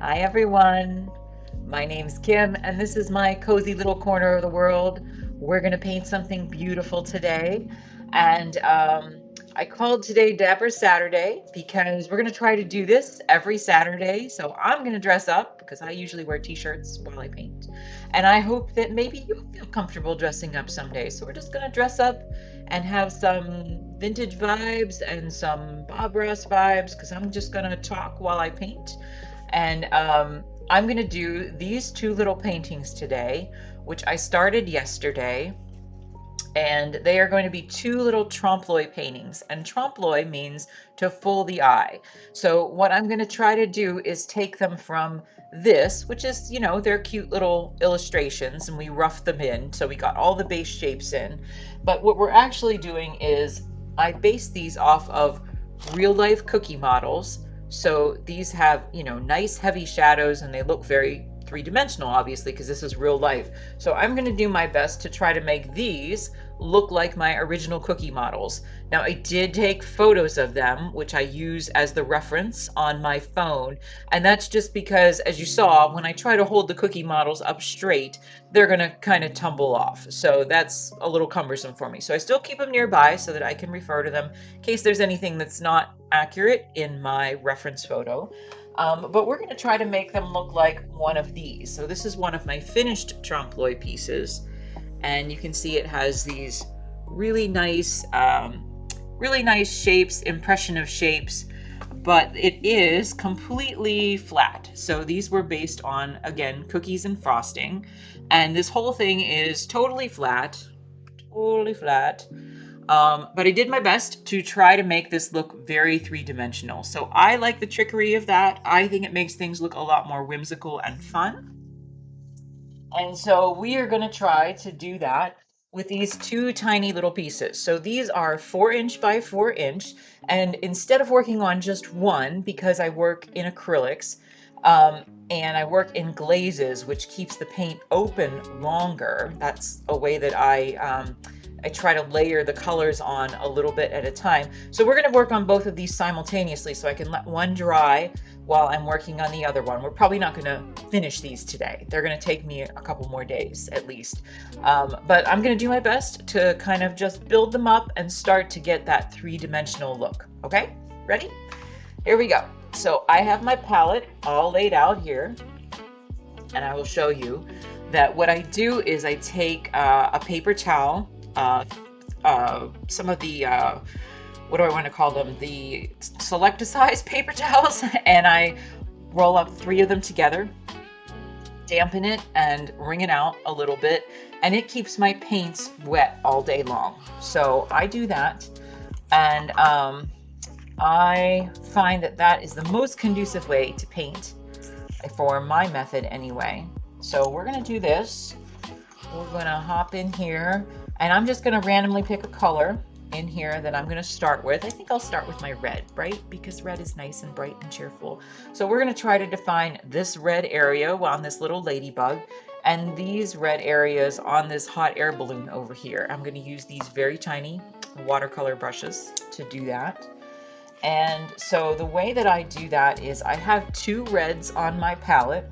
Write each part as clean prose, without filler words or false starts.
Hi everyone, my name's Kim and this is my cozy little corner of the world. We're going to paint something beautiful today, and I called today Dapper Saturday because we're going to try to do this every Saturday. So I'm going to dress up because I usually wear t-shirts while I paint, and I hope that maybe you'll feel comfortable dressing up someday. So we're just going to dress up and have some vintage vibes and some Bob Ross vibes because I'm just going to talk while I paint. And I'm going to do these two little paintings today, which I started yesterday. And they are going to be two little trompe l'oeil paintings. And trompe l'oeil means to fool the eye. So what I'm going to try to do is take them from this, which is, they're cute little illustrations, and we roughed them in. So we got all the base shapes in. But what we're actually doing is I based these off of real life cookie models. So these have, nice heavy shadows, and they look very three-dimensional, obviously, because this is real life. So I'm going to do my best to try to make these look like my original cookie models. Now, I did take photos of them, which I use as the reference on my phone. And that's just because, as you saw, when I try to hold the cookie models up straight, they're going to kind of tumble off. So that's a little cumbersome for me. So I still keep them nearby so that I can refer to them in case there's anything that's not accurate in my reference photo. But we're going to try to make them look like one of these. So this is one of my finished trompe l'oeil pieces, and you can see it has these really nice shapes, impression of shapes, but it is completely flat. So these were based on, again, cookies and frosting, and this whole thing is totally flat, totally flat. But I did my best to try to make this look very three-dimensional. So I like the trickery of that. I think it makes things look a lot more whimsical and fun. And so we are going to try to do that with these two tiny little pieces. So these are 4" by 4". And instead of working on just one, because I work in acrylics, and I work in glazes, which keeps the paint open longer. That's a way that I try to layer the colors on a little bit at a time. So we're going to work on both of these simultaneously so I can let one dry while I'm working on the other one. We're probably not going to finish these today. They're going to take me a couple more days at least. But I'm going to do my best to kind of just build them up and start to get that three-dimensional look. Okay, ready? Here we go. So I have my palette all laid out here, and I will show you that what I do is I take a paper towel, some of the what do I want to call them? The Select-A-Size paper towels, and I roll up 3 of them together, dampen it, and wring it out a little bit, and it keeps my paints wet all day long. So I do that, and I find that that is the most conducive way to paint for my method anyway. So we're going to do this. We're going to hop in here, and I'm just going to randomly pick a color in here that I'm going to start with. I think I'll start with my red, right? Because red is nice and bright and cheerful. So we're going to try to define this red area on this little ladybug, and these red areas on this hot air balloon over here. I'm going to use these very tiny watercolor brushes to do that. And so the way that I do that is I have 2 reds on my palette.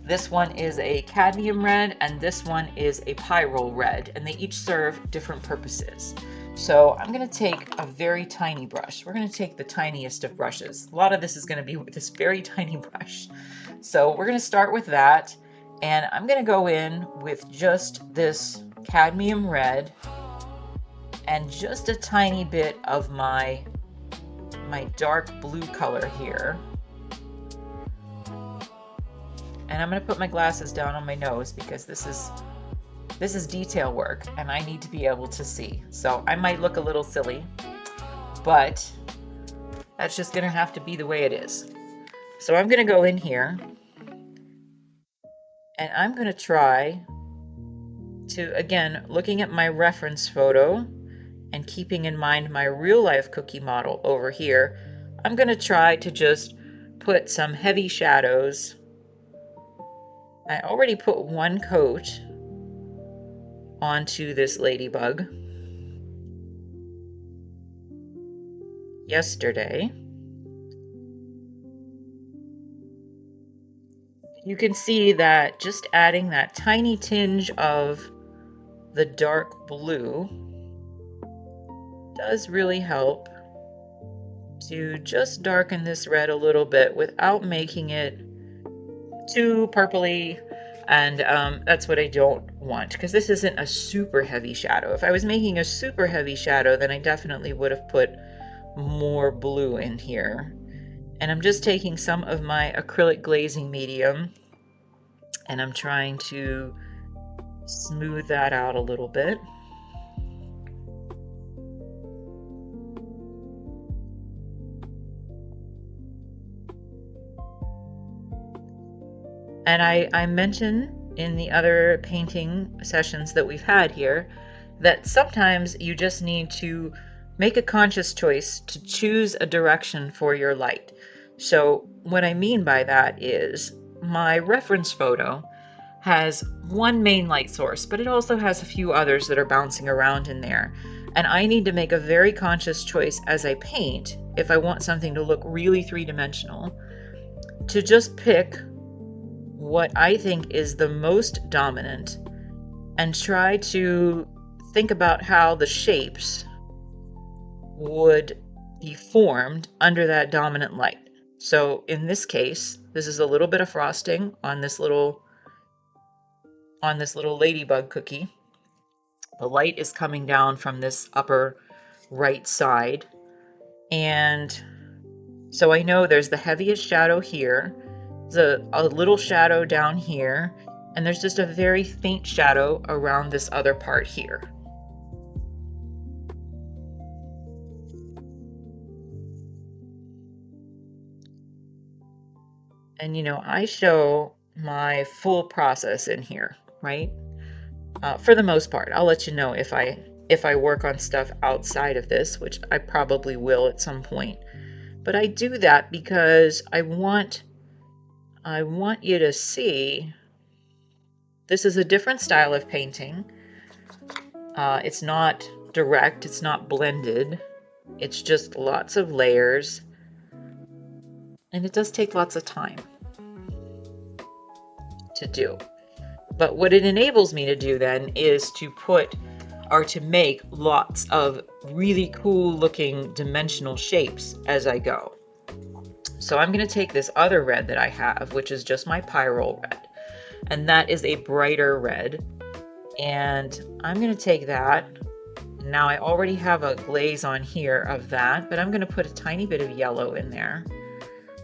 This one is a cadmium red, and this one is a pyrrole red, and they each serve different purposes. So I'm going to take a very tiny brush. We're going to take the tiniest of brushes. A lot of this is going to be with this very tiny brush. So we're going to start with that, and I'm going to go in with just this cadmium red and just a tiny bit of my dark blue color here. And I'm going to put my glasses down on my nose because this is detail work and I need to be able to see. So I might look a little silly, but that's just going to have to be the way it is. So I'm going to go in here and I'm going to try to, again, looking at my reference photo and keeping in mind my real life cookie model over here, I'm going to try to just put some heavy shadows. I already put one coat onto this ladybug yesterday. you can see that just adding that tiny tinge of the dark blue does really help to just darken this red a little bit without making it too purpley. And that's what I don't want, because this isn't a super heavy shadow. If I was making a super heavy shadow, then I definitely would have put more blue in here. And I'm just taking some of my acrylic glazing medium and I'm trying to smooth that out a little bit. And I mentioned in the other painting sessions that we've had here that sometimes you just need to make a conscious choice to choose a direction for your light. So what I mean by that is my reference photo has one main light source, but it also has a few others that are bouncing around in there. And I need to make a very conscious choice as I paint, if I want something to look really three-dimensional, to just pick what I think is the most dominant and try to think about how the shapes would be formed under that dominant light. So in this case, this is a little bit of frosting on this little ladybug cookie. The light is coming down from this upper right side, and so I know there's the heaviest shadow here, there's a little shadow down here, and there's just a very faint shadow around this other part here. And you know, I show my full process in here, right? For the most part. I'll let you know if I work on stuff outside of this, which I probably will at some point. But I do that because I want you to see this is a different style of painting. It's not direct, it's not blended. It's just lots of layers. And it does take lots of time to do. But what it enables me to do then is to make lots of really cool looking dimensional shapes as I go. So I'm going to take this other red that I have, which is just my pyrrole red, and that is a brighter red. And I'm going to take that. Now I already have a glaze on here of that, but I'm going to put a tiny bit of yellow in there.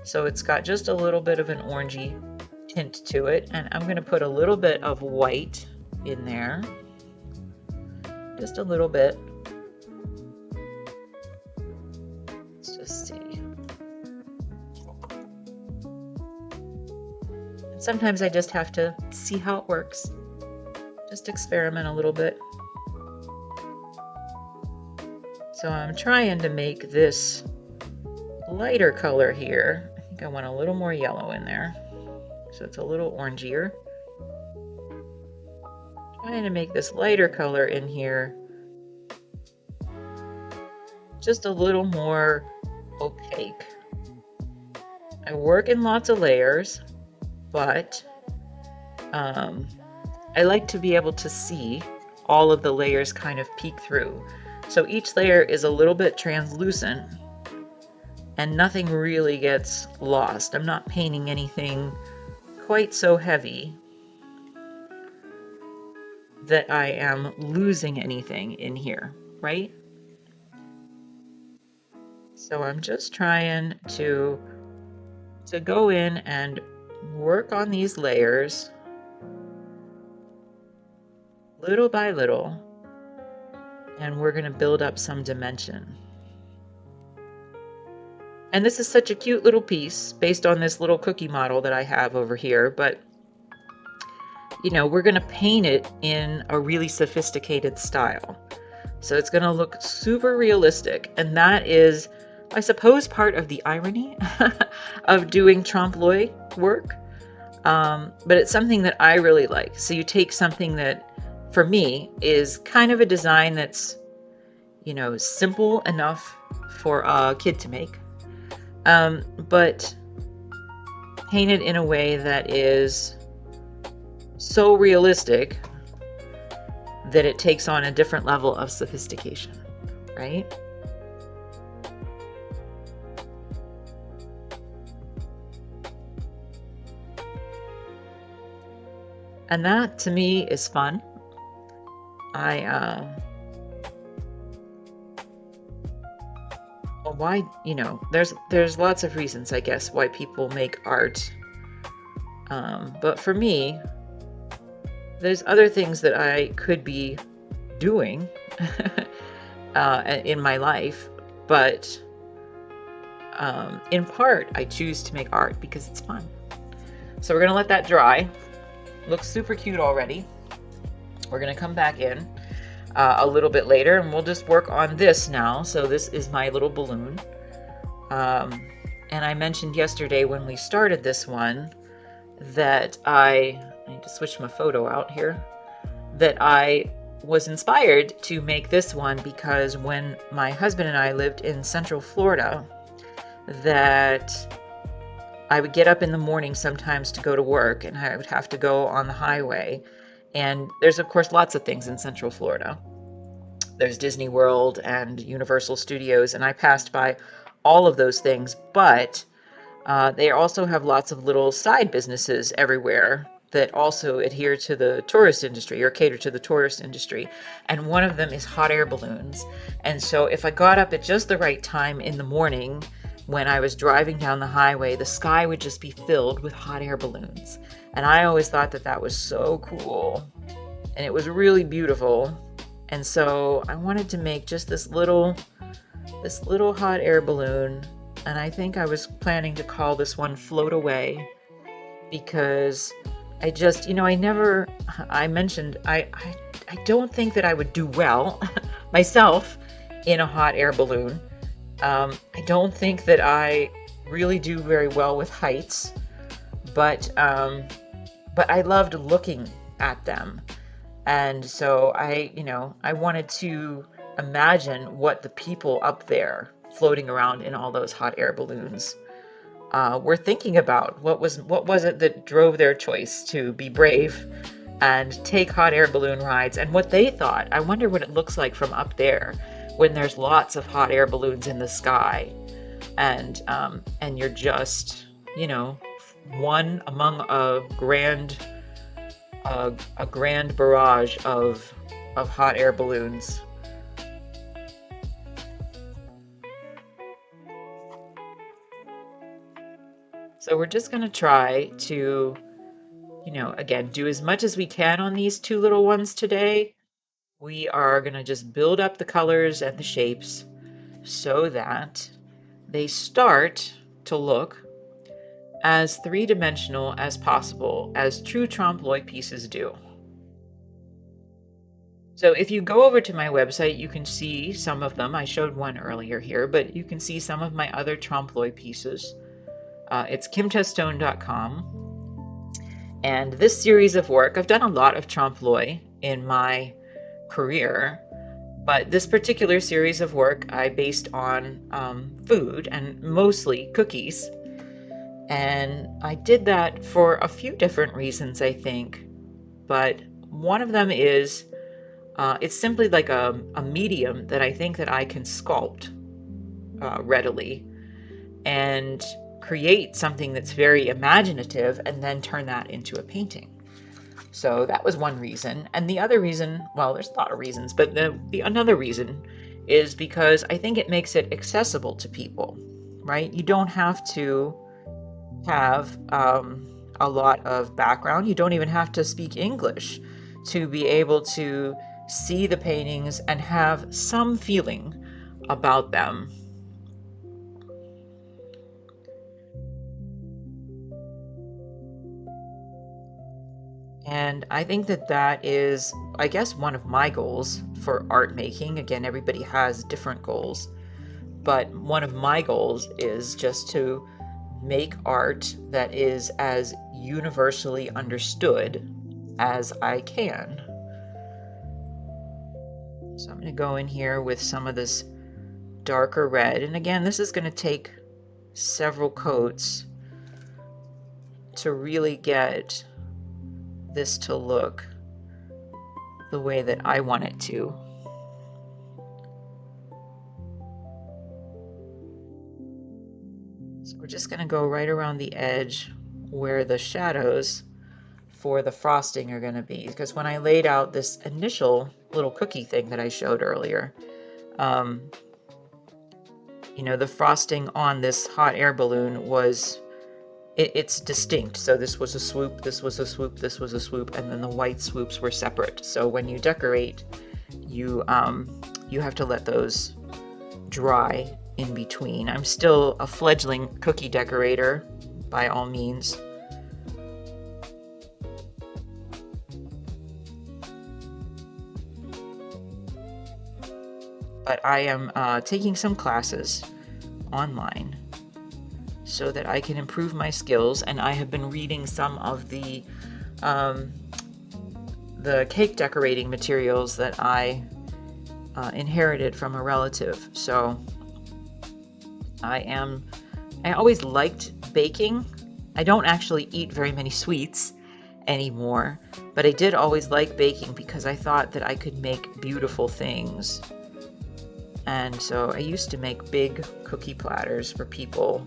So it's got just a little bit of an orangey tint to it, and I'm going to put a little bit of white in there, just a little bit. Let's just see. And sometimes I just have to see how it works, just experiment a little bit. So I'm trying to make this lighter color here. I think I want a little more yellow in there, so it's a little orangier. Trying to make this lighter color in here just a little more opaque. I work in lots of layers, but I like to be able to see all of the layers kind of peek through. So each layer is a little bit translucent and nothing really gets lost. I'm not painting anything quite so heavy that I am losing anything in here, right? So I'm just trying to go in and work on these layers little by little, and we're going to build up some dimension. And this is such a cute little piece based on this little cookie model that I have over here, but you know, we're going to paint it in a really sophisticated style. So it's going to look super realistic, and that is, I suppose, part of the irony of doing Trompe L'Oeil work. But it's something that I really like. So you take something that, for me, is kind of a design that's, you know, simple enough for a kid to make, but paint it in a way that is so realistic that it takes on a different level of sophistication, right? And that to me is fun. Well, why, there's lots of reasons, I guess, why people make art. But for me, there's other things that I could be doing in my life, but in part, I choose to make art because it's fun. So we're gonna let that dry. Looks super cute already. We're gonna come back in a little bit later and we'll just work on this now. So this is my little balloon. And I mentioned yesterday when we started this one that I need to switch my photo out here, that I was inspired to make this one because when my husband and I lived in Central Florida, that I would get up in the morning sometimes to go to work and I would have to go on the highway. And there's of course lots of things in Central Florida. There's Disney World and Universal Studios, and I passed by all of those things, but they also have lots of little side businesses everywhere that also adhere to the tourist industry or cater to the tourist industry. And one of them is hot air balloons. And so if I got up at just the right time in the morning, when I was driving down the highway, the sky would just be filled with hot air balloons. And I always thought that that was so cool. And it was really beautiful. And so I wanted to make just this little hot air balloon. And I think I was planning to call this one Float Away, because I just, I mentioned, I don't think that I would do well myself in a hot air balloon. I don't think that I really do very well with heights, but I loved looking at them. And so I wanted to imagine what the people up there floating around in all those hot air balloons were thinking about. What was it that drove their choice to be brave and take hot air balloon rides, and what they thought. I wonder what it looks like from up there when there's lots of hot air balloons in the sky, and you're just, one among a grand barrage of hot air balloons. So we're just going to try to, again, do as much as we can on these two little ones today. We are going to just build up the colors and the shapes so that they start to look as three-dimensional as possible, as true Trompe L'Oeil pieces do. So if you go over to my website, you can see some of them. I showed one earlier here, but you can see some of my other Trompe L'Oeil pieces. It's kimtestone.com. And this series of work, I've done a lot of Trompe L'Oeil in my career, but this particular series of work I based on food, and mostly cookies. And I did that for a few different reasons, I think. But one of them is it's simply like a medium that I think that I can sculpt readily and create something that's very imaginative and then turn that into a painting. So that was one reason. And the other reason, well, there's a lot of reasons, but another reason is because I think it makes it accessible to people, right? You don't have to have a lot of background. You don't even have to speak English to be able to see the paintings and have some feeling about them. And I think that that is, I guess, one of my goals for art making. Again, everybody has different goals, but one of my goals is just to make art that is as universally understood as I can. So I'm going to go in here with some of this darker red. And again, this is going to take several coats. to really get this to look the way that I want it to. So we're just going to go right around the edge where the shadows for the frosting are going to be, because when I laid out this initial little cookie thing that I showed earlier, you know, the frosting on this hot air balloon was, it's distinct. So this was a swoop, this was a swoop, this was a swoop, and then the white swoops were separate. So when you decorate, you have to let those dry in between. I'm still a fledgling cookie decorator, by all means. But I am taking some classes online so that I can improve my skills, and I have been reading some of the cake decorating materials that I inherited from a relative. So I always liked baking. I don't actually eat very many sweets anymore, but I did always like baking because I thought that I could make beautiful things. And so I used to make big cookie platters for people.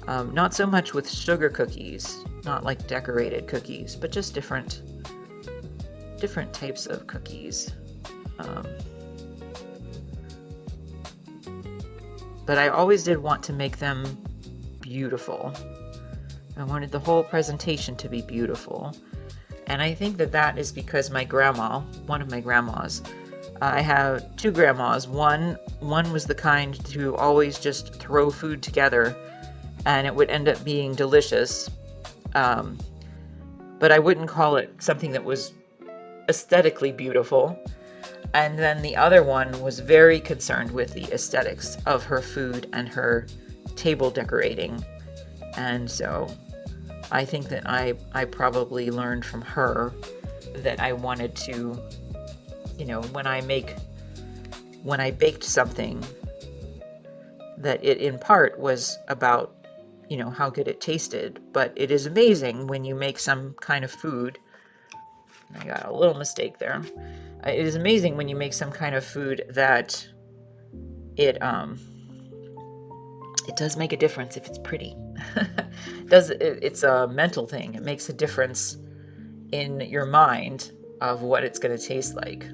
Not so much with sugar cookies, not like decorated cookies, but just different types of cookies. But I always did want to make them beautiful. I wanted the whole presentation to be beautiful. And I think that is because my grandma, one of my grandmas, I have two grandmas. One was the kind to always just throw food together and it would end up being delicious. But I wouldn't call it something that was aesthetically beautiful. And then the other one was very concerned with the aesthetics of her food and her table decorating. And so I think that I probably learned from her that I wanted to, you know, when I baked something, that it in part was about, you know, how good it tasted. But it is amazing when you make some kind of food. I got a little mistake there. It is amazing when you make some kind of food that it does make a difference if it's pretty. It's a mental thing. It makes a difference in your mind of what it's going to taste like.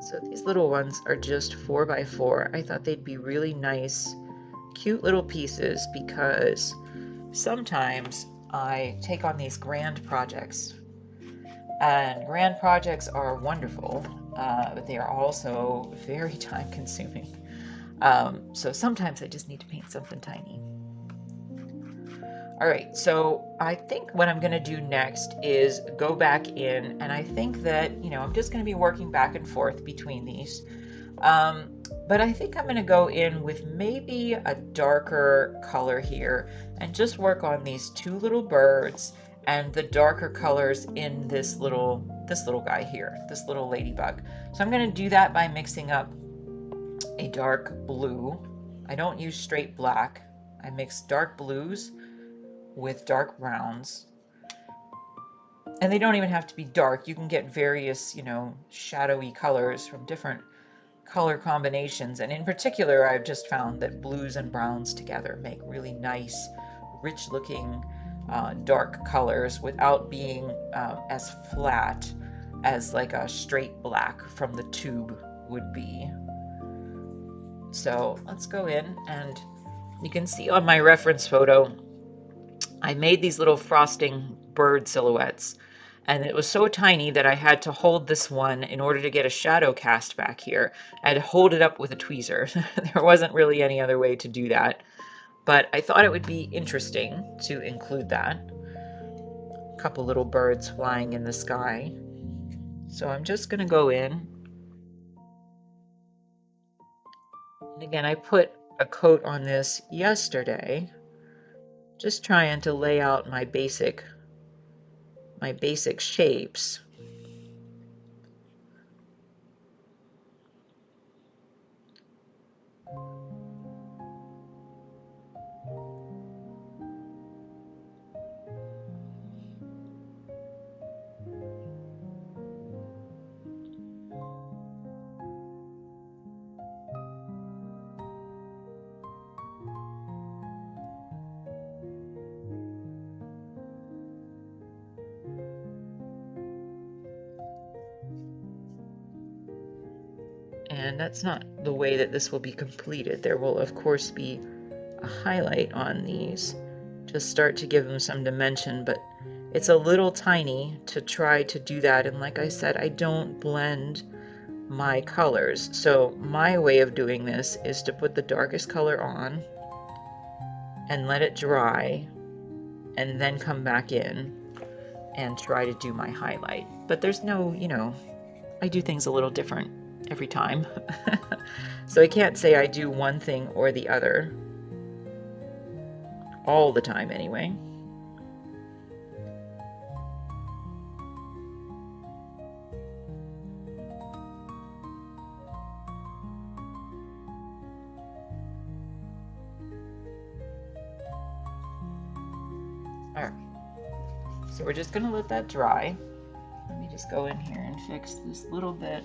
So these little ones are just 4x4. I thought they'd be really nice, cute little pieces, because sometimes I take on these grand projects, and grand projects are wonderful, but they are also very time consuming. So sometimes I just need to paint something tiny. All right, so I think what I'm going to do next is go back in, and I think that, you know, I'm just going to be working back and forth between these. But I think I'm going to go in with maybe a darker color here and just work on these two little birds and the darker colors in this little guy here, this little ladybug. So I'm going to do that by mixing up a dark blue. I don't use straight black. I mix dark blues with dark browns. And they don't even have to be dark. You can get various, you know, shadowy colors from different color combinations. And in particular, I've just found that blues and browns together make really nice, rich looking dark colors without being as flat as like a straight black from the tube would be. So let's go in, and you can see on my reference photo, I made these little frosting bird silhouettes, and it was so tiny that I had to hold this one in order to get a shadow cast back here. I had to hold it up with a tweezer. There wasn't really any other way to do that, but I thought it would be interesting to include that. A couple little birds flying in the sky. So I'm just going to go in. And again, I put a coat on this yesterday just trying to lay out my basic shapes. And that's not the way that this will be completed. There will, of course, be a highlight on these to start to give them some dimension, but it's a little tiny to try to do that. And like I said, I don't blend my colors. So my way of doing this is to put the darkest color on and let it dry, and then come back in and try to do my highlight. But there's no, you know, I do things a little different every time. So I can't say I do one thing or the other all the time anyway. All right, so we're just gonna let that dry. Let me just go in here and fix this little bit.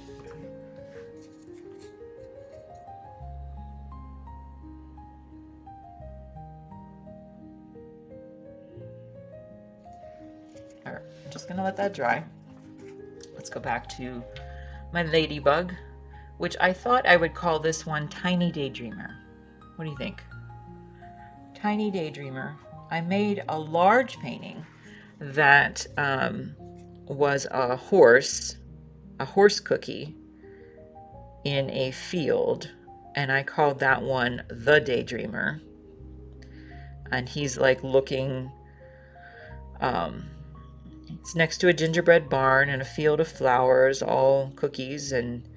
All right, I'm just gonna let that dry. Let's go back to my ladybug, which I thought I would call this one Tiny Daydreamer. What do you think? Tiny Daydreamer. I made a large painting that was a horse cookie in a field, and I called that one the Daydreamer. And he's like looking, it's next to a gingerbread barn and a field of flowers, all cookies, and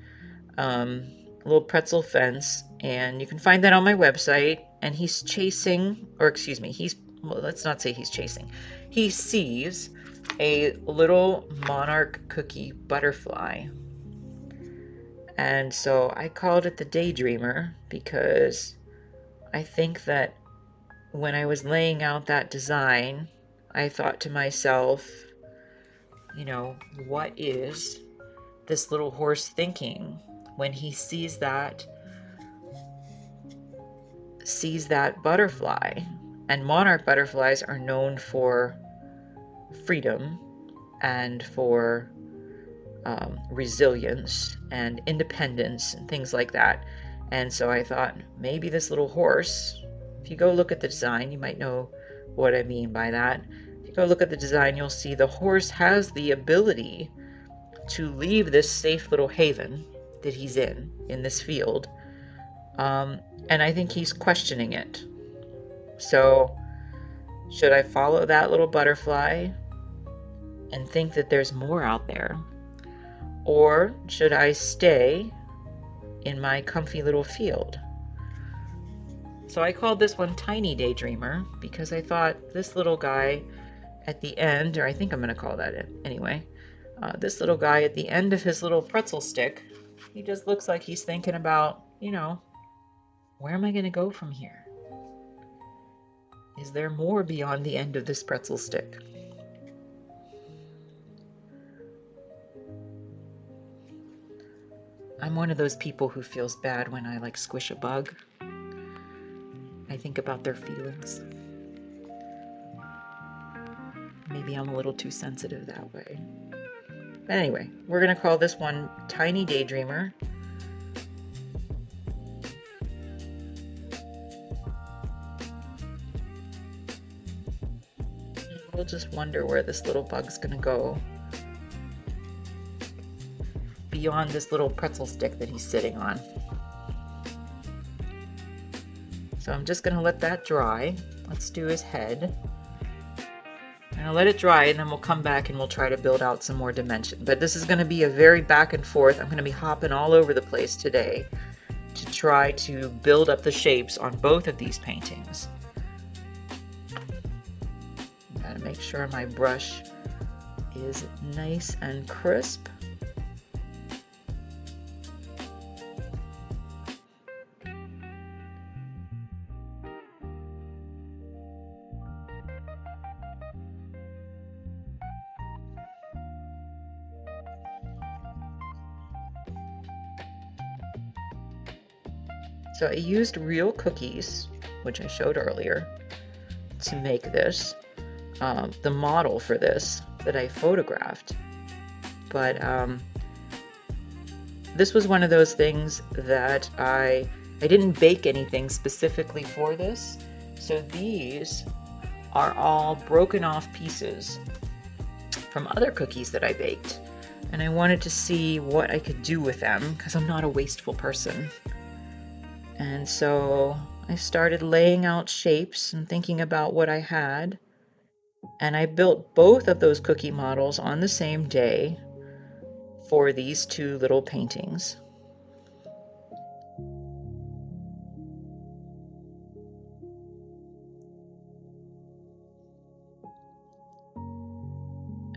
a little pretzel fence. And you can find that on my website. And he's chasing, or excuse me, well, let's not say he's chasing. He sees a little monarch cookie butterfly. And so I called it the Daydreamer because I think that when I was laying out that design, I thought to myself, you know, what is this little horse thinking when he sees that butterfly? And monarch butterflies are known for freedom and for resilience and independence and things like that. And so I thought, maybe this little horse, if you go look at the design, you might know what I mean by that. If you go look at the design, you'll see the horse has the ability to leave this safe little haven that he's in this field. And I think he's questioning it. So should I follow that little butterfly and think that there's more out there? Or should I stay in my comfy little field? So I called this one Tiny Daydreamer because I thought this little guy at the end, or I think I'm going to call that it anyway, this little guy at the end of his little pretzel stick, he just looks like he's thinking about, you know, where am I going to go from here? Is there more beyond the end of this pretzel stick? I'm one of those people who feels bad when I like squish a bug. I think about their feelings. Maybe I'm a little too sensitive that way. But anyway, we're going to call this one Tiny Daydreamer. We'll just wonder where this little bug's going to go beyond this little pretzel stick that he's sitting on. So I'm just going to let that dry. Let's do his head. And I'll let it dry, and then we'll come back and we'll try to build out some more dimension. But this is going to be a very back and forth. I'm going to be hopping all over the place today to try to build up the shapes on both of these paintings. to make sure my brush is nice and crisp. So I used real cookies, which I showed earlier, to make this. The model for this that I photographed. But this was one of those things that I didn't bake anything specifically for this. So these are all broken off pieces from other cookies that I baked. And I wanted to see what I could do with them because I'm not a wasteful person. And so I started laying out shapes and thinking about what I had. And I built both of those cookie models on the same day for these two little paintings.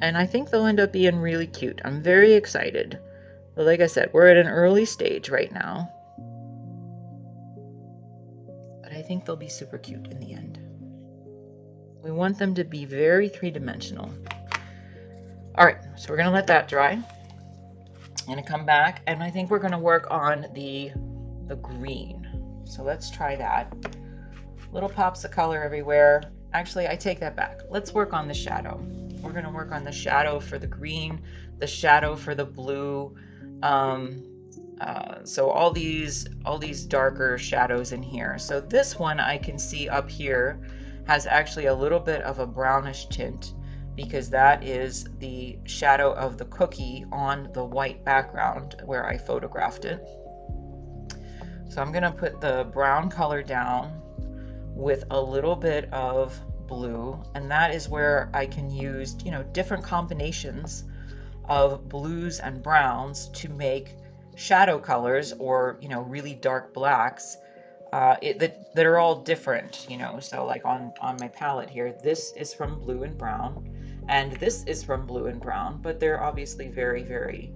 And I think they'll end up being really cute. I'm very excited. But like I said, we're at an early stage right now. But I think they'll be super cute in the end. We want them to be very three-dimensional. All right, so we're gonna let that dry. I'm gonna come back and I think we're gonna work on the green. So let's try that. Little pops of color everywhere. Actually, I take that back. Let's work on the shadow. We're gonna work on the shadow for the green, the shadow for the blue. So all these darker shadows in here. So this one I can see up here has actually a little bit of a brownish tint because that is the shadow of the cookie on the white background where I photographed it. So I'm gonna put the brown color down with a little bit of blue, and that is where I can use, different combinations of blues and browns to make shadow colors or, really dark blacks that are all different, so like on my palette here, this is from blue and brown, and this is from blue and brown, but they're obviously very, very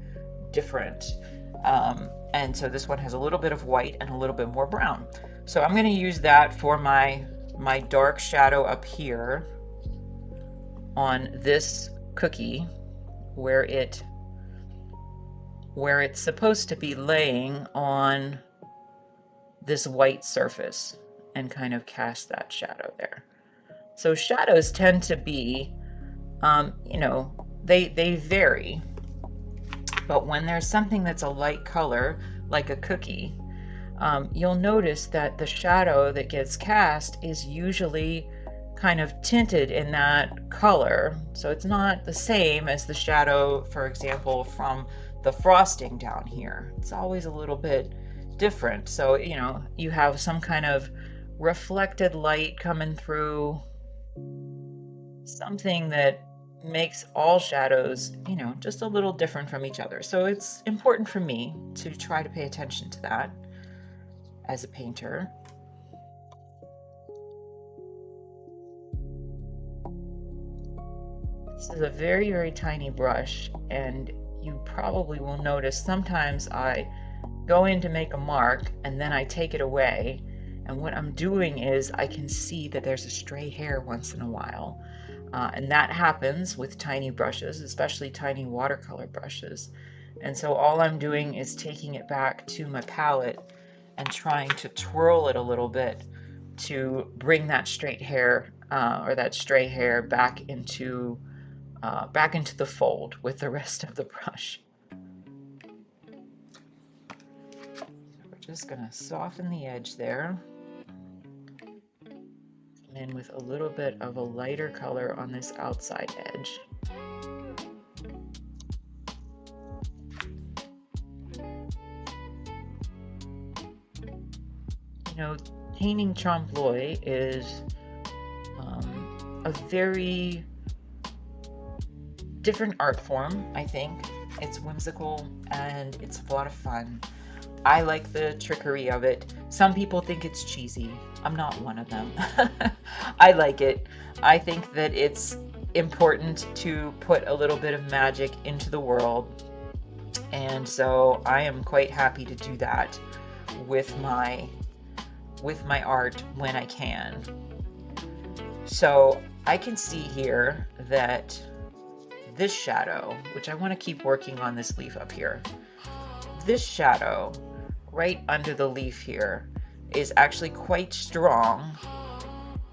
different. And so this one has a little bit of white and a little bit more brown. So I'm going to use that for my dark shadow up here on this cookie where it's supposed to be laying on this white surface and kind of cast that shadow there. So shadows tend to be, they vary, but when there's something that's a light color, like a cookie, you'll notice that the shadow that gets cast is usually kind of tinted in that color. So it's not the same as the shadow, for example, from the frosting down here. It's always a little bit different. So, you have some kind of reflected light coming through, something that makes all shadows, just a little different from each other. So it's important for me to try to pay attention to that as a painter. This is a very, very tiny brush, and you probably will notice sometimes I go in to make a mark and then I take it away, and what I'm doing is I can see that there's a stray hair once in a while, and that happens with tiny brushes, especially tiny watercolor brushes. And so all I'm doing is taking it back to my palette and trying to twirl it a little bit to bring that straight hair or that stray hair back into the fold with the rest of the brush. We're just gonna soften the edge there. Come in with a little bit of a lighter color on this outside edge. Painting Trompe L'Oeil is a very different art form, I think. It's whimsical and it's a lot of fun. I like the trickery of it. Some people think it's cheesy. I'm not one of them. I like it. I think that it's important to put a little bit of magic into the world, and so I am quite happy to do that with my art when I can. So I can see here that this shadow, which I want to keep working on this leaf up here, this shadow right under the leaf here is actually quite strong,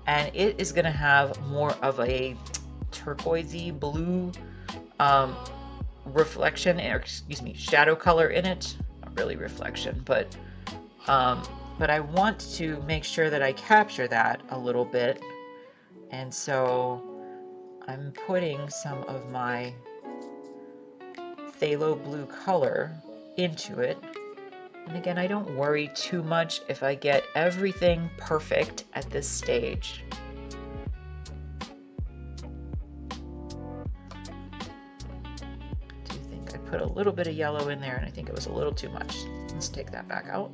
and it is going to have more of a turquoisey blue reflection, or excuse me, shadow color in it. Not really reflection, but I want to make sure that I capture that a little bit, and so I'm putting some of my phthalo blue color into it. And again, I don't worry too much if I get everything perfect at this stage. I do think I put a little bit of yellow in there, and I think it was a little too much. Let's take that back out.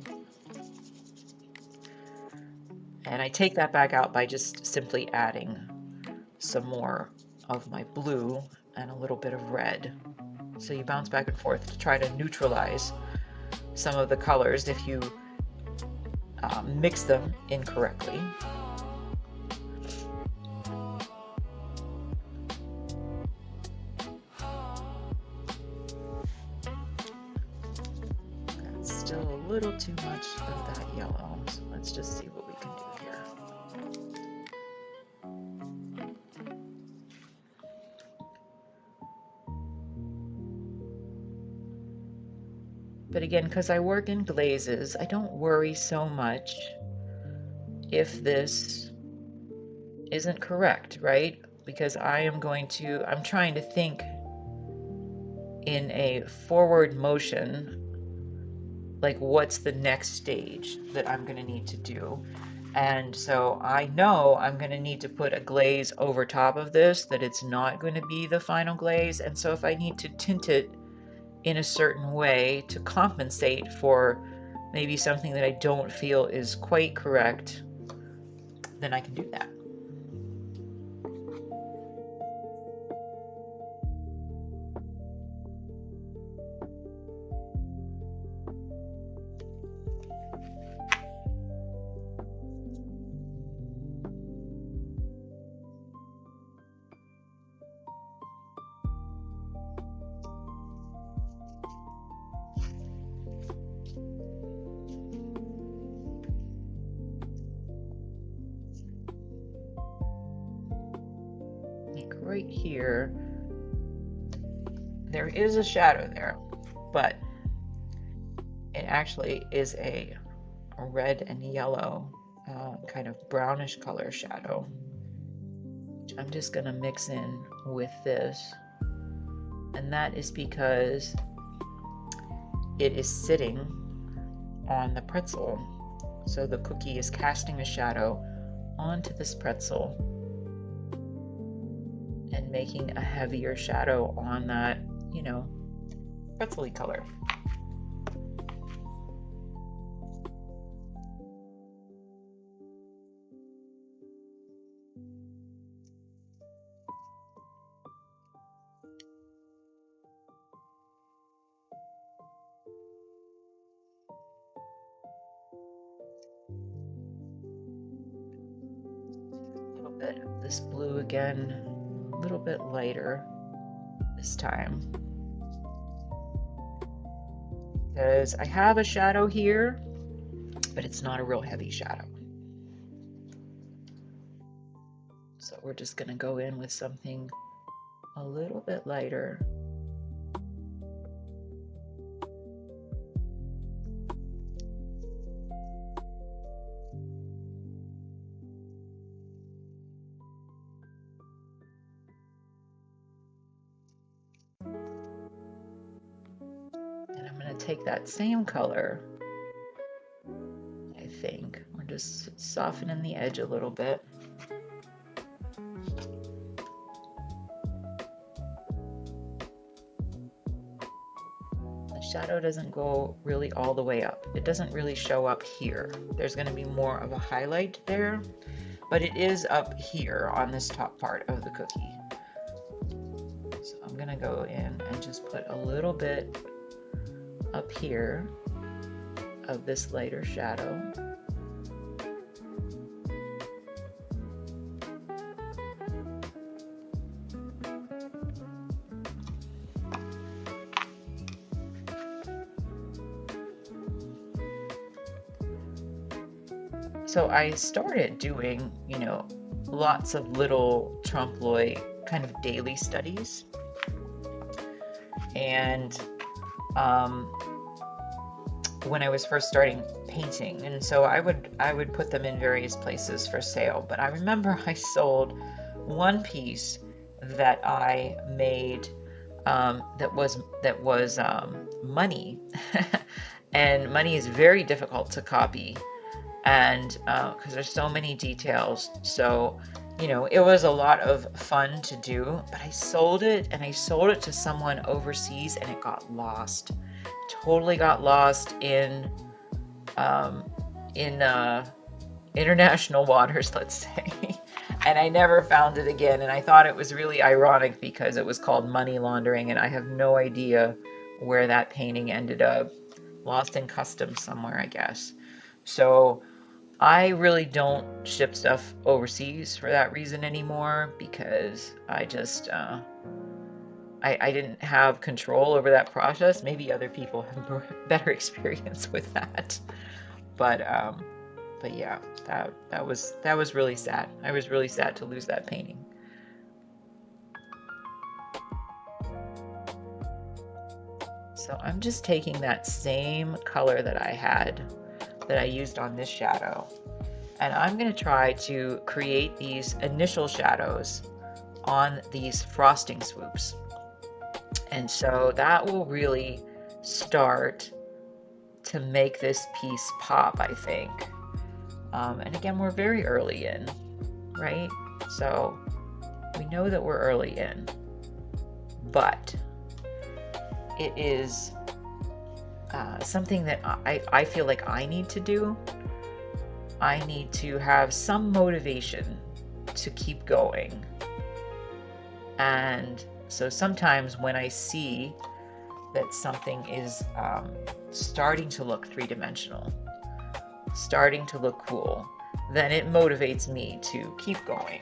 And I take that back out by just simply adding some more of my blue and a little bit of red. So you bounce back and forth to try to neutralize some of the colors if you mix them incorrectly. That's still a little too much of that yellow, so let's just see what we can do here. But again, because I work in glazes, I don't worry so much if this isn't correct, right? Because I'm trying to think in a forward motion, like what's the next stage that I'm going to need to do. And so I know I'm going to need to put a glaze over top of this, that it's not going to be the final glaze. And so if I need to tint it in a certain way to compensate for maybe something that I don't feel is quite correct, then I can do that. Right here, there is a shadow there, but it actually is a red and yellow kind of brownish color shadow, which I'm just going to mix in with this. And that is because it is sitting on the pretzel. So the cookie is casting a shadow onto this pretzel and making a heavier shadow on that, you know, pretzel-y color. A little bit of this blue again. A little bit lighter this time, because I have a shadow here, but it's not a real heavy shadow. So we're just going to go in with something a little bit lighter. Take that same color, I think. We're just softening the edge a little bit. The shadow doesn't go really all the way up. It doesn't really show up here. There's going to be more of a highlight there, but it is up here on this top part of the cookie. So I'm gonna go in and just put a little bit up here of this lighter shadow. So I started doing, lots of little Trompe L'Oeil kind of daily studies. And when I was first starting painting, and so I would put them in various places for sale. But I remember I sold one piece that I made that was money, and money is very difficult to copy, and because there's so many details. So it was a lot of fun to do, but I sold it, and I sold it to someone overseas, and it got lost. Totally got lost in international waters, let's say. And I never found it again. And I thought it was really ironic because it was called money laundering, and I have no idea where that painting ended up. Lost in customs somewhere, I guess. So I really don't ship stuff overseas for that reason anymore, because I just I didn't have control over that process. Maybe other people have better experience with that. But yeah, that was really sad. I was really sad to lose that painting. So I'm just taking that same color that I used on this shadow, and I'm going to try to create these initial shadows on these frosting swoops. And so that will really start to make this piece pop, I think. And again, we're very early in, right? So we know that we're early in, but it is something that I feel like I need to do. I need to have some motivation to keep going. And so sometimes when I see that something is starting to look three-dimensional, starting to look cool, then it motivates me to keep going.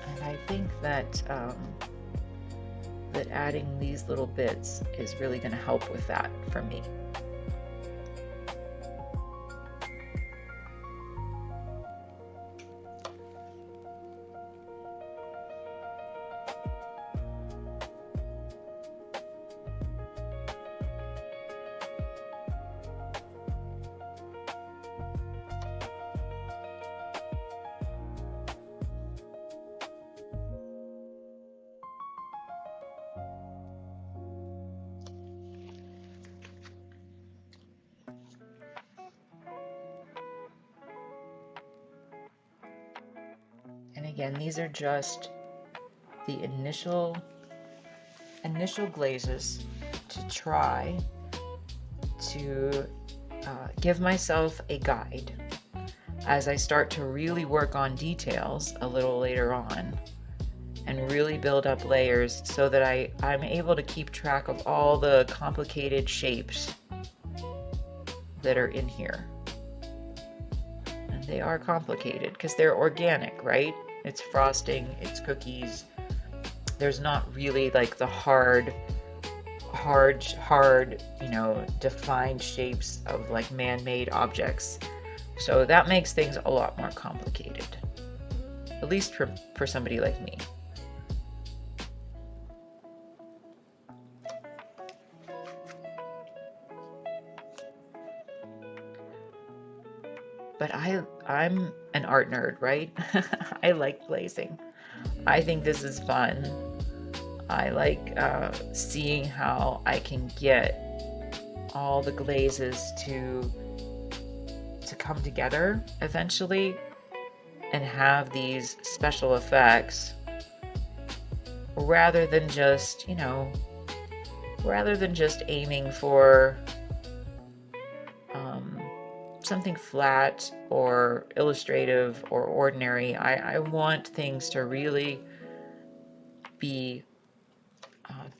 And I think that that adding these little bits is really going to help with that for me. And again, these are just the initial glazes to try to give myself a guide as I start to really work on details a little later on and really build up layers, so that I'm able to keep track of all the complicated shapes that are in here. And they are complicated because they're organic, right? It's frosting, it's cookies. There's not really like the hard, defined shapes of like man-made objects. So that makes things a lot more complicated, at least for somebody like me. But I'm an art nerd, right? I like glazing. I think this is fun. I like seeing how I can get all the glazes to come together eventually and have these special effects rather than just, aiming for something flat or illustrative or ordinary. I want things to really be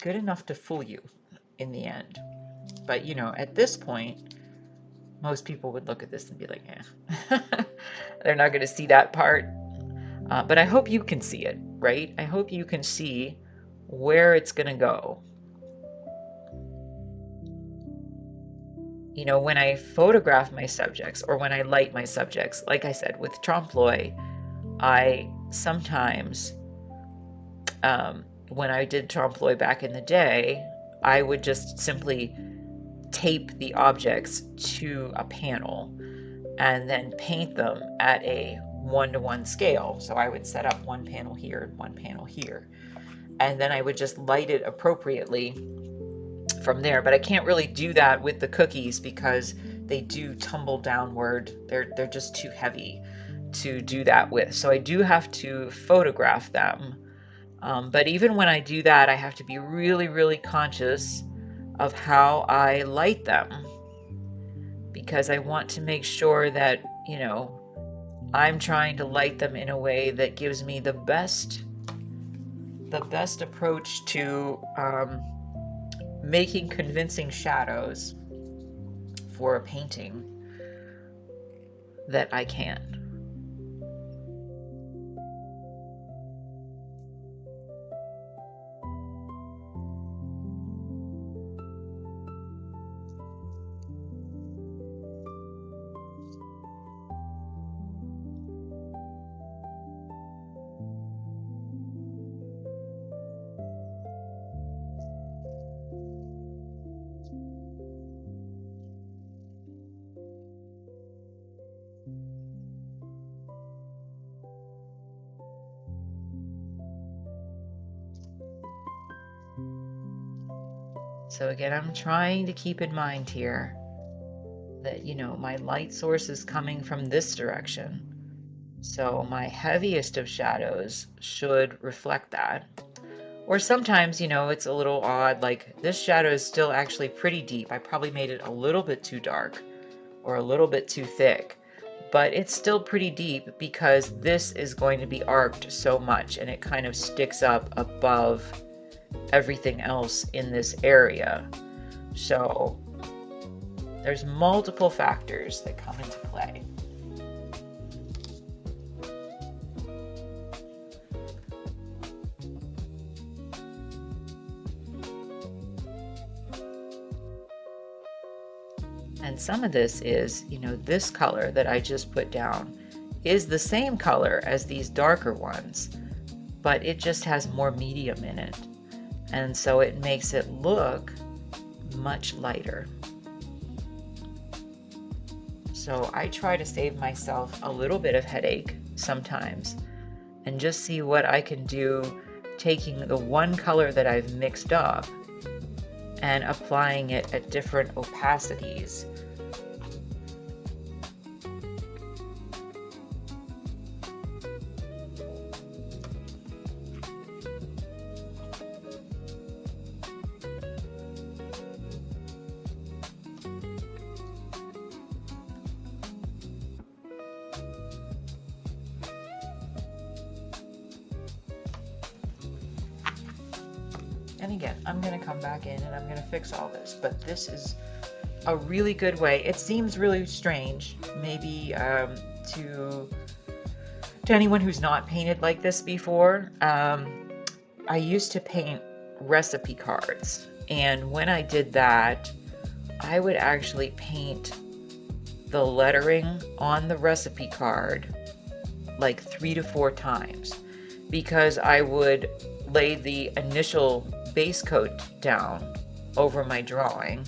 good enough to fool you in the end. But at this point, most people would look at this and be like, they're not going to see that part. But I hope you can see it, right? I hope you can see where it's going to go. When I photograph my subjects or when I light my subjects, like I said, with Trompe L'Oeil, I sometimes, when I did Trompe L'Oeil back in the day, I would just simply tape the objects to a panel and then paint them at a 1-to-1 scale. So I would set up one panel here, one panel here, and then I would just light it appropriately from there. But I can't really do that with the cookies because they do tumble downward. They're just too heavy to do that with. So I do have to photograph them. But even when I do that, I have to be really, really conscious of how I light them, because I want to make sure that, I'm trying to light them in a way that gives me the best approach to making convincing shadows for a painting that I can. So again, I'm trying to keep in mind here that, my light source is coming from this direction. So my heaviest of shadows should reflect that. Or sometimes, it's a little odd, like this shadow is still actually pretty deep. I probably made it a little bit too dark or a little bit too thick, but it's still pretty deep because this is going to be arced so much and it kind of sticks up above everything else in this area. So there's multiple factors that come into play. And some of this is, this color that I just put down is the same color as these darker ones, but it just has more medium in it. And so it makes it look much lighter. So I try to save myself a little bit of headache sometimes and just see what I can do taking the one color that I've mixed up and applying it at different opacities. And again, I'm going to come back in and I'm going to fix all this, but this is a really good way. It seems really strange, maybe to anyone who's not painted like this before. I used to paint recipe cards, and when I did that, I would actually paint the lettering on the recipe card like 3 to 4 times, because I would lay the initial base coat down over my drawing,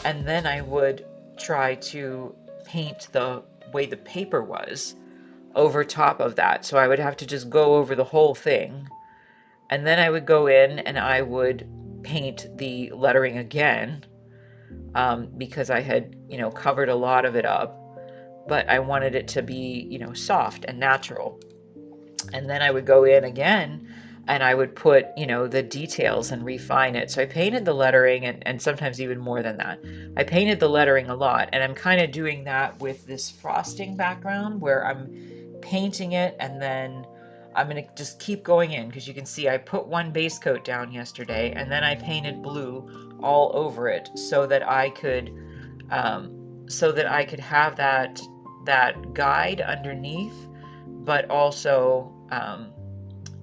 and then I would try to paint the way the paper was over top of that. So I would have to just go over the whole thing, and then I would go in and I would paint the lettering again, because I had, covered a lot of it up, but I wanted it to be, soft and natural. And then I would go in again and I would put, you know, the details and refine it. So I painted the lettering, and sometimes even more than that. I painted the lettering a lot, and I'm kind of doing that with this frosting background where I'm painting it, and then I'm going to just keep going in, because you can see I put one base coat down yesterday, and then I painted blue all over it so that I could have that guide underneath, but also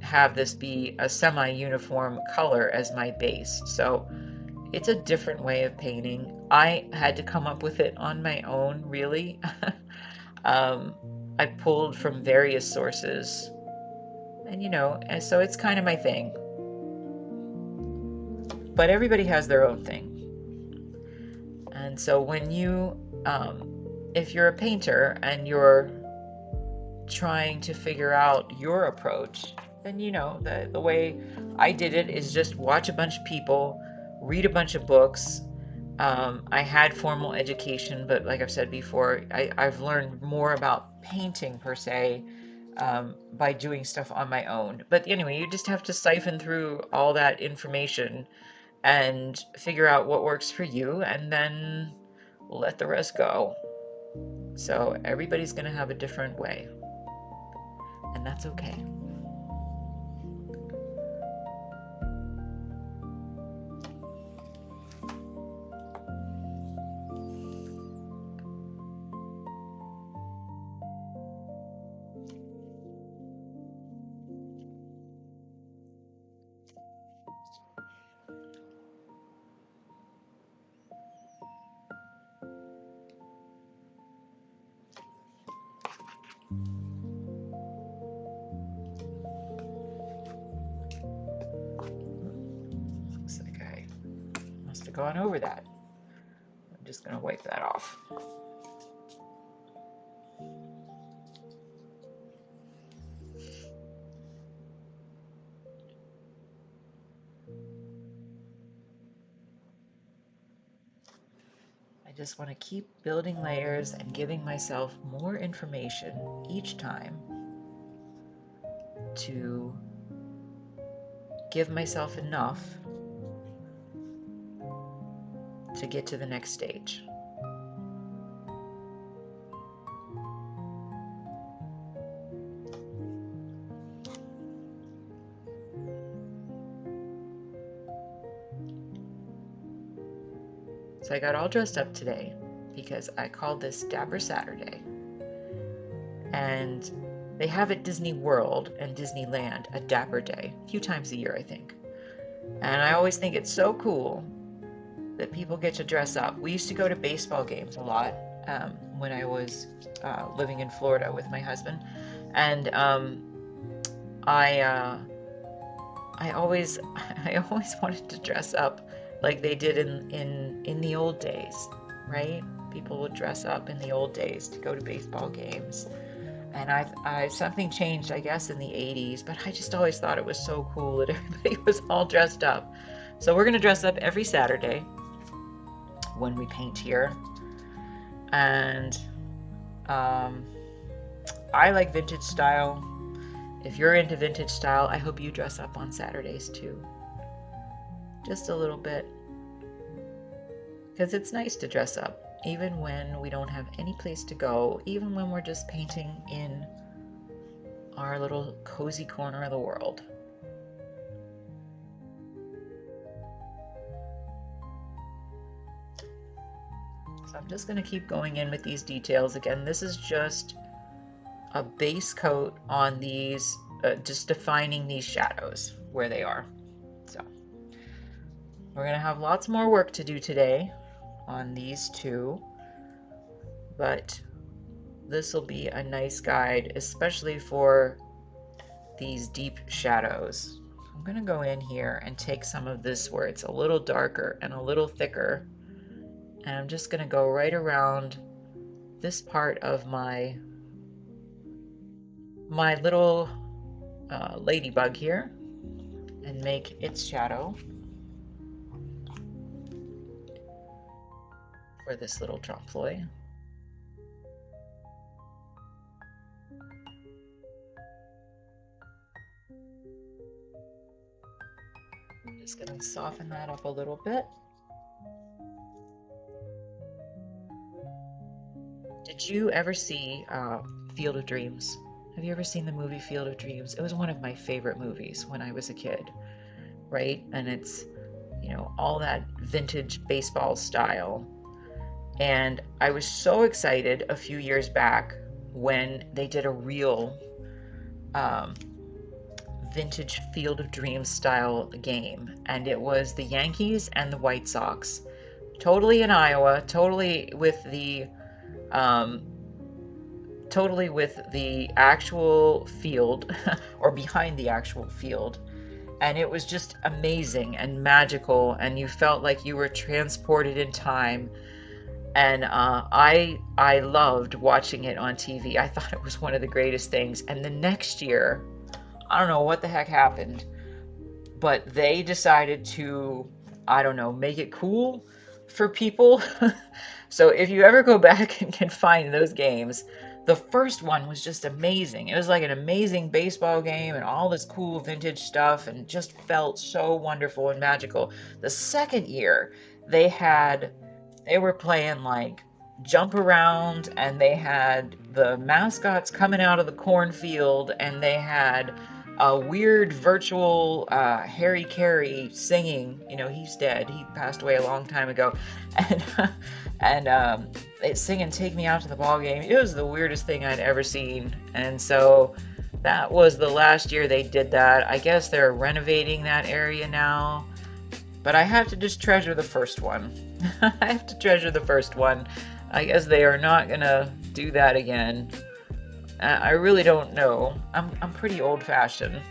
have this be a semi-uniform color as my base. So it's a different way of painting. I had to come up with it on my own, really. I pulled from various sources, and you know, and so it's kind of my thing. But everybody has their own thing. And so when you, if you're a painter and you're trying to figure out your approach, then you know, the way I did it is just watch a bunch of people, read a bunch of books. I had formal education, but like I've said before, I've learned more about painting per se by doing stuff on my own. But anyway, you just have to siphon through all that information and figure out what works for you, and then let the rest go. So everybody's going to have a different way, and that's okay. Looks like I must have gone over that. I'm just going to wipe that off. I just want to keep building layers and giving myself more information each time to give myself enough to get to the next stage. So I got all dressed up today because I called this Dapper Saturday. And they have at Disney World and Disneyland a Dapper Day, a few times a year, I think. And I always think it's so cool that people get to dress up. We used to go to baseball games a lot when I was living in Florida with my husband. And I always wanted to dress up like they did in the old days, right? People would dress up in the old days to go to baseball games. And I something changed, I guess, in the 80s, but I just always thought it was so cool that everybody was all dressed up. So we're going to dress up every Saturday when we paint here. And I like vintage style. If you're into vintage style, I hope you dress up on Saturdays too. Just a little bit. Because it's nice to dress up, even when we don't have any place to go, even when we're just painting in our little cozy corner of the world. So I'm just going to keep going in with these details. Again, this is just a base coat on these, just defining these shadows where they are. So we're going to have lots more work to do today on these two, but this will be a nice guide, especially for these deep shadows. I'm going to go in here and take some of this where it's a little darker and a little thicker, and I'm just going to go right around this part of my little ladybug here and make its shadow for this little Trompe L'Oeil. Just gonna soften that up a little bit. Did you ever see Field of Dreams? Have you ever seen the movie Field of Dreams? It was one of my favorite movies when I was a kid, right? And it's, all that vintage baseball style. And I was so excited a few years back when they did a real um, vintage Field of Dreams style game. And it was the Yankees and the White Sox. Totally in Iowa, um, totally with the actual field or behind the actual field. And it was just amazing and magical, and you felt like you were transported in time. And I loved watching it on TV. I thought it was one of the greatest things. And the next year, I don't know what the heck happened, but they decided to, I don't know, make it cool for people. So if you ever go back and can find those games, the first one was just amazing. It was like an amazing baseball game and all this cool vintage stuff and just felt so wonderful and magical. The second year, they were playing like jump around, and they had the mascots coming out of the cornfield, and they had a weird virtual Harry Carey singing. He's dead. He passed away a long time ago, and it's singing "Take Me Out to the Ball Game." It was the weirdest thing I'd ever seen, and so that was the last year they did that. I guess they're renovating that area now, but I have to just treasure the first one. I have to treasure the first one. I guess they are not gonna do that again. I really don't know. I'm pretty old-fashioned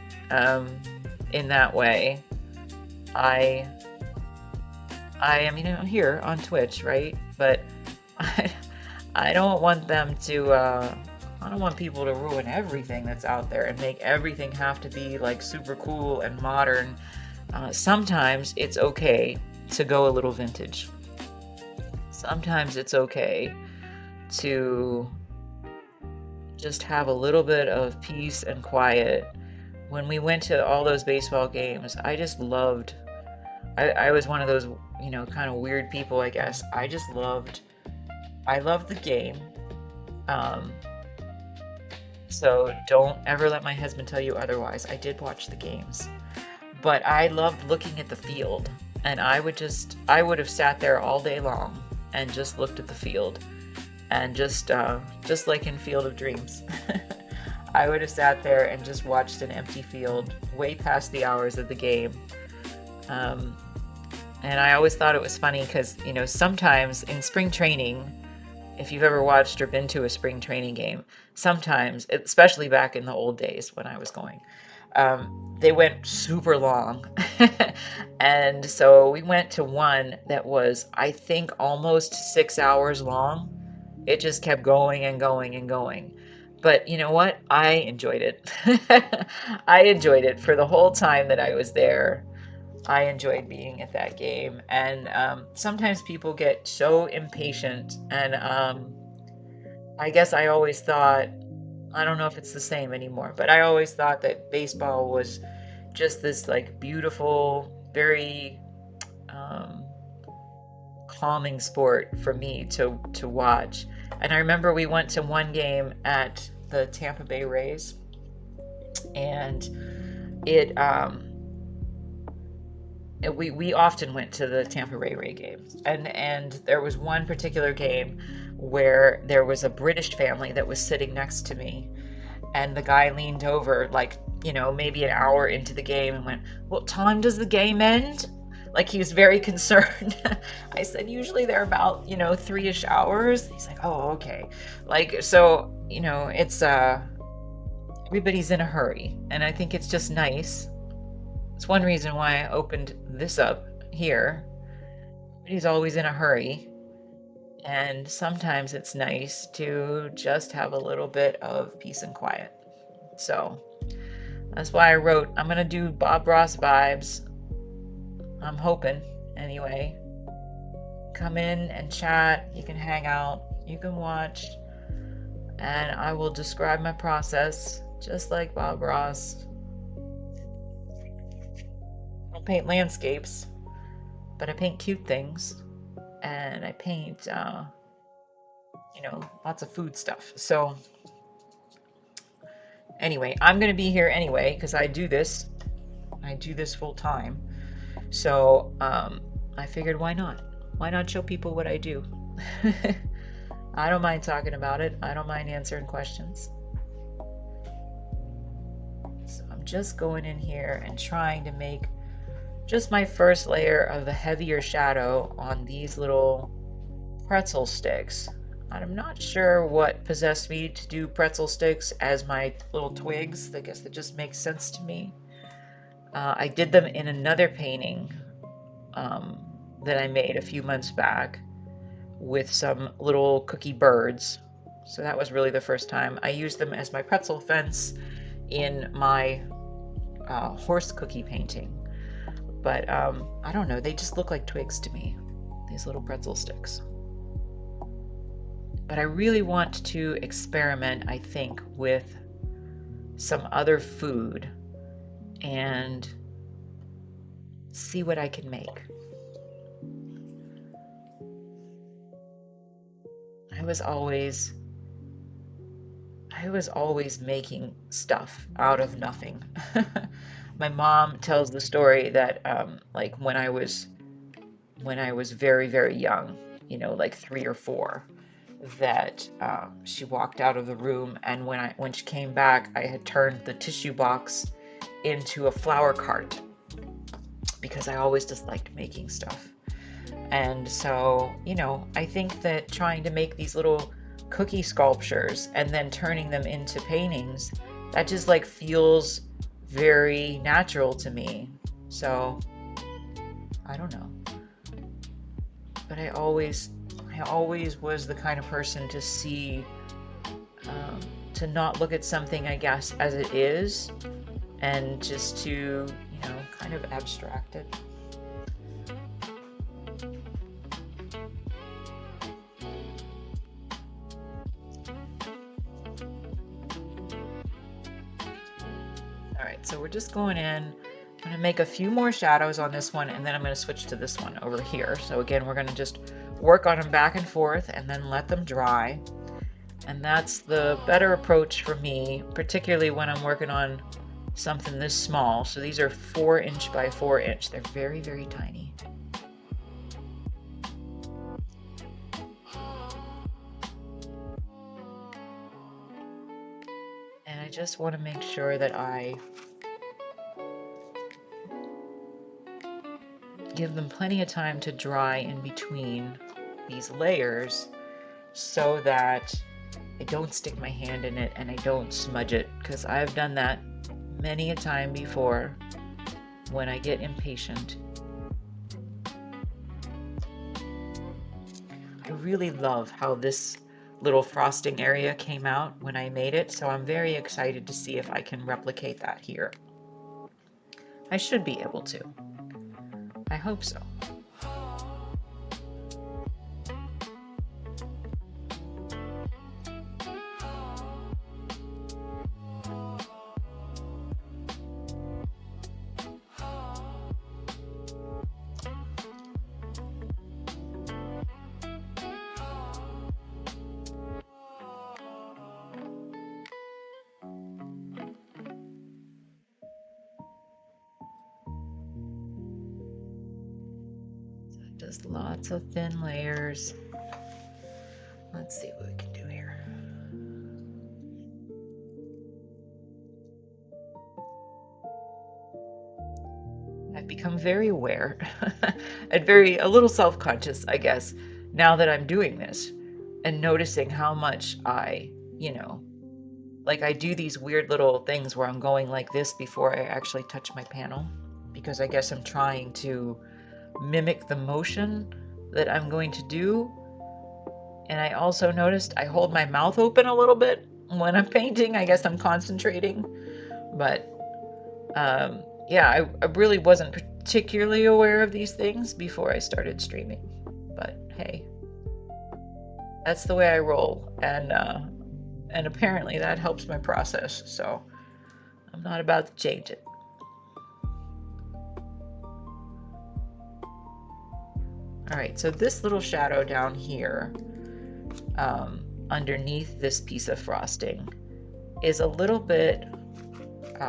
in that way. I am, here on Twitch, right? But I don't want them to. I don't want people to ruin everything that's out there and make everything have to be like super cool and modern. Sometimes it's okay to go a little vintage. Sometimes it's okay to just have a little bit of peace and quiet. When we went to all those baseball games, I just loved. I was one of those, kind of weird people, I guess. I loved the game. So don't ever let my husband tell you otherwise. I did watch the games, but I loved looking at the field, and I would have sat there all day long and just looked at the field, and just like in Field of Dreams, I would have sat there and just watched an empty field way past the hours of the game. And I always thought it was funny because, sometimes in spring training, if you've ever watched or been to a spring training game, sometimes, especially back in the old days when I was going, they went super long. And so we went to one that was, I think, almost 6 hours long. It just kept going and going and going. But you know what? I enjoyed it. I enjoyed it for the whole time that I was there. I enjoyed being at that game. And sometimes people get so impatient. And I guess I always thought, I don't know if it's the same anymore, but I always thought that baseball was just this like beautiful, very calming sport for me to watch. And I remember we went to one game at the Tampa Bay Rays, and we often went to the Tampa Bay Ray games, and there was one particular game where there was a British family that was sitting next to me, and the guy leaned over like, maybe an hour into the game and went, "What time does the game end?" Like he was very concerned. I said, "Usually they're about, 3-ish hours." He's like, "Oh, okay." Like, so, it's everybody's in a hurry, and I think it's just nice. It's one reason why I opened this up here. Everybody's always in a hurry, and sometimes it's nice to just have a little bit of peace and quiet. So that's why I wrote, I'm gonna do Bob Ross vibes. I'm hoping, anyway. Come in and chat. You can hang out. You can watch. And I will describe my process just like Bob Ross. don't paint landscapes, but I paint cute things, and I paint, you know, lots of food stuff. So anyway, I'm going to be here anyway because I do this full time. So I figured, why not? Why not show people what I do? I don't mind talking about it. I don't mind answering questions. So I'm just going in here and trying to make just my first layer of a heavier shadow on these little pretzel sticks. I'm not sure what possessed me to do pretzel sticks as my little twigs. I guess that just makes sense to me. I did them in another painting that I made a few months back with some little cookie birds. So that was really the first time. I used them as my pretzel fence in my horse cookie painting. But I don't know, they just look like twigs to me, these little pretzel sticks. But I really want to experiment, I think, with some other food and see what I can make. I was always making stuff out of nothing. My mom tells the story that like when I was very, very young, you know, like 3 or 4, that she walked out of the room, and when she came back, I had turned the tissue box into a flower cart because I always just liked making stuff. And so, you know, I think that trying to make these little cookie sculptures and then turning them into paintings, that just like feels very natural to me. So I don't know, but I always was the kind of person to see, to not look at something, I guess, as it is, and just to, you know, kind of abstract it. All right, so we're just going in. I'm going to make a few more shadows on this one, and then I'm going to switch to this one over here. So again, we're going to just work on them back and forth and then let them dry. And that's the better approach for me, particularly when I'm working on something this small. So these are 4" by 4". They're very, very tiny. And I just want to make sure that I give them plenty of time to dry in between these layers so that I don't stick my hand in it and I don't smudge it, because I've done that many a time before when I get impatient. I really love how this little frosting area came out when I made it, so I'm very excited to see if I can replicate that here. I should be able to. I hope so. Just lots of thin layers. Let's see what we can do here. I've become very aware and a little self-conscious, I guess, now that I'm doing this and noticing how much I, you know, like I do these weird little things where I'm going like this before I actually touch my panel, because I guess I'm trying to mimic the motion that I'm going to do. And I also noticed I hold my mouth open a little bit when I'm painting. I guess I'm concentrating. But yeah, I really wasn't particularly aware of these things before I started streaming. But hey, that's the way I roll. And apparently that helps my process. So I'm not about to change it. All right, so this little shadow down here underneath this piece of frosting is a little bit,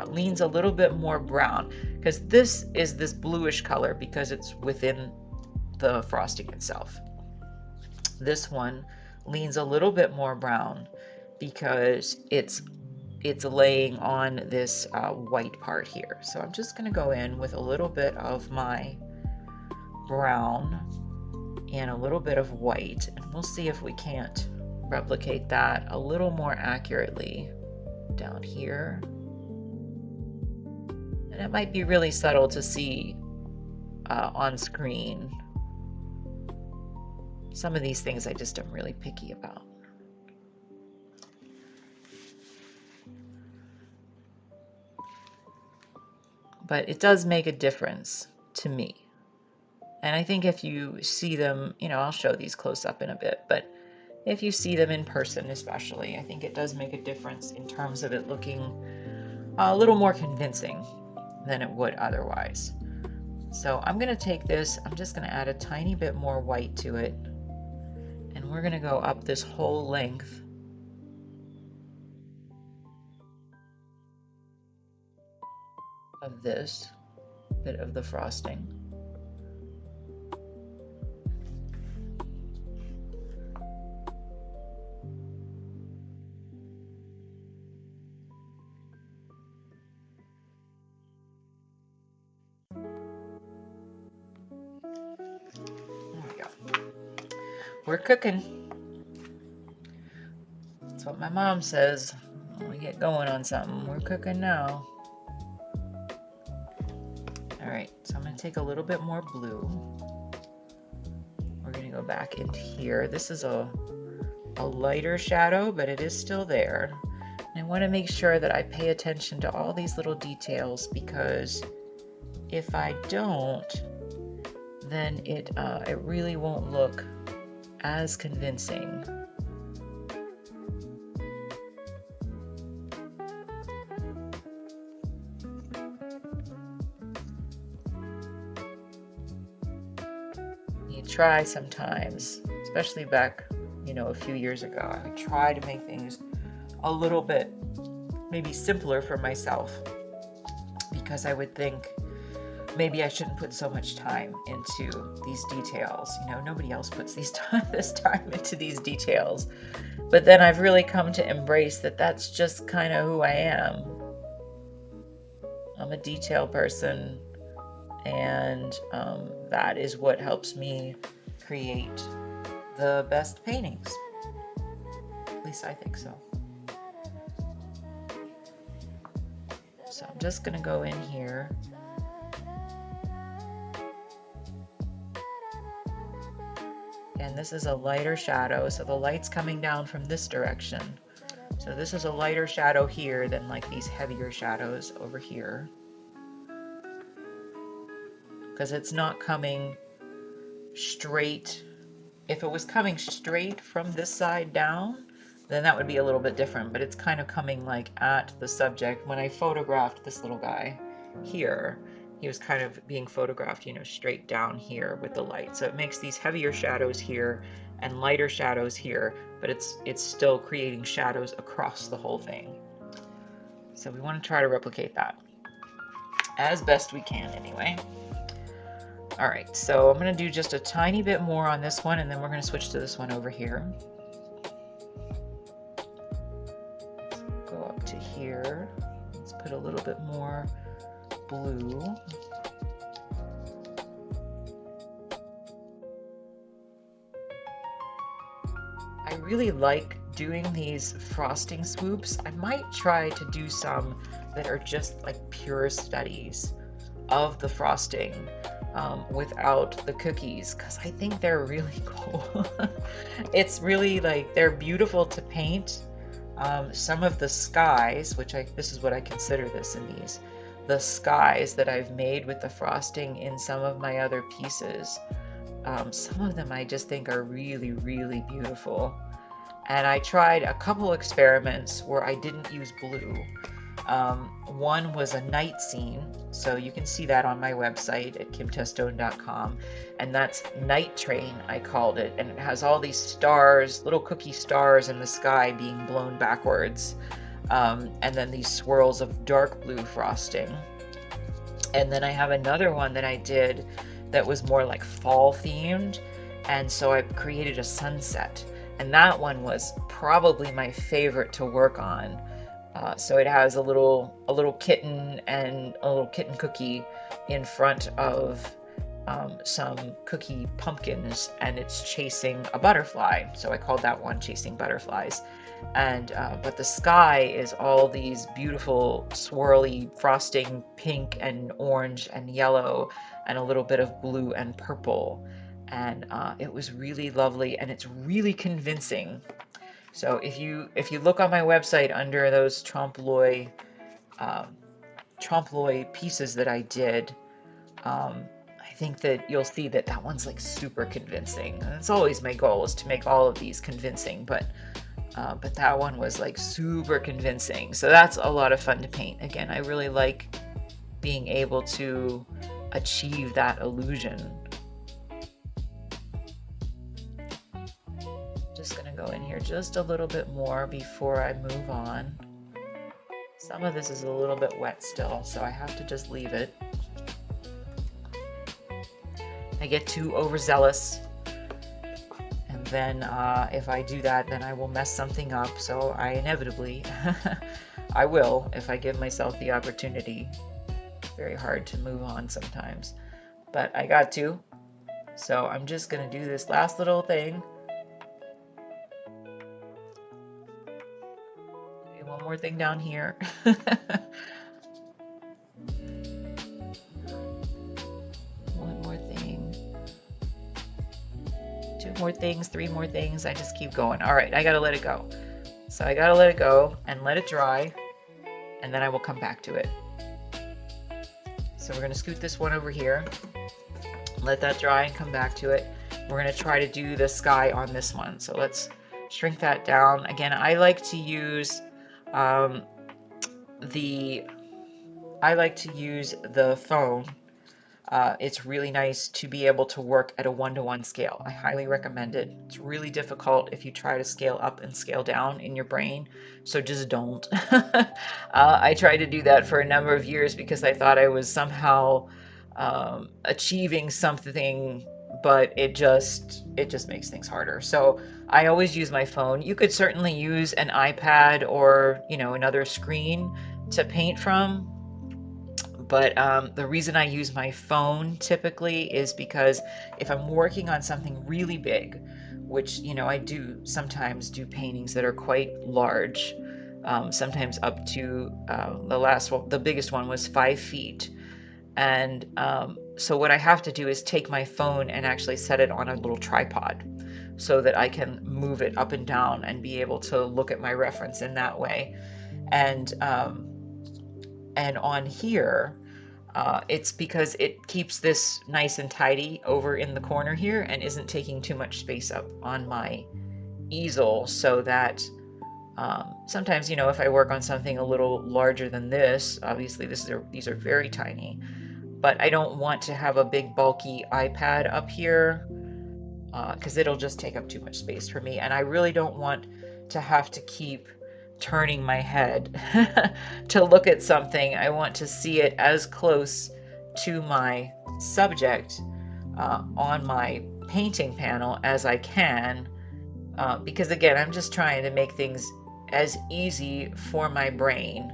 leans a little bit more brown, because this is this bluish color because it's within the frosting itself. This one leans a little bit more brown because it's laying on this white part here. So I'm just going to go in with a little bit of my brown and a little bit of white, and we'll see if we can't replicate that a little more accurately down here. And it might be really subtle to see on screen. Some of these things I just am really picky about. But it does make a difference to me. And I think if you see them, you know, I'll show these close up in a bit, but if you see them in person especially, I think it does make a difference in terms of it looking a little more convincing than it would otherwise. So I'm going to take this, I'm just going to add a tiny bit more white to it, and we're going to go up this whole length of this bit of the frosting. There we go. We're cooking. That's what my mom says when we get going on something. We're cooking now. Alright, so I'm going to take a little bit more blue. We're going to go back into here. This is a lighter shadow, but it is still there. And I want to make sure that I pay attention to all these little details, because if I don't, then it really won't look as convincing. Try sometimes, especially back, you know, a few years ago, I would try to make things a little bit maybe simpler for myself, because I would think maybe I shouldn't put so much time into these details. You know, nobody else puts this time into these details. But then I've really come to embrace that that's just kind of who I am. I'm a detail person, and that is what helps me create the best paintings. At least I think so. So I'm just going to go in here. And this is a lighter shadow, so the light's coming down from this direction. So this is a lighter shadow here than like these heavier shadows over here, because it's not coming straight. If it was coming straight from this side down, then that would be a little bit different, but it's kind of coming like at the subject. When I photographed this little guy here, he was kind of being photographed, you know, straight down here with the light. So it makes these heavier shadows here and lighter shadows here, but it's still creating shadows across the whole thing. So we want to try to replicate that as best we can anyway. All right, so I'm going to do just a tiny bit more on this one, and then we're going to switch to this one over here. Go up to here. Let's put a little bit more blue. I really like doing these frosting swoops. I might try to do some that are just like pure studies of the frosting without the cookies, because I think they're really cool. It's really like, they're beautiful to paint. Some of the skies, which this is what I consider this in these, the skies that I've made with the frosting in some of my other pieces, some of them I just think are really, really beautiful. And I tried a couple experiments where I didn't use blue. One was a night scene, so you can see that on my website at kimtestone.bsky.social, and that's Night Train, I called it, and it has all these stars, little cookie stars in the sky being blown backwards, and then these swirls of dark blue frosting. And then I have another one that I did that was more like fall themed, and so I created a sunset, and that one was probably my favorite to work on. So it has a little kitten and a little kitten cookie in front of some cookie pumpkins, and it's chasing a butterfly. So I called that one Chasing Butterflies. And but the sky is all these beautiful swirly frosting, pink and orange and yellow, and a little bit of blue and purple. And it was really lovely, and it's really convincing. So if you look on my website under those Trompe L'Oeil pieces that I did, I think that you'll see that that one's like super convincing. And it's always my goal is to make all of these convincing, but that one was like super convincing. So that's a lot of fun to paint. Again, I really like being able to achieve that illusion. Just going to go in here just a little bit more before I move on. Some of this is a little bit wet still, so I have to just leave it. I get too overzealous, and then if I do that, then I will mess something up. So I inevitably, I will if I give myself the opportunity. Very hard to move on sometimes, but I got to. So I'm just going to do this last little thing. One more thing down here. One more thing. Two more things, three more things. I just keep going. All right, I gotta let it go. So I gotta let it go and let it dry, and then I will come back to it. So we're gonna scoot this one over here, let that dry and come back to it. We're gonna try to do the sky on this one. So let's shrink that down. Again, I like to use the phone. It's really nice to be able to work at a 1-to-1 scale. I highly recommend it. It's really difficult if you try to scale up and scale down in your brain, so just don't. I tried to do that for a number of years because I thought I was somehow achieving something, but it just makes things harder. So I always use my phone. You could certainly use an iPad or another screen to paint from, but the reason I use my phone typically is because if I'm working on something really big, which I do sometimes do paintings that are quite large, sometimes up to the biggest one was 5 feet. And so what I have to do is take my phone and actually set it on a little tripod so that I can move it up and down and be able to look at my reference in that way. And on here, it's because it keeps this nice and tidy over in the corner here and isn't taking too much space up on my easel, so that sometimes, if I work on something a little larger than this, obviously these are very tiny, but I don't want to have a big bulky iPad up here because it'll just take up too much space for me, and I really don't want to have to keep turning my head to look at something. I want to see it as close to my subject on my painting panel as I can, because again, I'm just trying to make things as easy for my brain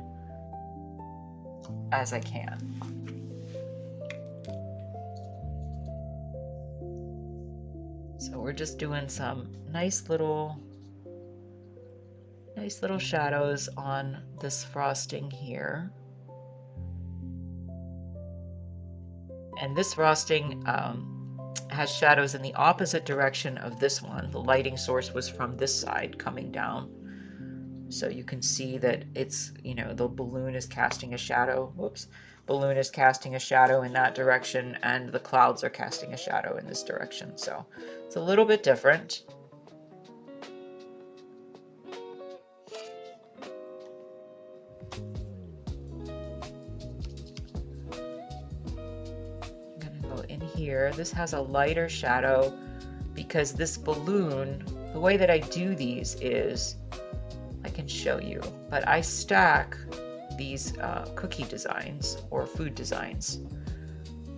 as I can. So we're just doing some nice little shadows on this frosting here. And this frosting has shadows in the opposite direction of this one. The lighting source was from this side coming down. So you can see that it's, the balloon is casting a shadow. Whoops. Balloon is casting a shadow in that direction, and the clouds are casting a shadow in this direction. So it's a little bit different. here, this has a lighter shadow because this balloon, the way that I do these is, I can show you, but I stack these cookie designs or food designs.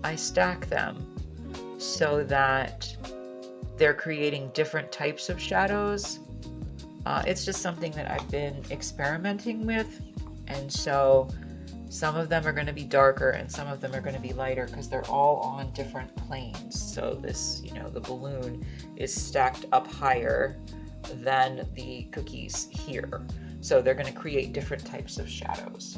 I stack them so that they're creating different types of shadows. It's just something that I've been experimenting with, and so some of them are going to be darker and some of them are going to be lighter because they're all on different planes. So this, the balloon is stacked up higher than the cookies here. So they're going to create different types of shadows.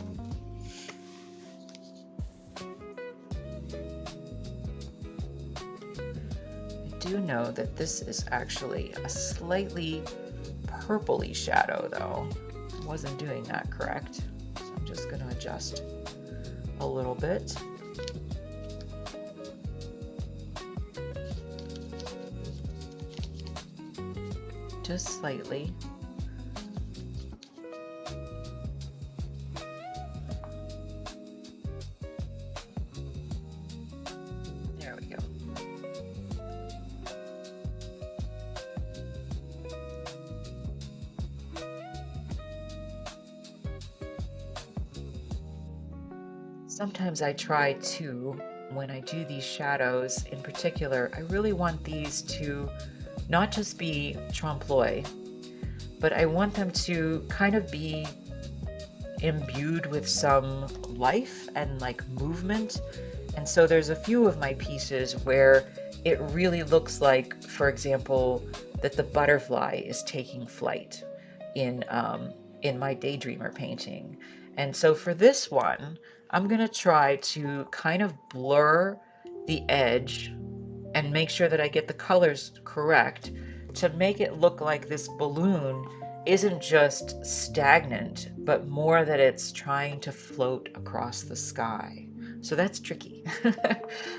I do know that this is actually a slightly purpley shadow though. I wasn't doing that correct. So I'm just going to adjust a little bit. Just slightly. There we go. Sometimes I try to, when I do these shadows in particular, I really want these to not just be Trompe L'Oeil, but I want them to kind of be imbued with some life and like movement. And so there's a few of my pieces where it really looks like, for example, that the butterfly is taking flight in my Daydreamer painting. And so for this one, I'm gonna try to kind of blur the edge and make sure that I get the colors correct to make it look like this balloon isn't just stagnant, but more that it's trying to float across the sky. So that's tricky.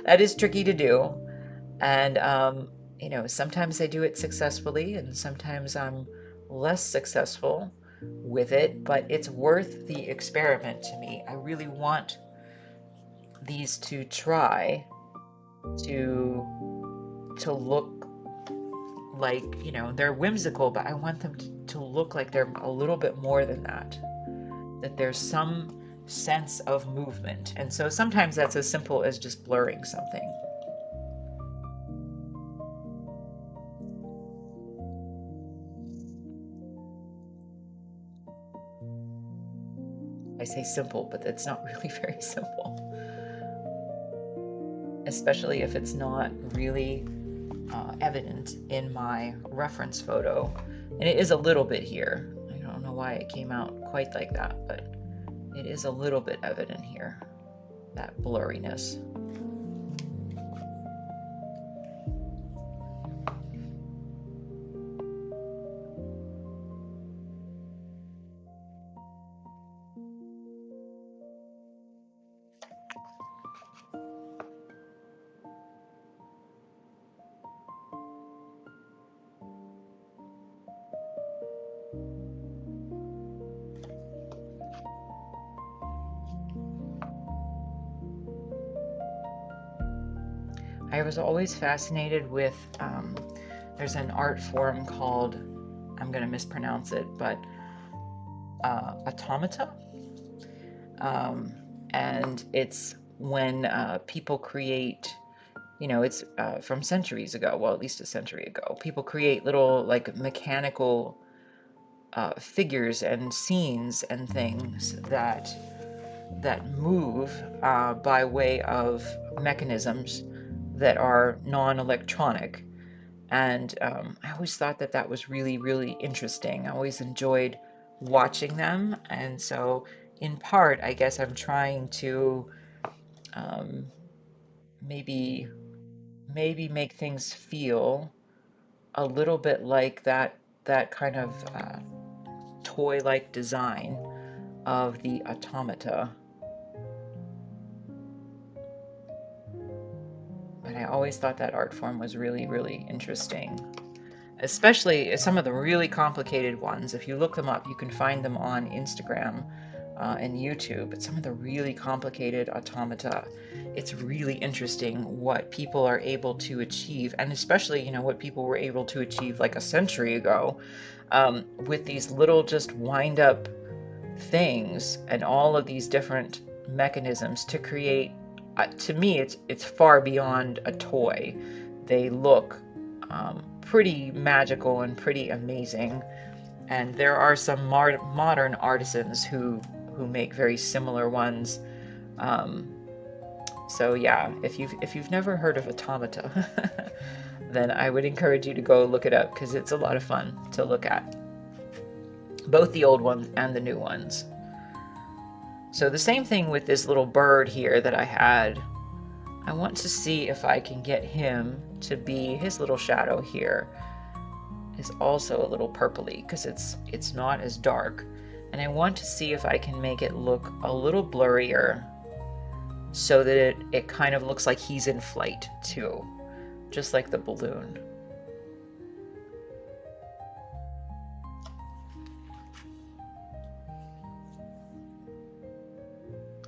That is tricky to do. And, sometimes I do it successfully and sometimes I'm less successful with it, but it's worth the experiment to me. I really want these to try to look like, they're whimsical, but I want them to look like they're a little bit more than that there's some sense of movement. And so sometimes that's as simple as just blurring something. I say simple, but it's not really very simple, especially if it's not really evident in my reference photo. And it is a little bit here. I don't know why it came out quite like that, but it is a little bit evident here, that blurriness. I was always fascinated with, there's an art form called, I'm going to mispronounce it, but automata. And it's when people create, it's from centuries ago, well, at least a century ago, people create little like mechanical figures and scenes and things that move by way of mechanisms that are non-electronic. And I always thought that was really, really interesting. I always enjoyed watching them. And so in part, I guess I'm trying to maybe make things feel a little bit like that kind of toy-like design of the automata. But I always thought that art form was really, really interesting. Especially some of the really complicated ones. If you look them up, you can find them on Instagram. in YouTube, but some of the really complicated automata, it's really interesting what people are able to achieve, and especially, you know, what people were able to achieve like a century ago, with these little just wind up things and all of these different mechanisms to create. To me, it's far beyond a toy. They look pretty magical and pretty amazing, and there are some modern artisans who make very similar ones. So yeah, if you've never heard of automata, then I would encourage you to go look it up, because it's a lot of fun to look at, both the old ones and the new ones. So the same thing with this little bird here that I had. I want to see if I can get him to be, his little shadow here is also a little purpley because it's not as dark, and I want to see if I can make it look a little blurrier so that it kind of looks like he's in flight too, just like the balloon.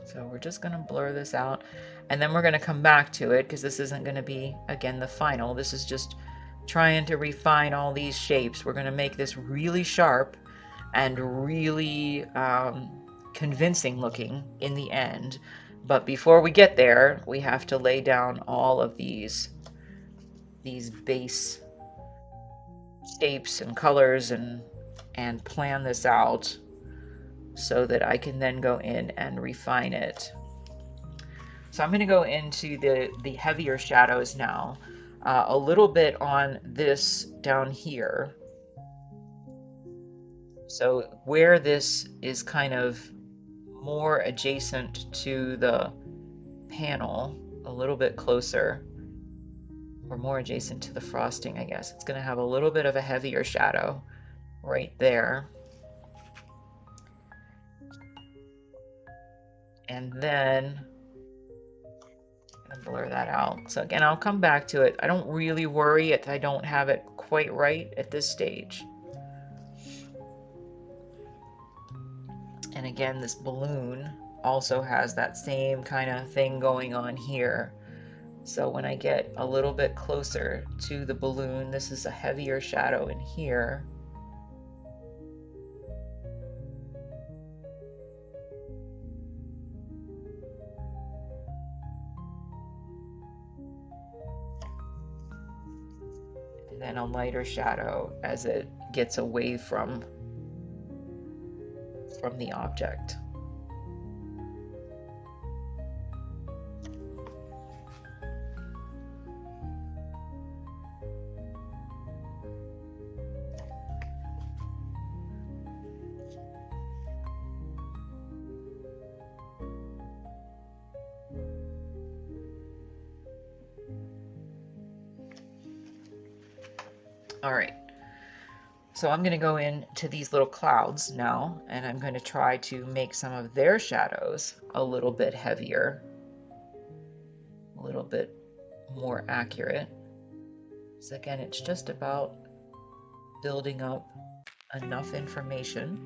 So we're just going to blur this out, and then we're going to come back to it, because this isn't going to be, again, the final. This is just trying to refine all these shapes. We're going to make this really sharp and really convincing looking in the end. But before we get there, we have to lay down all of these base shapes and colors and plan this out so that I can then go in and refine it. So I'm going to go into the heavier shadows now, a little bit on this down here. So where this is kind of more adjacent to the panel, a little bit closer, or more adjacent to the frosting, I guess, it's going to have a little bit of a heavier shadow right there. And then I'm going to blur that out. So again, I'll come back to it. I don't really worry if I don't have it quite right at this stage. And again, this balloon also has that same kind of thing going on here. So when I get a little bit closer to the balloon, this is a heavier shadow in here. And then a lighter shadow as it gets away from the object. All right, so I'm going to go into these little clouds now, and I'm going to try to make some of their shadows a little bit heavier, a little bit more accurate. So again, it's just about building up enough information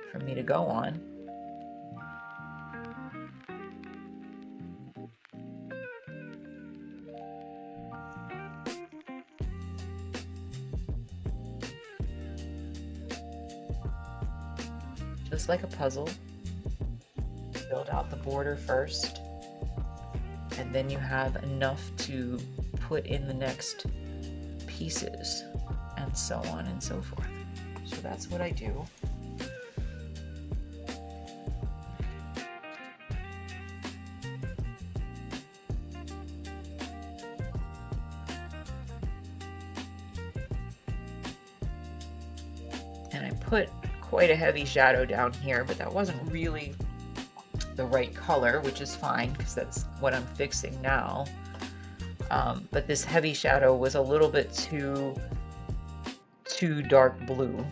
for me to go on. Just like a puzzle, build out the border first, and then you have enough to put in the next pieces, and so on and so forth. So that's what I do. And I put quite a heavy shadow down here, but that wasn't really the right color, which is fine because that's what I'm fixing now. But this heavy shadow was a little bit too dark blue,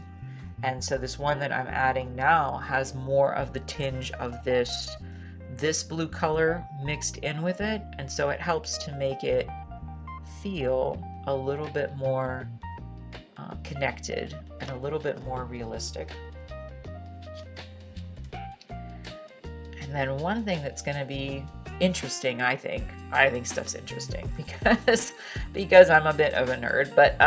and so this one that I'm adding now has more of the tinge of this blue color mixed in with it, and so it helps to make it feel a little bit more connected and a little bit more realistic. And then one thing that's going to be interesting, I think stuff's interesting because I'm a bit of a nerd, but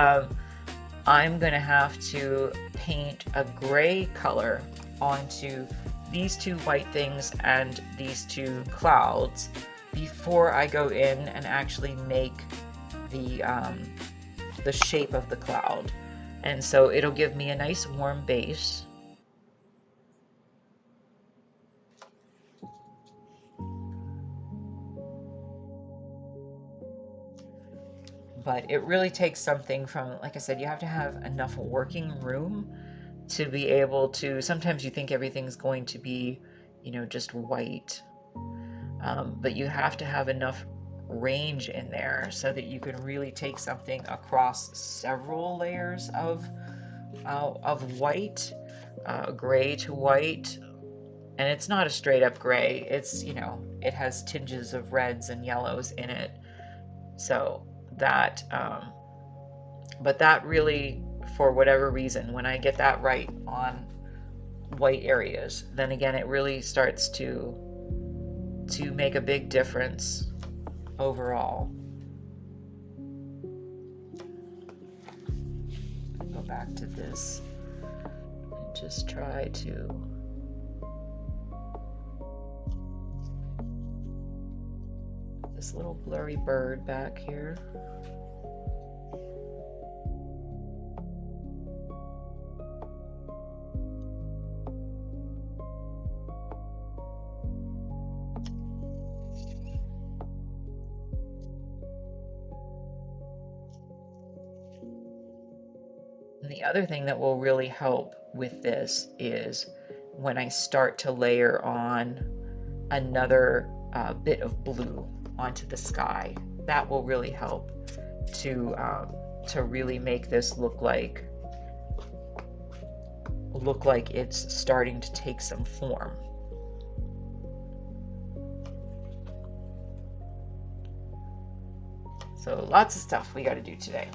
I'm going to have to paint a gray color onto these two white things and these two clouds before I go in and actually make the shape of the cloud. And so it'll give me a nice warm base. But it really takes something from, like I said, you have to have enough working room to be able to, sometimes you think everything's going to be, you know, just white. But you have to have enough range in there so that you can really take something across several layers of white, gray to white. And it's not a straight up gray. It's, you know, it has tinges of reds and yellows in it. So that, but that really, for whatever reason, when I get that right on white areas, then again, it really starts to make a big difference overall. Go back to this and just try to put this little blurry bird back here. And the other thing that will really help with this is when I start to layer on another bit of blue onto the sky. That will really help to really make this look like it's starting to take some form. So lots of stuff we got to do today.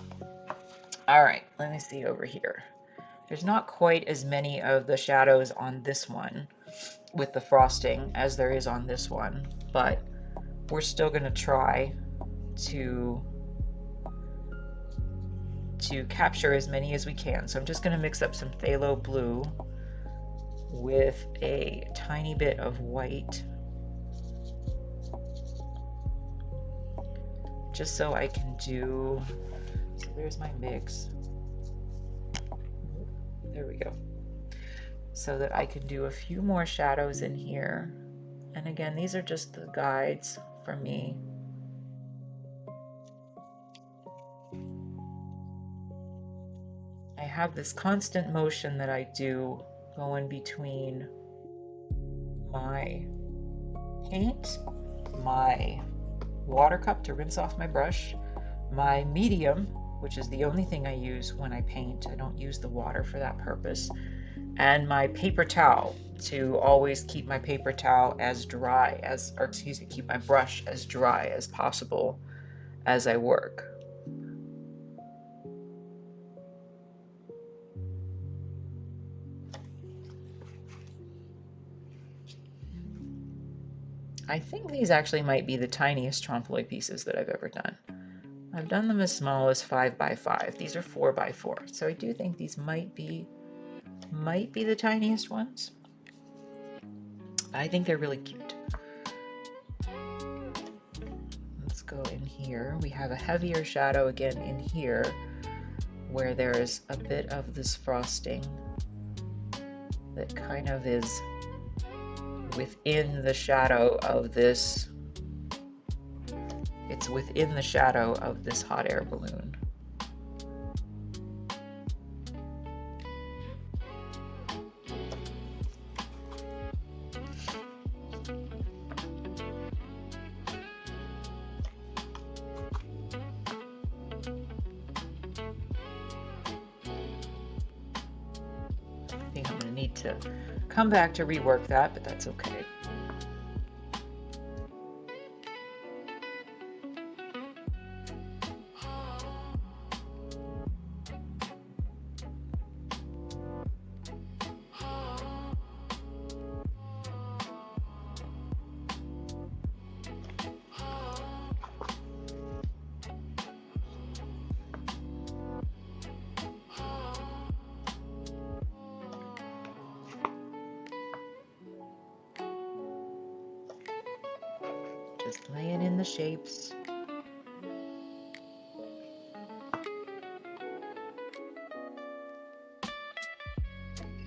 All right, let me see over here. There's not quite as many of the shadows on this one with the frosting as there is on this one, but we're still going to try to capture as many as we can. So I'm just going to mix up some phthalo blue with a tiny bit of white, just so I can do, so there's my mix. There we go. So that I can do a few more shadows in here. And again, these are just the guides for me. I have this constant motion that I do going between my paint, my water cup to rinse off my brush, my medium, which is the only thing I use when I paint. I don't use the water for that purpose, and my paper towel to always keep my paper towel as dry as, or excuse me, keep my brush as dry as possible as I work. I think these actually might be the tiniest Trompe L'Oeil pieces that I've ever done. I've done them as small as 5 by 5. These are 4 by 4. So I do think these might be the tiniest ones. I think they're really cute. Let's go in here. We have a heavier shadow again in here where there's a bit of this frosting that kind of is within the shadow of this. It's within the shadow of this hot air balloon. I think I'm going to need to come back to rework that, but that's okay. Just laying in the shapes.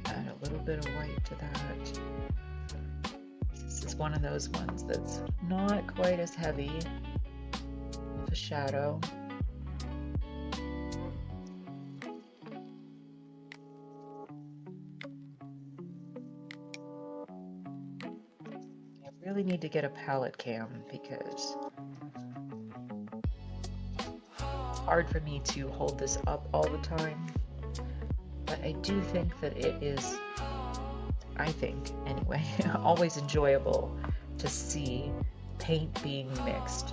Add a little bit of white to that. This is one of those ones that's not quite as heavy of a shadow. I really need to get a palette cam because it's hard for me to hold this up all the time. But I do think that it is, I think anyway, always enjoyable to see paint being mixed.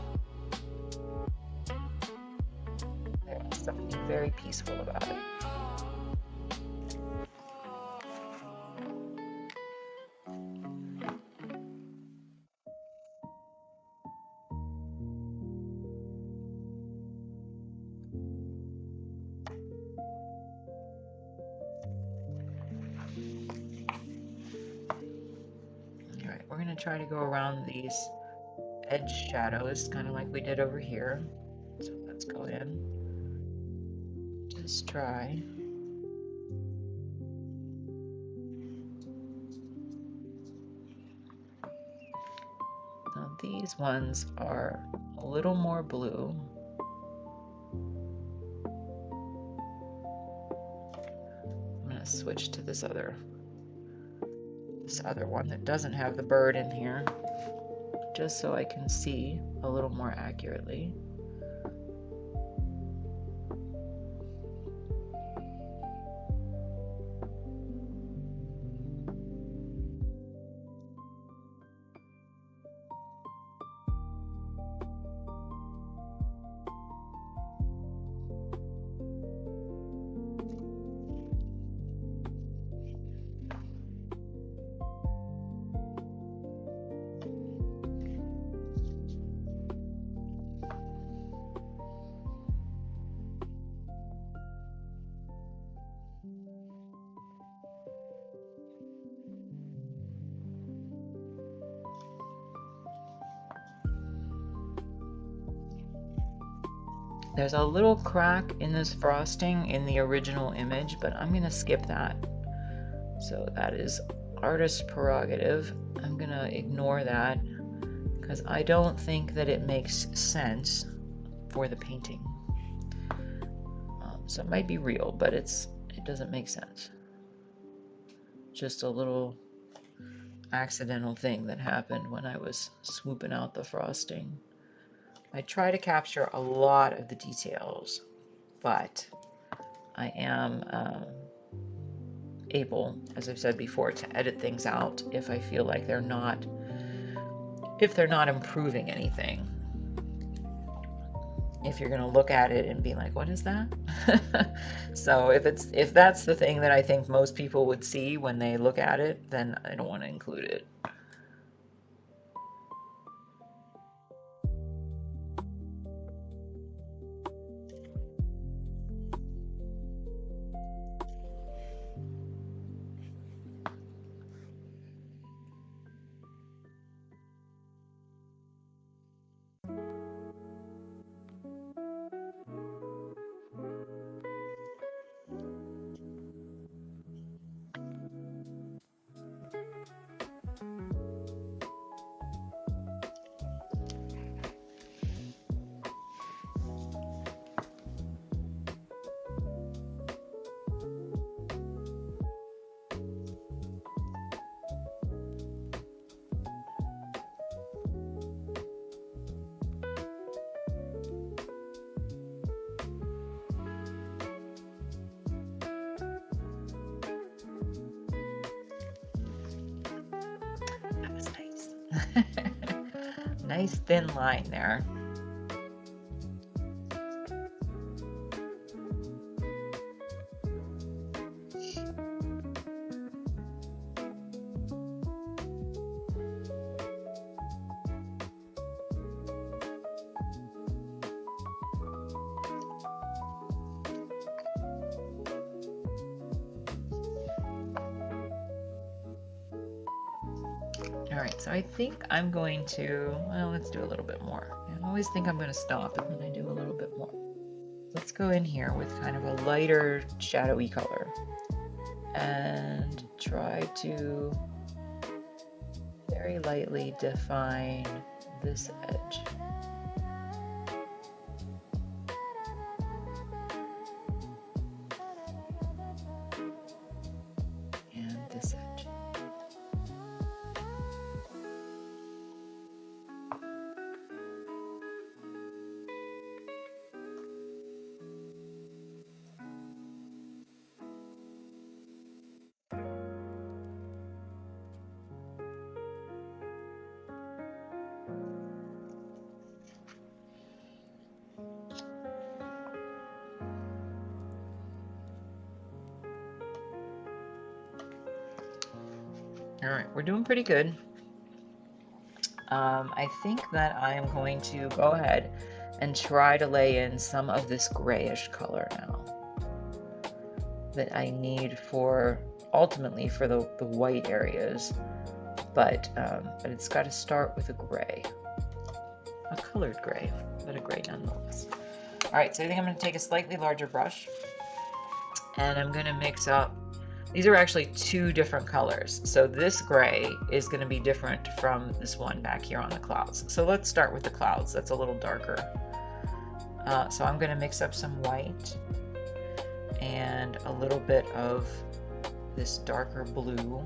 There's something very peaceful about it. Alright, we're going to try to go around these edge shadows, kind of like we did over here. So let's go in. Just try. Now these ones are a little more blue. I'm going to switch to this other one that doesn't have the bird in here, just so I can see a little more accurately. There's a little crack in this frosting in the original image, but I'm going to skip that. So that is artist prerogative. I'm going to ignore that because I don't think that it makes sense for the painting. So it might be real, but it doesn't make sense. Just a little accidental thing that happened when I was swooping out the frosting. I try to capture a lot of the details, but I am able, as I've said before, to edit things out if I feel like they're not improving anything. If you're going to look at it and be like, what is that? So if that's the thing that I think most people would see when they look at it, then I don't want to include it. That was nice. Nice thin line there. All right, so I think I'm going to, well, let's do a little bit more. I always think I'm going to stop and then I do a little bit more. Let's go in here with kind of a lighter shadowy color and try to very lightly define this edge. And this edge. All right, we're doing pretty good. I think that I am going to go ahead and try to lay in some of this grayish color now that I need for ultimately for the white areas, but it's got to start with a gray, a colored gray, but a gray nonetheless. All right, so I think I'm going to take a slightly larger brush and I'm going to mix up. These are actually two different colors. So this gray is going to be different from this one back here on the clouds. So let's start with the clouds. That's a little darker. So I'm going to mix up some white and a little bit of this darker blue.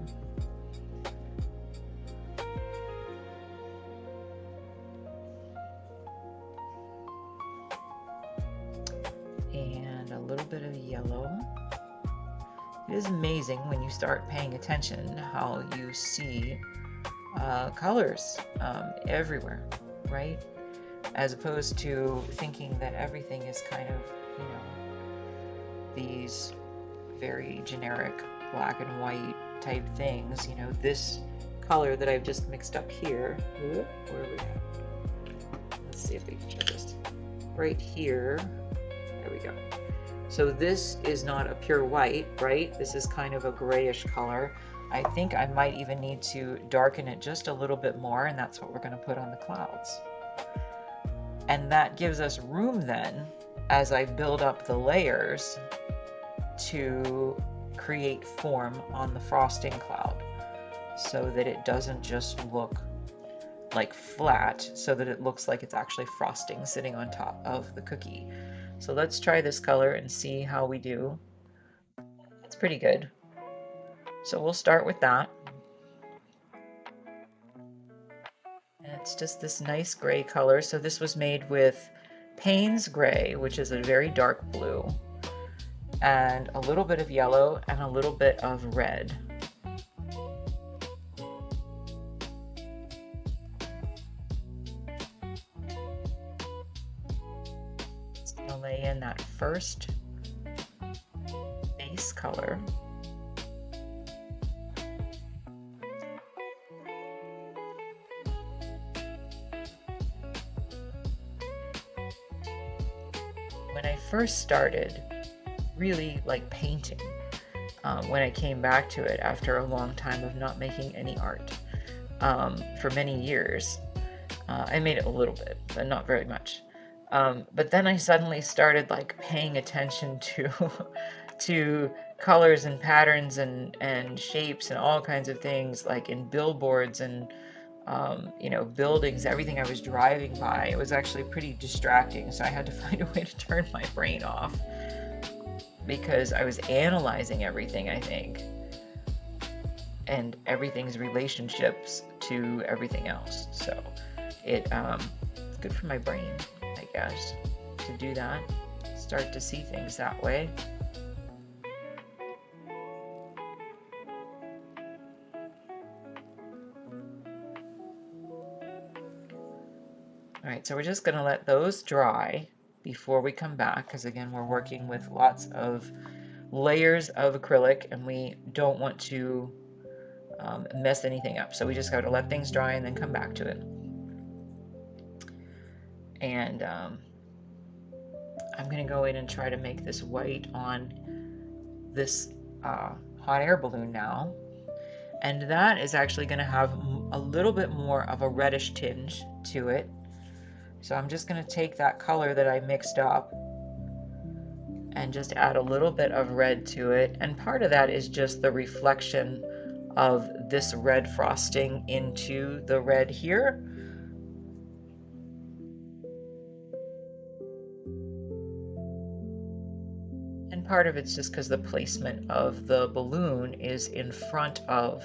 And a little bit of yellow. It is amazing when you start paying attention how you see colors everywhere, right? As opposed to thinking that everything is kind of, you know, these very generic black and white type things. You know, this color that I've just mixed up here, where are we at? Let's see if we can get this right here. There we go. So this is not a pure white, right? This is kind of a grayish color. I think I might even need to darken it just a little bit more, and that's what we're going to put on the clouds. And that gives us room then, as I build up the layers, to create form on the frosting cloud so that it doesn't just look like flat, so that it looks like it's actually frosting sitting on top of the cookie. So let's try this color and see how we do. It's pretty good. So we'll start with that. And it's just this nice gray color. So this was made with Payne's Gray, which is a very dark blue, and a little bit of yellow and a little bit of red. Lay in that first base color. When I first started really like painting, when I came back to it after a long time of not making any art for many years, I made it a little bit, but not very much. But then I suddenly started like paying attention to colors and patterns and shapes and all kinds of things, like in billboards and you know, buildings, everything I was driving by. It was actually pretty distracting, so I had to find a way to turn my brain off because I was analyzing everything, I think, and everything's relationships to everything else. So it's good for my brain, I guess, to do that, start to see things that way. All right, so we're just going to let those dry before we come back, because again, we're working with lots of layers of acrylic and we don't want to mess anything up. So we just got to let things dry and then come back to it. And I'm going to go in and try to make this white on this hot air balloon now. And that is actually going to have a little bit more of a reddish tinge to it. So I'm just going to take that color that I mixed up and just add a little bit of red to it. And part of that is just the reflection of this red frosting into the red here. And part of it's just because the placement of the balloon is in front of,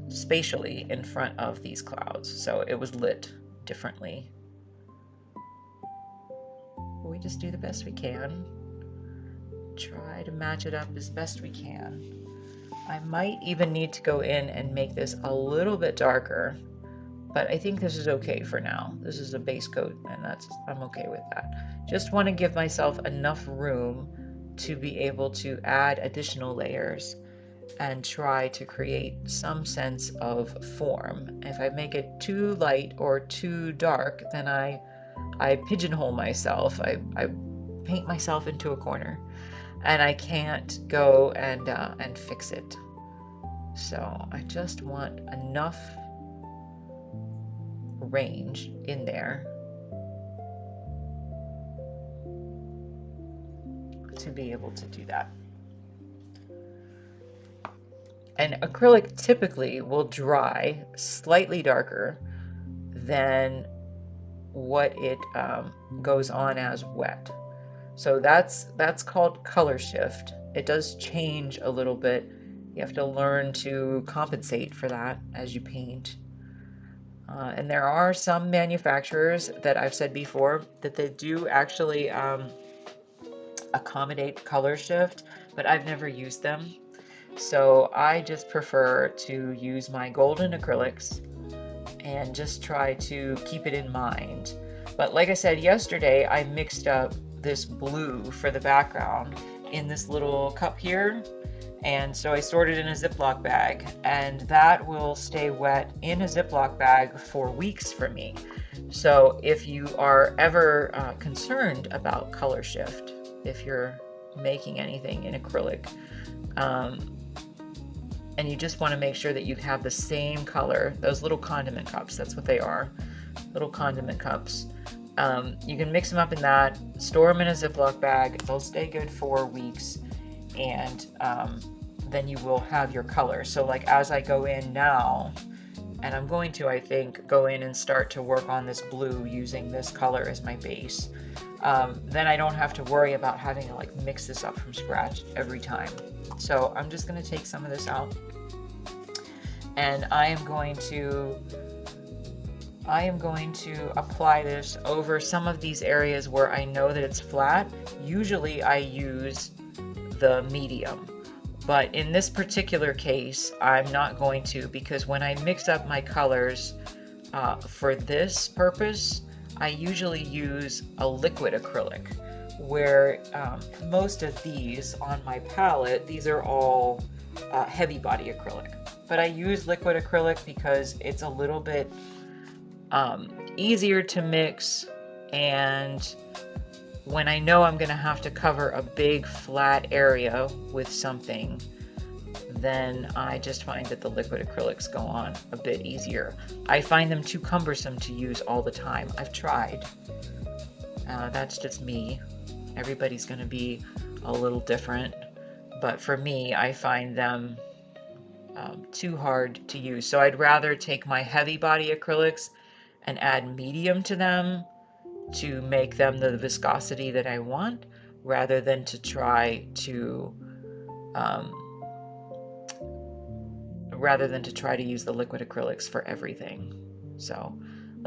spatially in front of these clouds. So it was lit differently. We just do the best we can. Try to match it up as best we can. I might even need to go in and make this a little bit darker, but I think this is okay for now. This is a base coat, and I'm okay with that. Just want to give myself enough room to be able to add additional layers and try to create some sense of form. If I make it too light or too dark, then I pigeonhole myself. I paint myself into a corner, and I can't go and fix it. So I just want enough range in there to be able to do that. And acrylic typically will dry slightly darker than what it goes on as wet. So that's called color shift. It does change a little bit. You have to learn to compensate for that as you paint. And there are some manufacturers that I've said before that they do actually accommodate color shift, but I've never used them. So I just prefer to use my golden acrylics and just try to keep it in mind. But like I said yesterday, I mixed up this blue for the background in this little cup here. And so I stored it in a Ziploc bag, and that will stay wet in a Ziploc bag for weeks for me. So if you are ever concerned about color shift, if you're making anything in acrylic, and you just want to make sure that you have the same color, those little condiment cups, that's what they are, little condiment cups. You can mix them up in that, store them in a Ziploc bag, they'll stay good for weeks, and then you will have your color. So like as I go in now, and I'm going to, I think, go in and start to work on this blue using this color as my base, then I don't have to worry about having to like mix this up from scratch every time. So I'm just going to take some of this out, and I am going to apply this over some of these areas where I know that it's flat. Usually I use the medium, but in this particular case I'm not going to, because when I mix up my colors for this purpose, I usually use a liquid acrylic, where most of these on my palette, these are all heavy body acrylic, but I use liquid acrylic because it's a little bit easier to mix, and when I know I'm going to have to cover a big flat area with something, then I just find that the liquid acrylics go on a bit easier. I find them too cumbersome to use all the time. I've tried. That's just me. Everybody's going to be a little different, but for me, I find them too hard to use. So I'd rather take my heavy body acrylics and add medium to them to make them the viscosity that I want, rather than to try to use the liquid acrylics for everything. So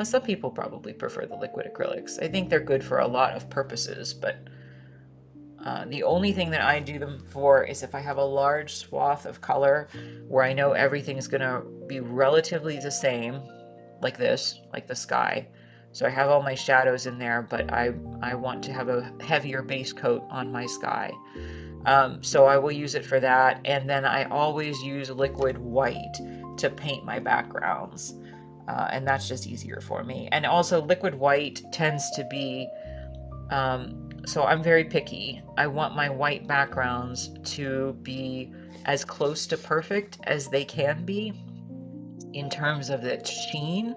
some people probably prefer the liquid acrylics. I think they're good for a lot of purposes, but the only thing that I do them for is if I have a large swath of color where I know everything is going to be relatively the same, like this, like the sky. So I have all my shadows in there, but I want to have a heavier base coat on my sky. So I will use it for that, and then I always use liquid white to paint my backgrounds, and that's just easier for me. And also liquid white tends to be, so I'm very picky. I want my white backgrounds to be as close to perfect as they can be. in terms of the sheen.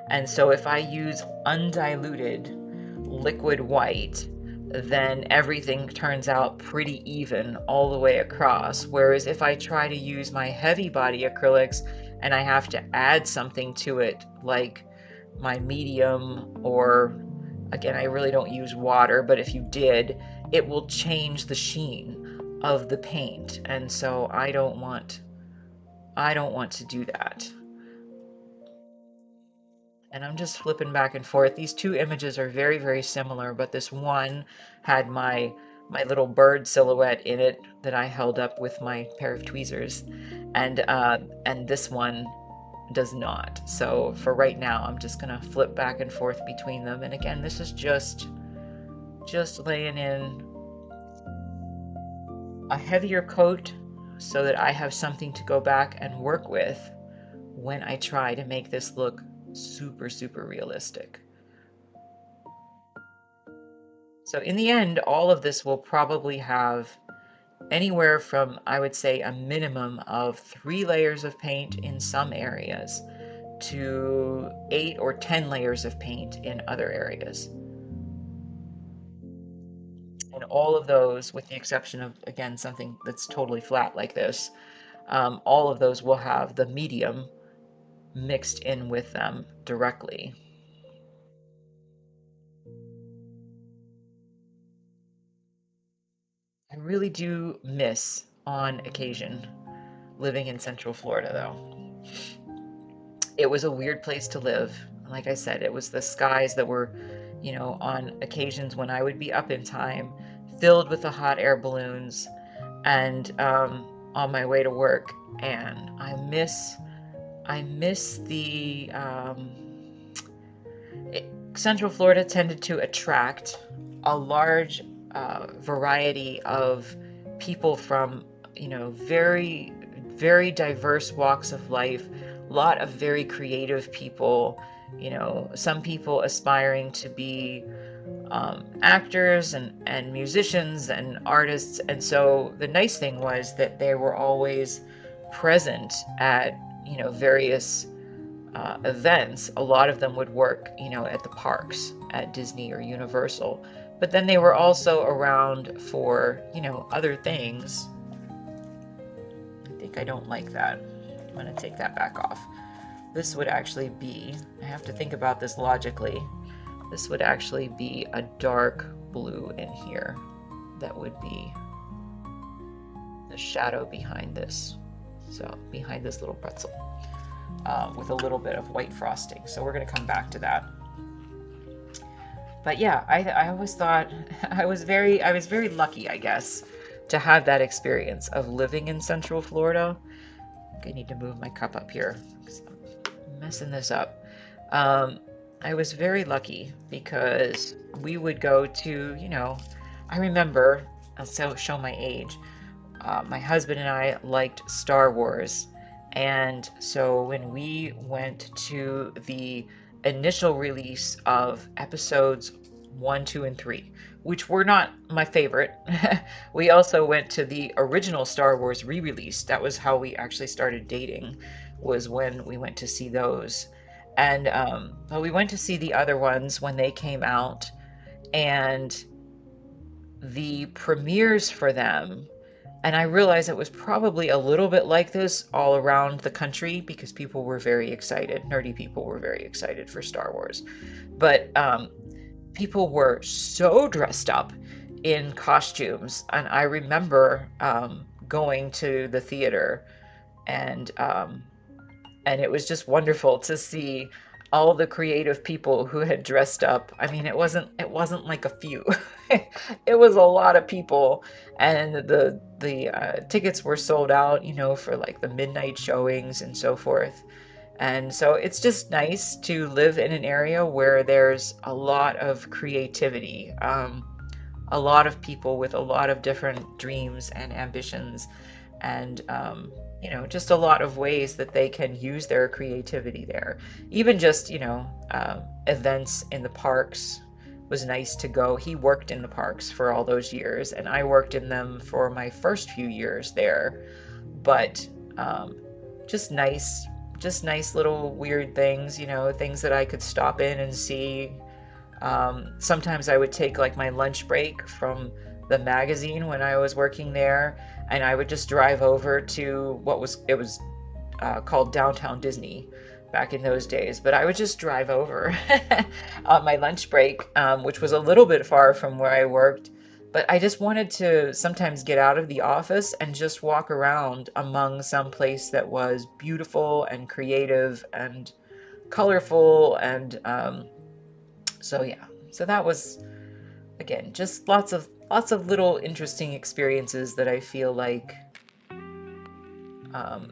And so if I use undiluted liquid white, then everything turns out pretty even all the way across. Whereas if I try to use my heavy body acrylics and I have to add something to it, like my medium, or again, I really don't use water, but if you did, it will change the sheen of the paint. And so I don't want to do that. And I'm just flipping back and forth. These two images are very, very similar, but this one had my little bird silhouette in it that I held up with my pair of tweezers, and this one does not. So for right now, I'm just gonna flip back and forth between them. And again, this is just laying in a heavier coat so that I have something to go back and work with when I try to make this look super, super realistic. So in the end, all of this will probably have anywhere from, I would say, a minimum of 3 layers of paint in some areas to 8 or 10 layers of paint in other areas. And all of those, with the exception of, again, something that's totally flat like this, all of those will have the medium mixed in with them directly. I really do miss, on occasion, living in Central Florida, though. It was a weird place to live. Like I said, it was the skies that were, on occasions when I would be up in time, filled with the hot air balloons, and on my way to work. And I miss the Central Florida tended to attract a large variety of people from, very, very diverse walks of life, a lot of very creative people, some people aspiring to be actors and musicians and artists. And so the nice thing was that they were always present at, various events. A lot of them would work, at the parks at Disney or Universal, but then they were also around for, other things. I think I don't like that. I'm going to take that back off. This would actually be, I have to think about this logically, this would actually be a dark blue in here. That would be the shadow behind this. So behind this little pretzel. With a little bit of white frosting. So we're going to come back to that. But yeah, I always thought I was very lucky, I guess, to have that experience of living in Central Florida. I need to move my cup up here because I'm messing this up. I was very lucky because we would go to, I remember, I'll show my age. My husband and I liked Star Wars. And so when we went to the initial release of episodes 1, 2, and 3, which were not my favorite, we also went to the original Star Wars re-release. That was how we actually started dating, was when we went to see those. And but we went to see the other ones when they came out, and the premieres for them, and I realized it was probably a little bit like this all around the country because people were very excited. Nerdy people were very excited for Star Wars. But people were so dressed up in costumes. And I remember going to the theater, and it was just wonderful to see all the creative people who had dressed up. I mean, it wasn't like a few. It was a lot of people, and the tickets were sold out, for like the midnight showings and so forth. And so it's just nice to live in an area where there's a lot of creativity, a lot of people with a lot of different dreams and ambitions, and just a lot of ways that they can use their creativity there. Even just, events in the parks was nice to go. He worked in the parks for all those years, and I worked in them for my first few years there. But just nice just nice little weird things, things that I could stop in and see. Sometimes I would take like my lunch break from the magazine when I was working there, and I would just drive over to it was called Downtown Disney back in those days. But I would just drive over on my lunch break, which was a little bit far from where I worked. But I just wanted to sometimes get out of the office and just walk around among some place that was beautiful and creative and colorful. And so yeah, so that was, again, just lots of little interesting experiences that I feel like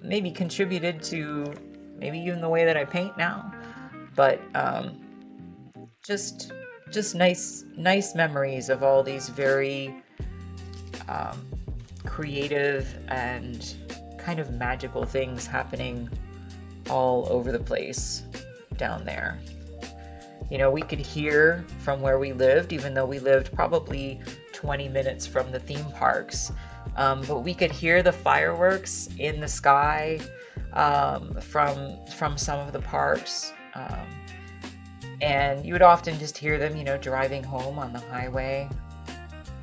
maybe contributed to maybe even the way that I paint now, but just nice memories of all these very creative and kind of magical things happening all over the place down there. We could hear from where we lived, even though we lived probably 20 minutes from the theme parks. But we could hear the fireworks in the sky from some of the parks. And you would often just hear them, driving home on the highway.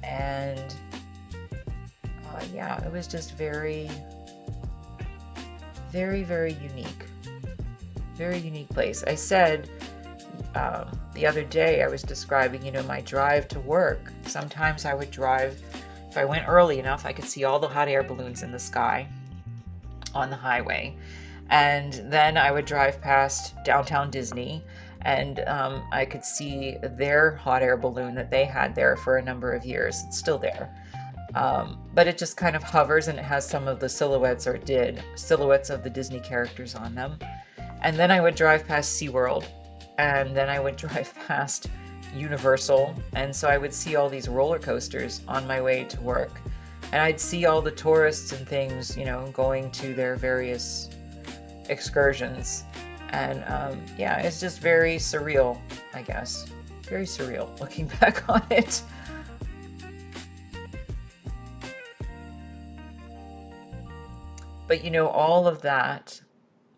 And yeah, it was just very, very, very unique. Very unique place. I said the other day I was describing, my drive to work. Sometimes I would drive, if I went early enough, I could see all the hot air balloons in the sky on the highway. And then I would drive past Downtown Disney, and I could see their hot air balloon that they had there for a number of years. It's still there. But it just kind of hovers, and it has some of the silhouettes of the Disney characters on them. And then I would drive past SeaWorld, and then I would drive past Universal, and so I would see all these roller coasters on my way to work, and I'd see all the tourists and things, going to their various excursions, and yeah, it's just very surreal, I guess. Very surreal looking back on it. But all of that,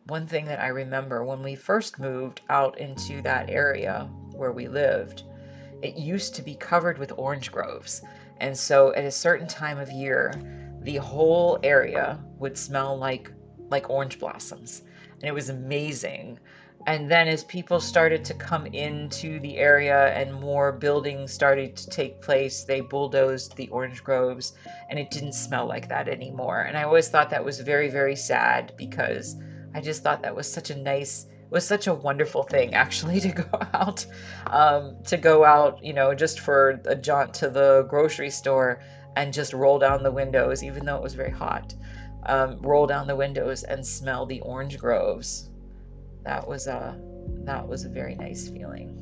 one thing that I remember when we first moved out into that area where we lived, it used to be covered with orange groves. And so at a certain time of year, the whole area would smell like orange blossoms. And it was amazing. And then as people started to come into the area and more buildings started to take place, they bulldozed the orange groves, and it didn't smell like that anymore. And I always thought that was very, very sad, because I just thought that was such a wonderful thing, actually, to go out, just for a jaunt to the grocery store and just roll down the windows, even though it was very hot, roll down the windows and smell the orange groves. That was a very nice feeling.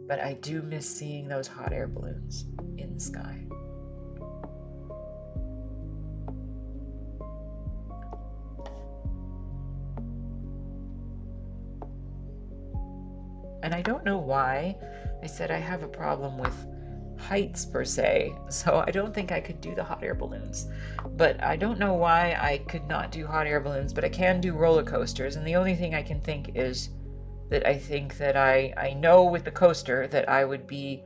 But I do miss seeing those hot air balloons in the sky. And I don't know why. I said I have a problem with heights per se, so I don't think I could do the hot air balloons. But I don't know why I could not do hot air balloons, but I can do roller coasters. And the only thing I can think is that I think that I know with the coaster that I would be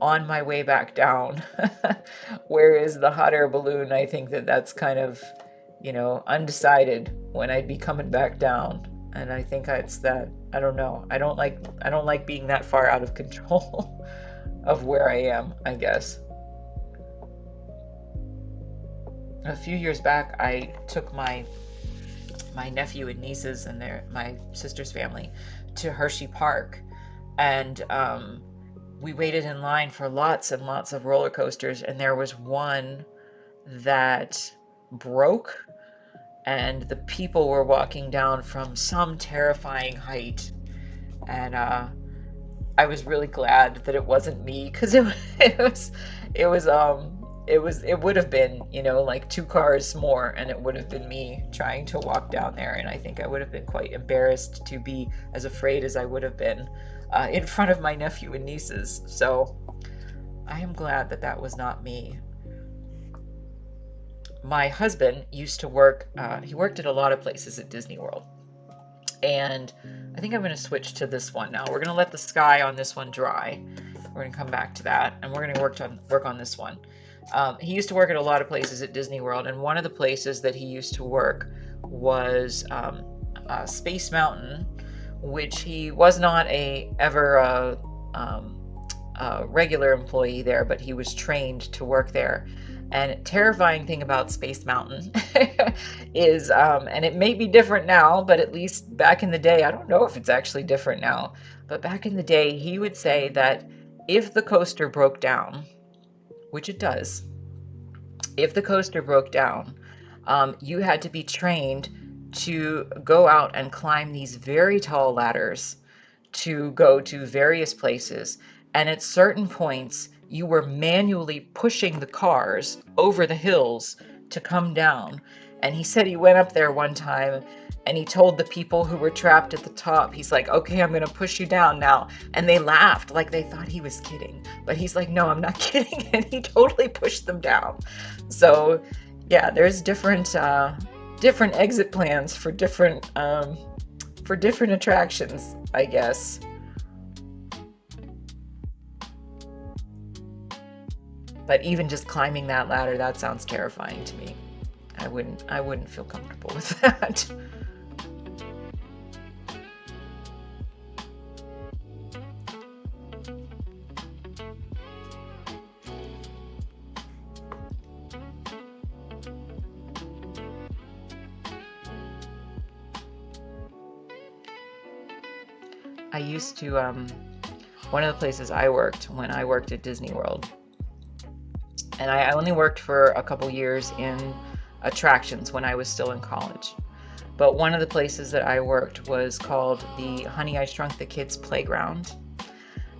on my way back down. Whereas the hot air balloon, I think that that's kind of, undecided when I'd be coming back down. And I think it's that, I don't know. I don't like being that far out of control of where I am, I guess. A few years back, I took my nephew and nieces and my sister's family to Hershey Park, and we waited in line for lots and lots of roller coasters, and there was one that broke, and the people were walking down from some terrifying height, and I was really glad that it wasn't me, because it would have been, like 2 cars more, and it would have been me trying to walk down there, and I think I would have been quite embarrassed to be as afraid as I would have been in front of my nephew and nieces. So I am glad that that was not me. my husband used to work, he worked at a lot of places at Disney World. And I think I'm going to switch to this one now. We're going to let the sky on this one dry. We're going to come back to that, and we're going to work on this one. He used to work at a lot of places at Disney World, and one of the places that he used to work was Space Mountain, which he was not ever a regular employee there, but he was trained to work there. And terrifying thing about Space Mountain is, and it may be different now, but at least back in the day, I don't know if it's actually different now, but back in the day, he would say that if the coaster broke down, which it does, if the coaster broke down, you had to be trained to go out and climb these very tall ladders to go to various places. And at certain points, you were manually pushing the cars over the hills to come down. And he said he went up there one time and he told the people who were trapped at the top, he's like, okay, I'm going to push you down now. And they laughed like they thought he was kidding. But he's like, no, I'm not kidding. And he totally pushed them down. So yeah, there's different exit plans for different attractions, I guess. But even just climbing that ladder, that sounds terrifying to me. I wouldn't feel comfortable with that. I used to, one of the places I worked when I worked at Disney World, and I only worked for a couple years in attractions when I was still in college. But one of the places that I worked was called the Honey, I Shrunk the Kids Playground.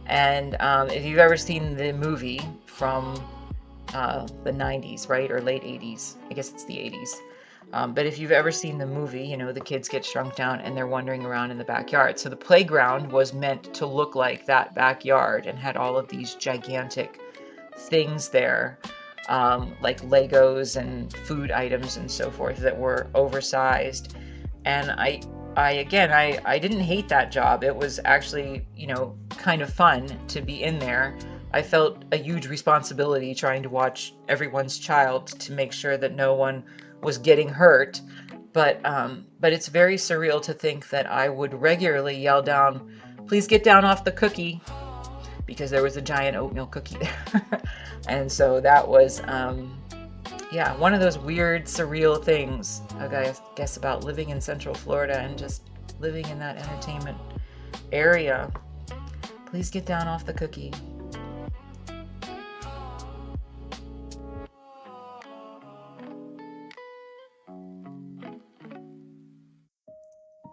And if you've ever seen the movie from the 90s, right, or late 80s, I guess it's the 80s. But if you've ever seen the movie, you know, the kids get shrunk down and they're wandering around in the backyard. So the playground was meant to look like that backyard and had all of these gigantic things there, like Legos and food items and so forth that were oversized. And I didn't hate that job. It was actually, you know, kind of fun to be in there. I felt a huge responsibility trying to watch everyone's child to make sure that no one was getting hurt. But it's very surreal to think that I would regularly yell down, "Please get down off the cookie," because there was a giant oatmeal cookie there. And so that was, yeah, one of those weird, surreal things, I guess, about living in Central Florida and just living in that entertainment area. Please get down off the cookie.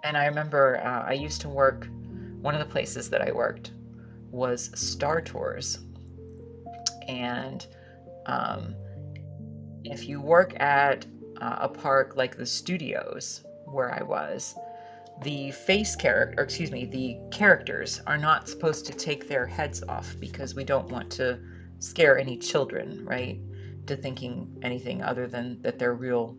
And I remember I used to work, one of the places that I worked was Star Tours. And if you work at a park like the studios where I was, the characters are not supposed to take their heads off because we don't want to scare any children, right, to thinking anything other than that they're real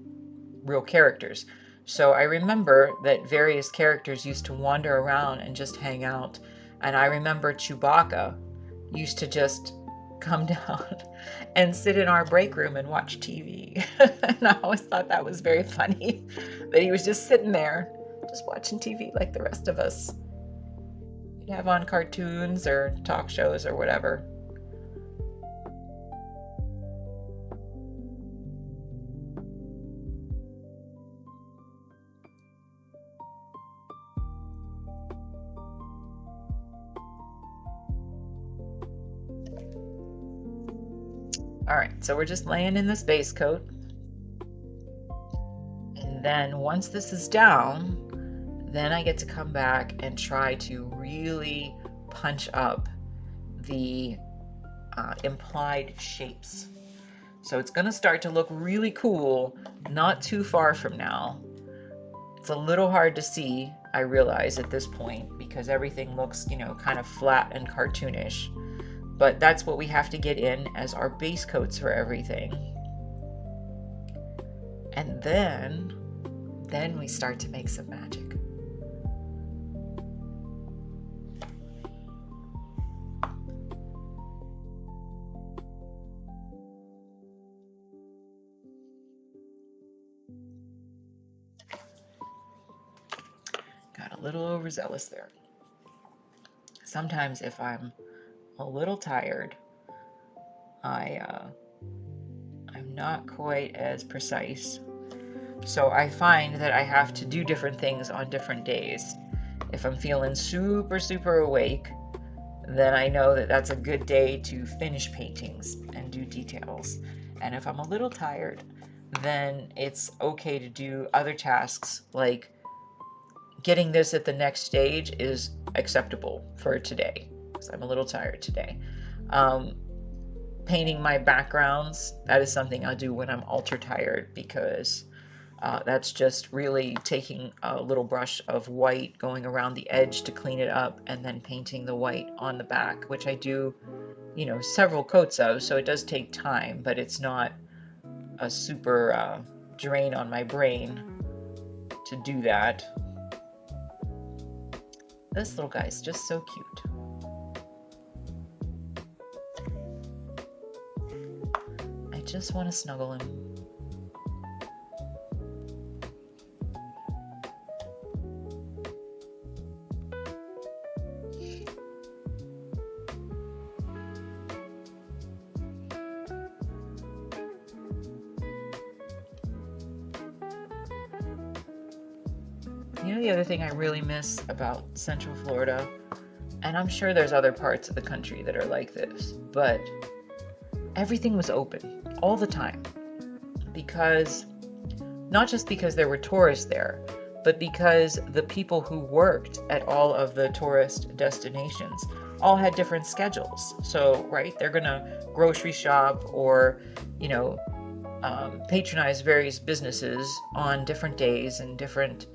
characters. So I remember that various characters used to wander around and just hang out. And I remember Chewbacca used to just come down and sit in our break room and watch TV. And I always thought that was very funny, that he was just sitting there, just watching TV like the rest of us. He'd have on cartoons or talk shows or whatever. All right, so we're just laying in the space coat. And then once this is down, then I get to come back and try to really punch up the implied shapes. So it's going to start to look really cool not too far from now. It's a little hard to see, I realize, at this point, because everything looks, you know, kind of flat and cartoonish. But that's what we have to get in as our base coats for everything. And then we start to make some magic. Got a little overzealous there. Sometimes if I'm a little tired, I'm not quite as precise. So I find that I have to do different things on different days. If I'm feeling super, super awake, then I know that that's a good day to finish paintings and do details. And if I'm a little tired, then it's okay to do other tasks, like getting this at the next stage is acceptable for today, because I'm a little tired today. Painting my backgrounds, that is something I'll do when I'm ultra tired, because that's just really taking a little brush of white, going around the edge to clean it up, and then painting the white on the back, which I do, several coats of, so it does take time, but it's not a super drain on my brain to do that. This little guy's just so cute. I just want to snuggle him. The other thing I really miss about Central Florida, and I'm sure there's other parts of the country that are like this, but everything was open all the time. Because, not just because there were tourists there, but because the people who worked at all of the tourist destinations all had different schedules. So, right, they're gonna grocery shop or, patronize various businesses on different days and different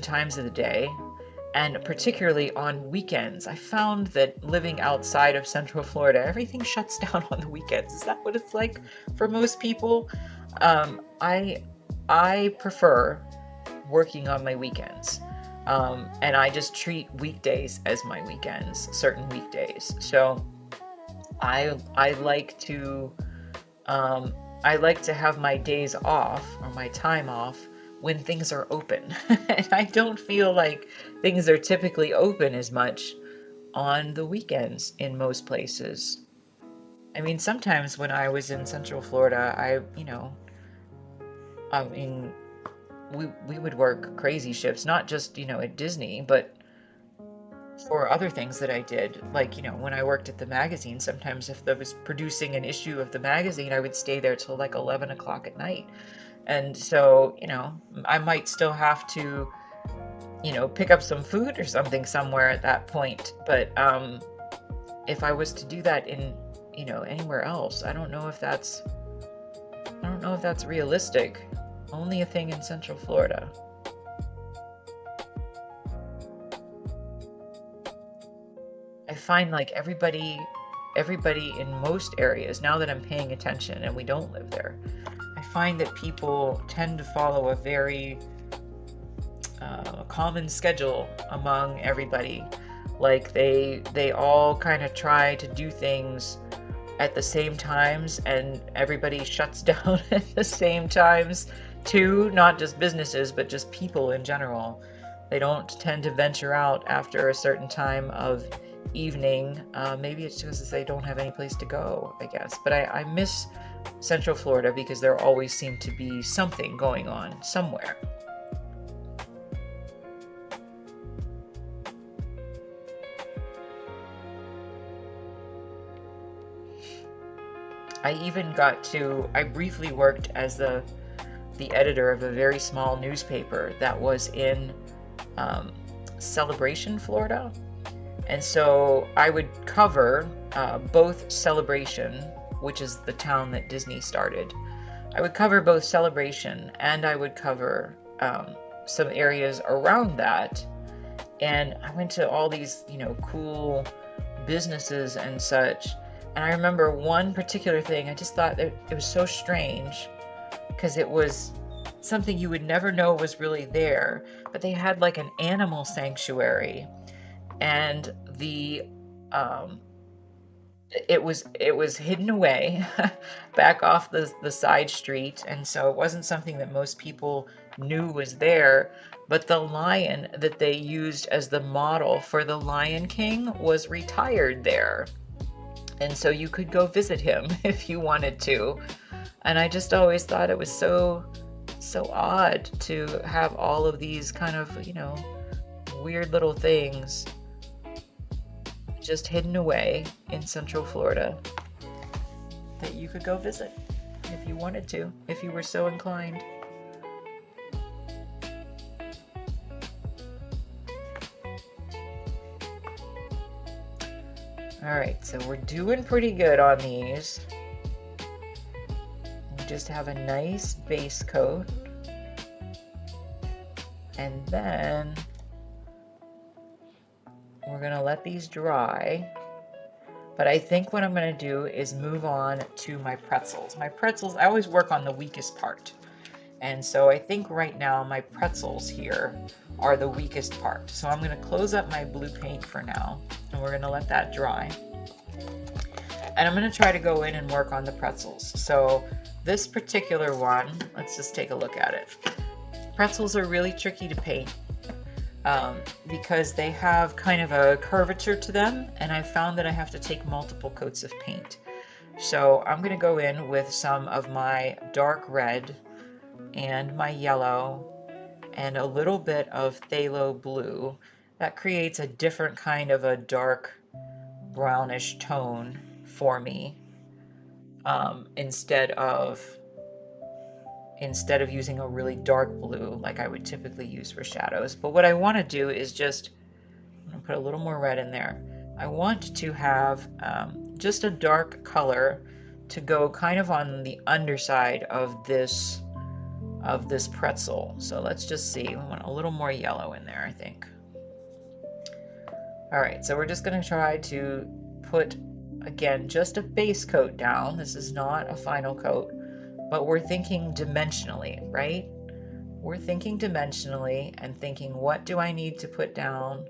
times of the day, and particularly on weekends. I found that living outside of Central Florida, everything shuts down on the weekends. Is that what it's like for most people? I prefer working on my weekends, and I just treat weekdays as my weekends, certain weekdays. So I like to have my days off, or my time off, when things are open. And I don't feel like things are typically open as much on the weekends in most places. I mean, sometimes when I was in Central Florida, we would work crazy shifts, not just, at Disney, but for other things that I did. Like, when I worked at the magazine, sometimes if I was producing an issue of the magazine, I would stay there till like 11 o'clock at night. And so, I might still have to, pick up some food or something somewhere at that point. But if I was to do that in, anywhere else, I don't know if that's realistic. Only a thing in Central Florida. I find like everybody in most areas, now that I'm paying attention and we don't live there, I find that people tend to follow a very common schedule among everybody. Like they all kind of try to do things at the same times, and everybody shuts down at the same times too, not just businesses, but just people in general. They don't tend to venture out after a certain time of evening. Maybe it's because they don't have any place to go, I guess. But I miss Central Florida because there always seemed to be something going on somewhere. I briefly worked as the editor of a very small newspaper that was in Celebration, Florida. And so I would cover both Celebration, which is the town that Disney started. I would cover both Celebration, and I would cover some areas around that. And I went to all these, cool businesses and such. And I remember one particular thing, I just thought that it was so strange. because it was something you would never know was really there. But they had like an animal sanctuary, and um, it was hidden away back off the side street, and so it wasn't something that most people knew was there. But the lion that they used as the model for the Lion King was retired there, and so you could go visit him if you wanted to. And I just always thought it was so odd to have all of these kind of, weird little things just hidden away in Central Florida that you could go visit if you wanted to, if you were so inclined. All right, so we're doing pretty good on these. We just have a nice base coat, and then we're gonna let these dry. But I think what I'm gonna do is move on to my pretzels. My pretzels, I always work on the weakest part. And so I think right now my pretzels here are the weakest part. So I'm gonna close up my blue paint for now, and we're gonna let that dry. And I'm gonna try to go in and work on the pretzels. So this particular one, let's just take a look at it. Pretzels are really tricky to paint because they have kind of a curvature to them, and I found that I have to take multiple coats of paint. So I'm gonna go in with some of my dark red and my yellow and a little bit of phthalo blue. That creates a different kind of a dark brownish tone for me, instead of using a really dark blue like I would typically use for shadows. But what I want to do is just, I'm going to put a little more red in there. I want to have just a dark color to go kind of on the underside of this pretzel. So let's just see, we want a little more yellow in there, I think. All right, so we're just going to try to put, again, just a base coat down. This is not a final coat, but we're thinking dimensionally, right? We're thinking dimensionally and thinking, what do I need to put down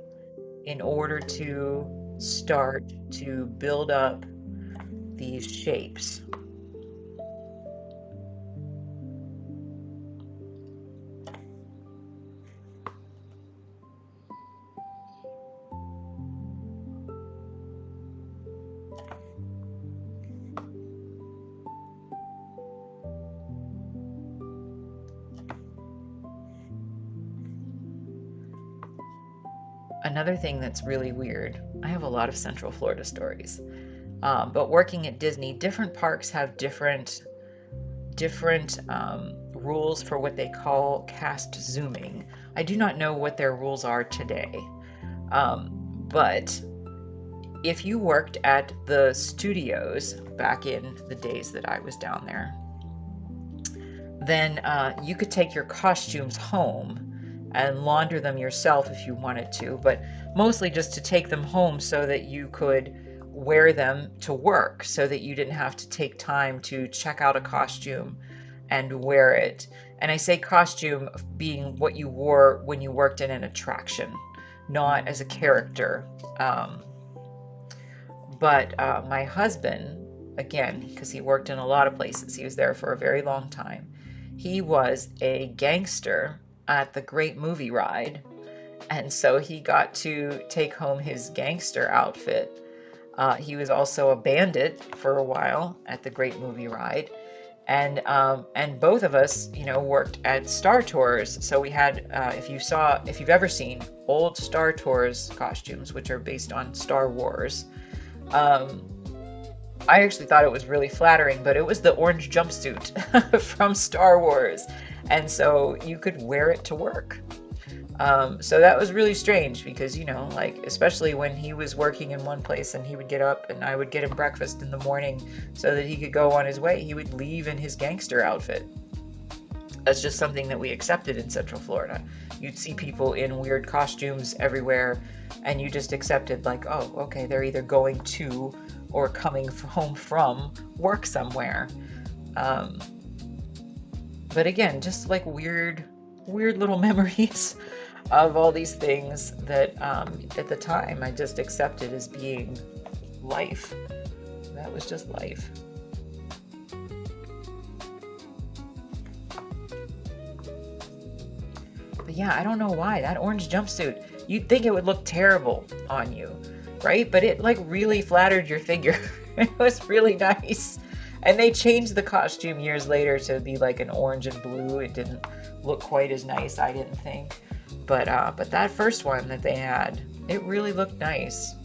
in order to start to build up these shapes? Another thing that's really weird, I have a lot of Central Florida stories, but working at Disney, different parks have different rules for what they call cast zooming. I do not know what their rules are today, but if you worked at the studios back in the days that I was down there, then you could take your costumes home and launder them yourself if you wanted to, but mostly just to take them home so that you could wear them to work, so that you didn't have to take time to check out a costume and wear it. And I say costume being what you wore when you worked in an attraction, not as a character. But my husband, again, because he worked in a lot of places, he was there for a very long time. He was a gangster at the Great Movie Ride, and so he got to take home his gangster outfit. He was also a bandit for a while at the Great Movie Ride, and both of us, worked at Star Tours. So we had, if you've ever seen old Star Tours costumes, which are based on Star Wars, I actually thought it was really flattering, but it was the orange jumpsuit from Star Wars. And so you could wear it to work. So that was really strange because, especially when he was working in one place and he would get up and I would get him breakfast in the morning so that he could go on his way, he would leave in his gangster outfit. That's just something that we accepted in Central Florida. You'd see people in weird costumes everywhere and you just accepted like, oh, okay, they're either going to or coming home from work somewhere. But again, just like weird little memories of all these things that at the time I just accepted as being life. That was just life. But yeah, I don't know why. That orange jumpsuit, you'd think it would look terrible on you, right? But it like really flattered your figure. It was really nice. And they changed the costume years later to be like an orange and blue. It didn't look quite as nice, I didn't think. But that first one that they had, it really looked nice.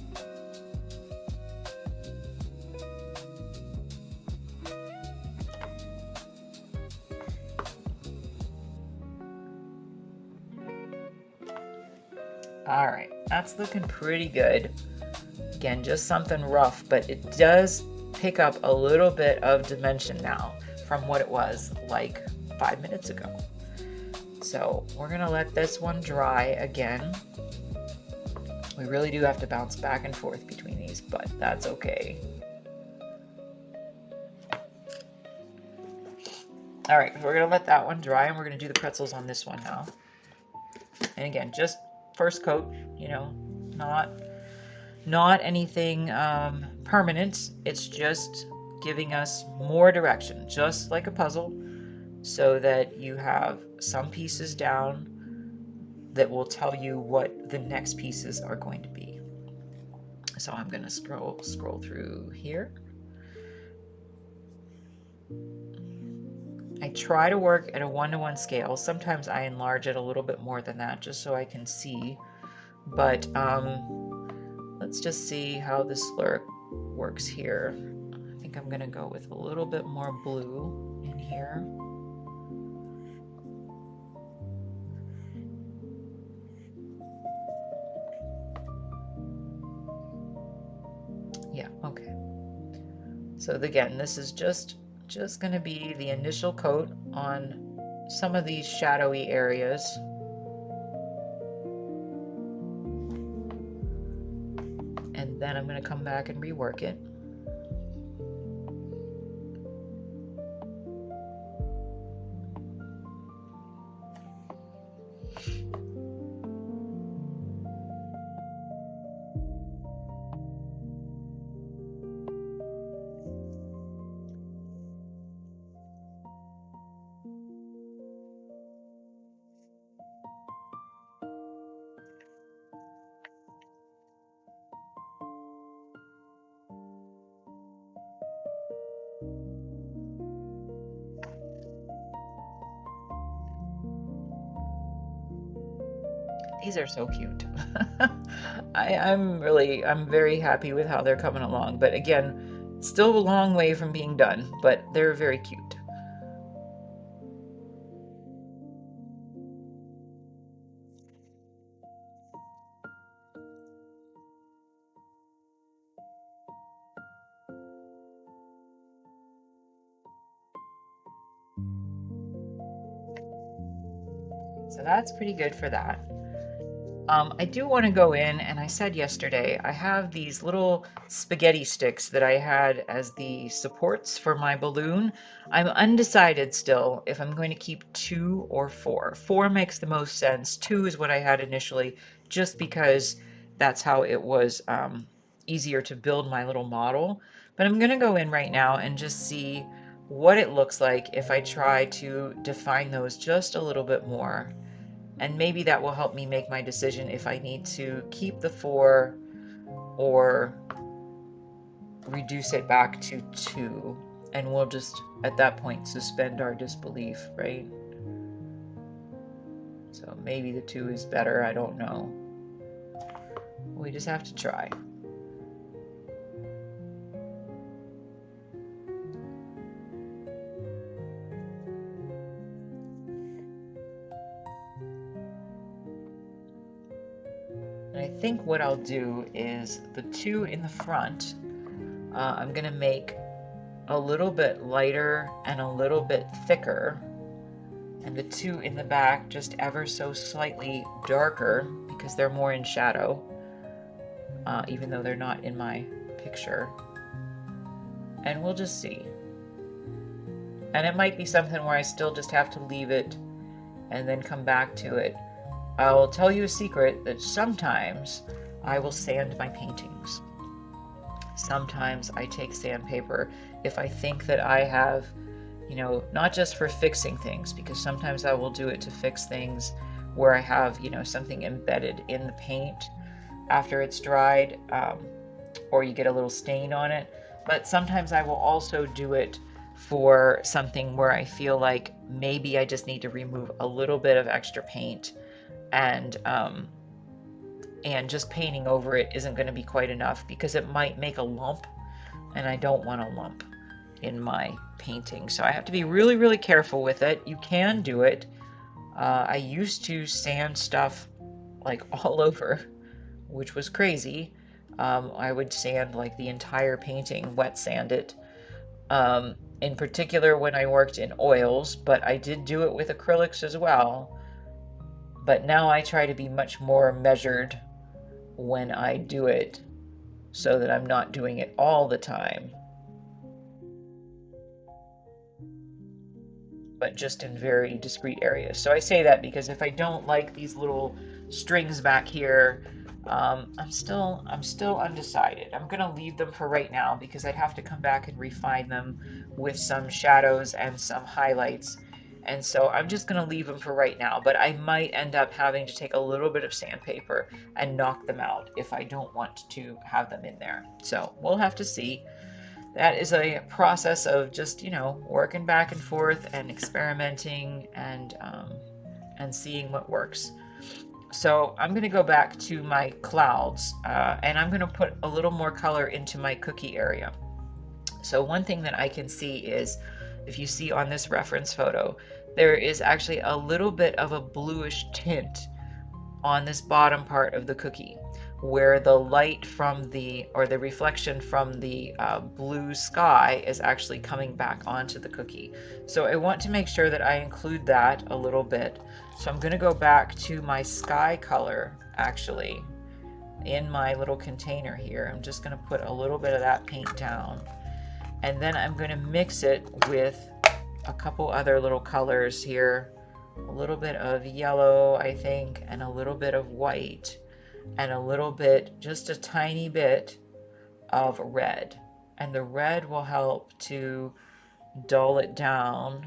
All right, that's looking pretty good. Again, just something rough, but it does pick up a little bit of dimension now from what it was like 5 minutes ago. So we're gonna let this one dry again. We really do have to bounce back and forth between these, but that's okay. All right, we're gonna let that one dry and we're gonna do the pretzels on this one now. And again, just first coat, you know, not anything permanent. It's just giving us more direction, just like a puzzle, so that you have some pieces down that will tell you what the next pieces are going to be. So I'm going to scroll through here. I try to work at a 1-to-1 scale. Sometimes I enlarge it a little bit more than that just so I can see. But let's just see how the slur works here. I think I'm going to go with a little bit more blue in here. Yeah, okay. So again, this is just going to be the initial coat on some of these shadowy areas. And then I'm going to come back and rework it. These are so cute. I'm very happy with how they're coming along. But again, still a long way from being done, but they're very cute. So that's pretty good for that. I do want to go in, and I said yesterday, I have these little spaghetti sticks that I had as the supports for my balloon. I'm undecided still if I'm going to keep 2 or 4. 4 makes the most sense. 2 is what I had initially, just because that's how it was easier to build my little model. But I'm going to go in right now and just see what it looks like if I try to define those just a little bit more. And maybe that will help me make my decision if I need to keep the 4 or reduce it back to 2. And we'll just, at that point, suspend our disbelief, right? So maybe the 2 is better, I don't know. We just have to try. And I think what I'll do is the 2 in the front, I'm going to make a little bit lighter and a little bit thicker. And the 2 in the back just ever so slightly darker because they're more in shadow, even though they're not in my picture. And we'll just see. And it might be something where I still just have to leave it and then come back to it. I'll tell you a secret that sometimes I will sand my paintings. Sometimes I take sandpaper if I think that I have, you know, not just for fixing things, because sometimes I will do it to fix things where I have, you know, something embedded in the paint after it's dried, or you get a little stain on it. But sometimes I will also do it for something where I feel like maybe I just need to remove a little bit of extra paint, and just painting over it isn't going to be quite enough because it might make a lump, and I don't want a lump in my painting. So I have to be really, really careful with it. You can do it. I used to sand stuff like all over, which was crazy. I would sand like the entire painting, wet sand it. In particular when I worked in oils, but I did do it with acrylics as well. But now I try to be much more measured when I do it so that I'm not doing it all the time, but just in very discrete areas. So I say that because if I don't like these little strings back here, I'm still undecided. I'm gonna leave them for right now because I'd have to come back and refine them with some shadows and some highlights. And so I'm just gonna leave them for right now, but I might end up having to take a little bit of sandpaper and knock them out if I don't want to have them in there. So we'll have to see. That is a process of just, you know, working back and forth and experimenting and seeing what works. So I'm going to go back to my clouds, and I'm going to put a little more color into my cookie area. So one thing that I can see is, if you see on this reference photo, there is actually a little bit of a bluish tint on this bottom part of the cookie, where the light from the, or the reflection from the blue sky is actually coming back onto the cookie. So I want to make sure that I include that a little bit. So I'm going to go back to my sky color, actually, in my little container here. I'm just going to put a little bit of that paint down, and then I'm going to mix it with a couple other little colors here. A little bit of yellow, I think, and a little bit of white, and a little bit, just a tiny bit of red. And the red will help to dull it down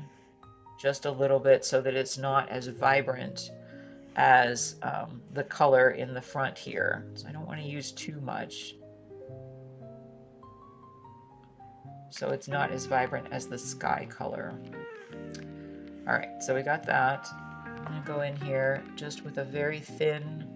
just a little bit so that it's not as vibrant as the color in the front here. So I don't want to use too much, so it's not as vibrant as the sky color. All right, so we got that. I'm gonna go in here just with a very thin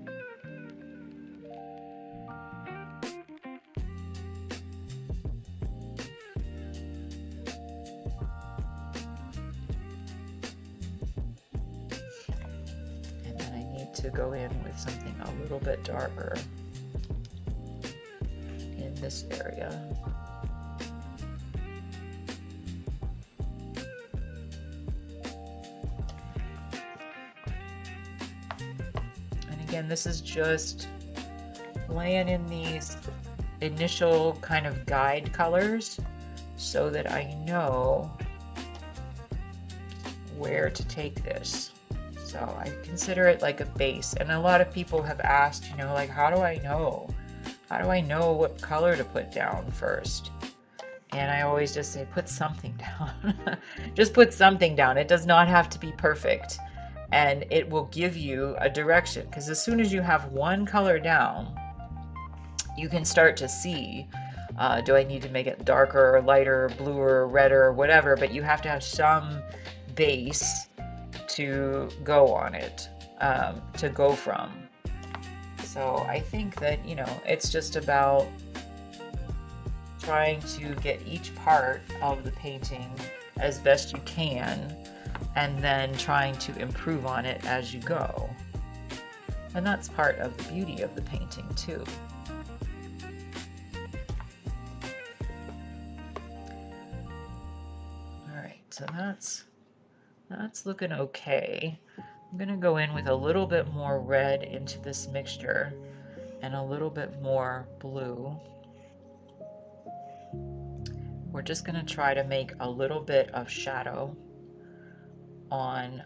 to go in with something a little bit darker in this area. And again, this is just laying in these initial kind of guide colors so that I know where to take this. So I consider it like a base. And a lot of people have asked, you know, like, how do I know? How do I know what color to put down first? And I always just say, put something down. Just put something down. It does not have to be perfect. And it will give you a direction. Because as soon as you have one color down, you can start to see, do I need to make it darker or lighter, bluer, or redder, or whatever. But you have to have some base to go on it, to go from. So I think that, you know, it's just about trying to get each part of the painting as best you can, and then trying to improve on it as you go. And that's part of the beauty of the painting too. All right, so that's looking okay. I'm gonna go in with a little bit more red into this mixture and a little bit more blue. we're just going to try to make a little bit of shadow on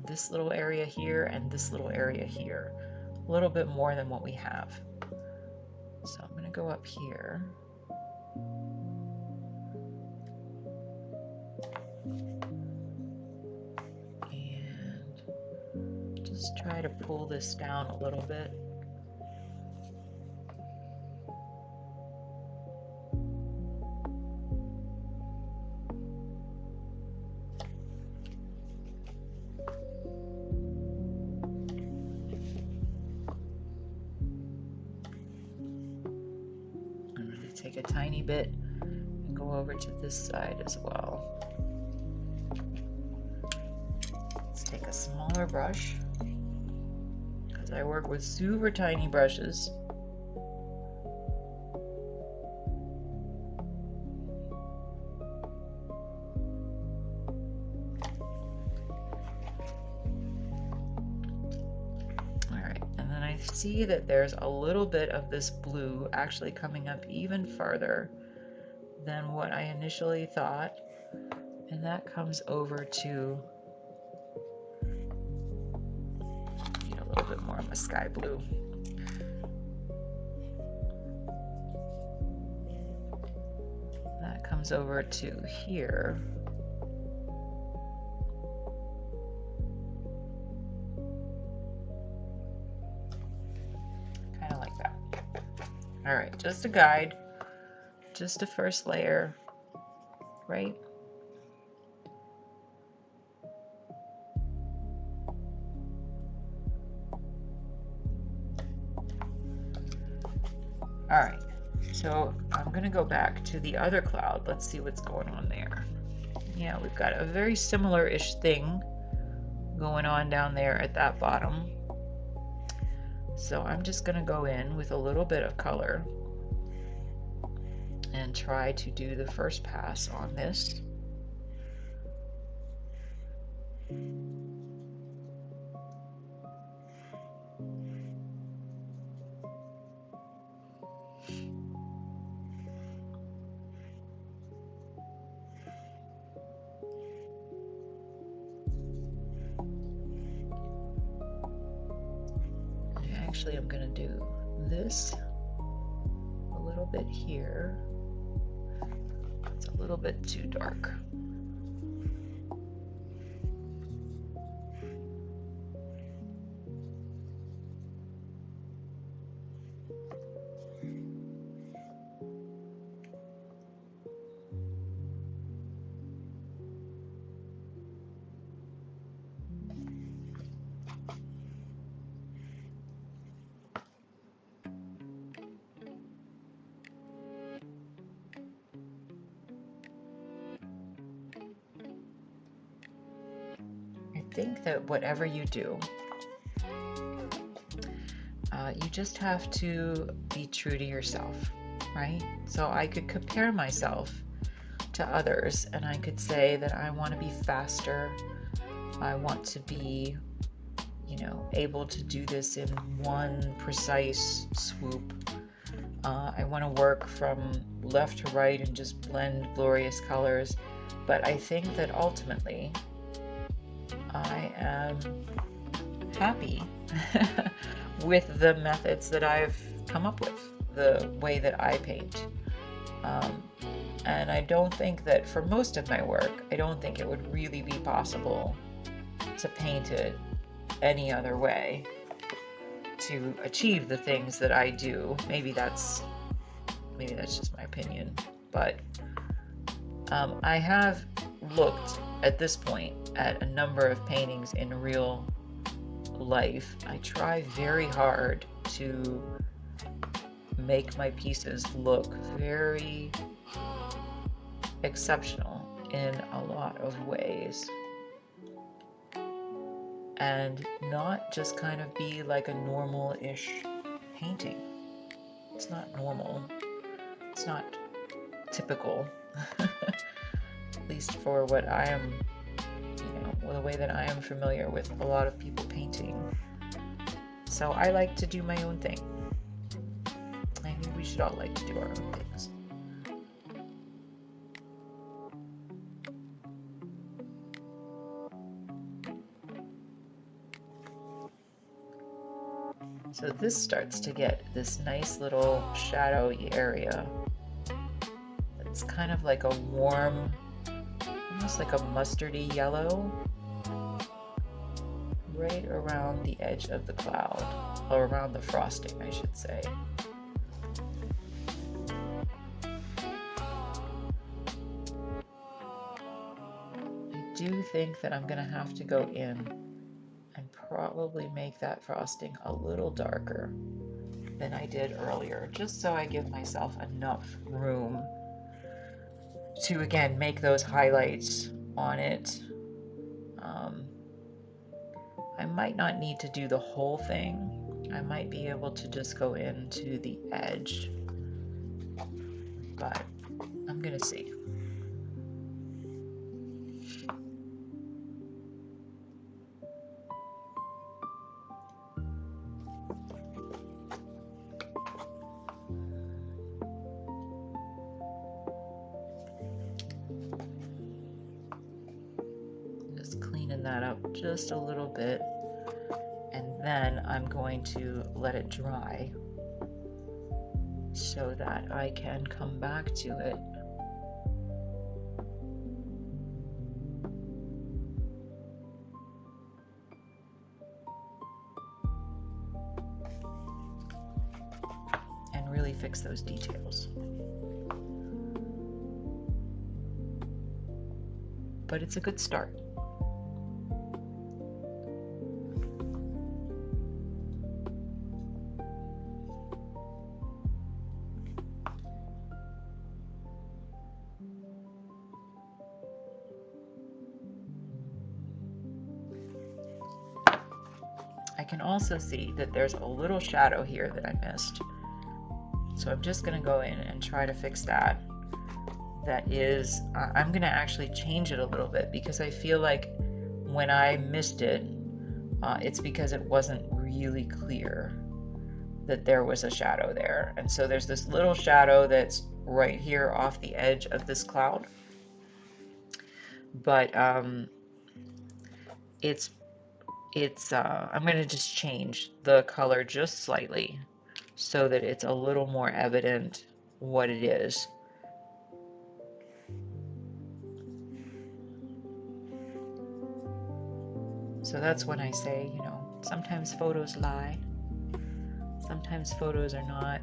this little area here and this little area here, a little bit more than what we have. So I'm going to go up here. And just try to pull this down a little bit. Take a tiny bit and go over to this side as well. Let's take a smaller brush because I work with super tiny brushes. I see that there's a little bit of this blue actually coming up even farther than what I initially thought, and that comes over to a little bit more of a sky blue. That comes over to here. All right, just a guide, just a first layer, right? All right, so I'm gonna go back to the other cloud. Let's see what's going on there. Yeah, we've got a very similar-ish thing going on down there at that bottom. So I'm just going to go in with a little bit of color and try to do the first pass on this. Actually, I'm going to do this a little bit here. It's a little bit too dark. I think that whatever you do, you just have to be true to yourself, right? So I could compare myself to others and I could say that I want to be faster. I want to be, able to do this in one precise swoop. I want to work from left to right and just blend glorious colors. But I think that ultimately I am happy with the methods that I've come up with, the way that I paint. And I don't think that for most of my work, I don't think it would really be possible to paint it any other way to achieve the things that I do. Maybe that's just my opinion, but I have looked at this point at a number of paintings in real life. I try very hard to make my pieces look very exceptional in a lot of ways, and not just kind of be like a normal-ish painting. It's not normal. It's not typical, at least for what I am, the way that I am familiar with a lot of people painting. So I like to do my own thing. I think we should all like to do our own things. So this starts to get this nice little shadowy area. It's kind of like a warm, almost like a mustardy yellow, right around the edge of the cloud, or around the frosting, I should say. I do think that I'm gonna have to go in and probably make that frosting a little darker than I did earlier, just so I give myself enough room to, again, make those highlights on it. I might not need to do the whole thing. I might be able to just go into the edge, but I'm gonna see. Just cleaning that up just a little bit, and then I'm going to let it dry so that I can come back to it. And really fix those details. But it's a good start. I can also see that there's a little shadow here that I missed. So I'm just going to go in and try to fix that. That is, I'm going to actually change it a little bit, because I feel like when I missed it, it's because it wasn't really clear that there was a shadow there. And so there's this little shadow that's right here off the edge of this cloud. But I'm going to just change the color just slightly so that it's a little more evident what it is. So that's when I say, you know, sometimes photos lie. Sometimes photos are not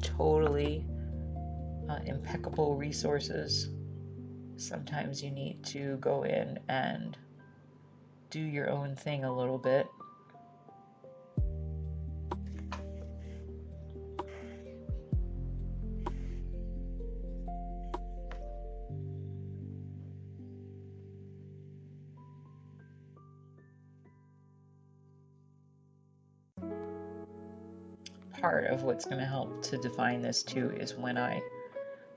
totally impeccable resources. Sometimes you need to go in and do your own thing a little bit. Part of what's going to help to define this too is when I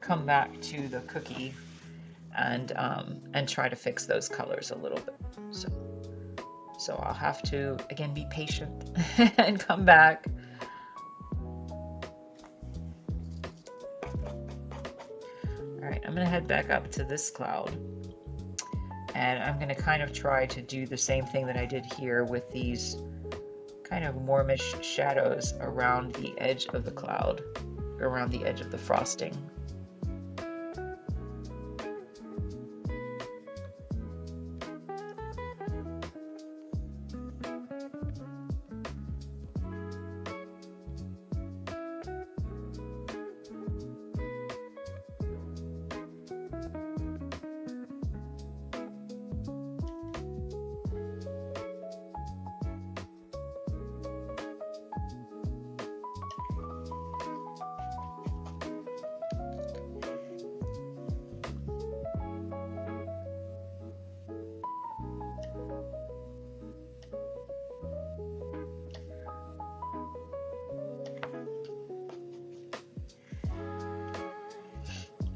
come back to the cookie and try to fix those colors a little bit. So I'll have to, again, be patient and come back. All right, I'm going to head back up to this cloud, and I'm going to kind of try to do the same thing that I did here with these kind of warmish shadows around the edge of the cloud, around the edge of the frosting.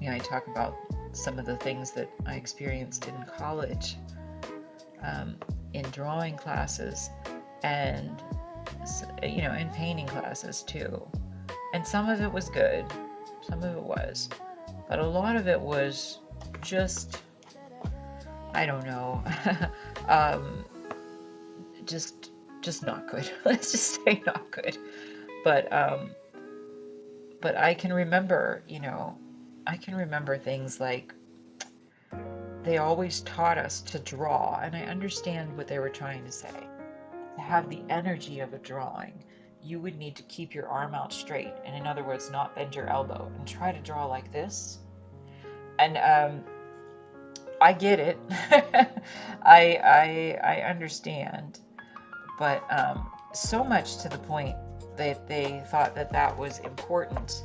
I talk about some of the things that I experienced in college, in drawing classes, and in painting classes too. And some of it was good, some of it was, but a lot of it was just, I don't know, just just not good. Let's just say not good. But I can remember, I can remember things like they always taught us to draw, and I understand what they were trying to say. To have the energy of a drawing, you would need to keep your arm out straight, and in other words, not bend your elbow, and try to draw like this. And I get it. I understand, but so much to the point that they thought that that was important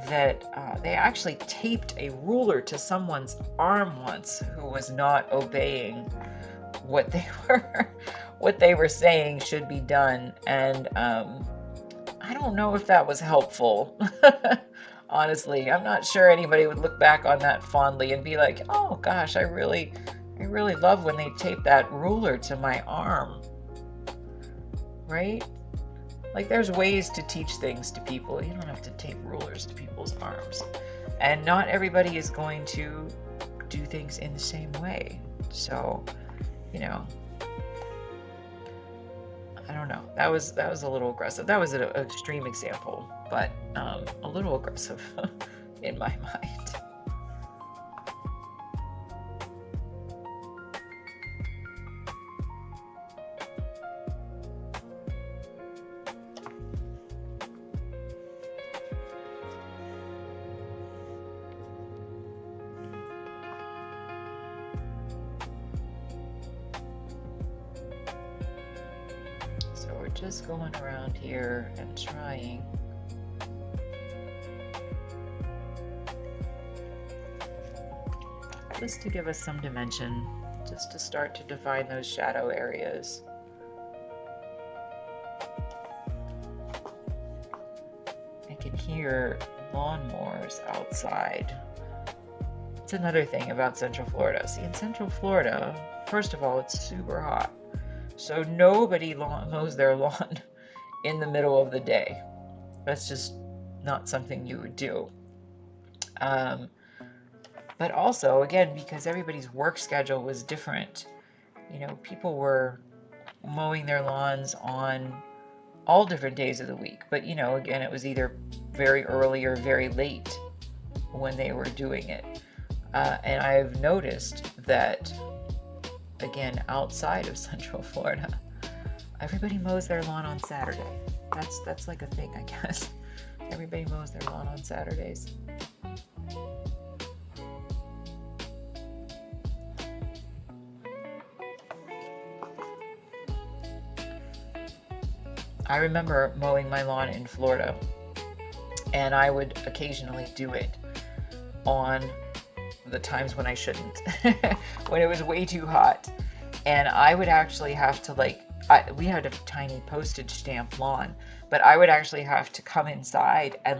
that they actually taped a ruler to someone's arm once who was not obeying what they were saying should be done. And I don't know if that was helpful. Honestly, I'm not sure anybody would look back on that fondly and be like, oh gosh, I really love when they tape that ruler to my arm. Right? Like, there's ways to teach things to people. You don't have to tape rulers to people's arms. And not everybody is going to do things in the same way. So, I don't know. That was a little aggressive. That was an extreme example, but a little aggressive in my mind. Just going around here and trying just to give us some dimension, just to start to define those shadow areas. I can hear lawnmowers outside. It's another thing about Central Florida. See, in Central Florida, first of all, it's super hot. So nobody mows their lawn in the middle of the day. That's just not something you would do. But also, again, because everybody's work schedule was different, people were mowing their lawns on all different days of the week. But, again, it was either very early or very late when they were doing it. And I've noticed that, again, outside of Central Florida, everybody mows their lawn on Saturday. That's like a thing, I guess. Everybody mows their lawn on Saturdays. I remember mowing my lawn in Florida, and I would occasionally do it on the times when I shouldn't, when it was way too hot. And I would actually have to we had a tiny postage stamp lawn, but I would actually have to come inside and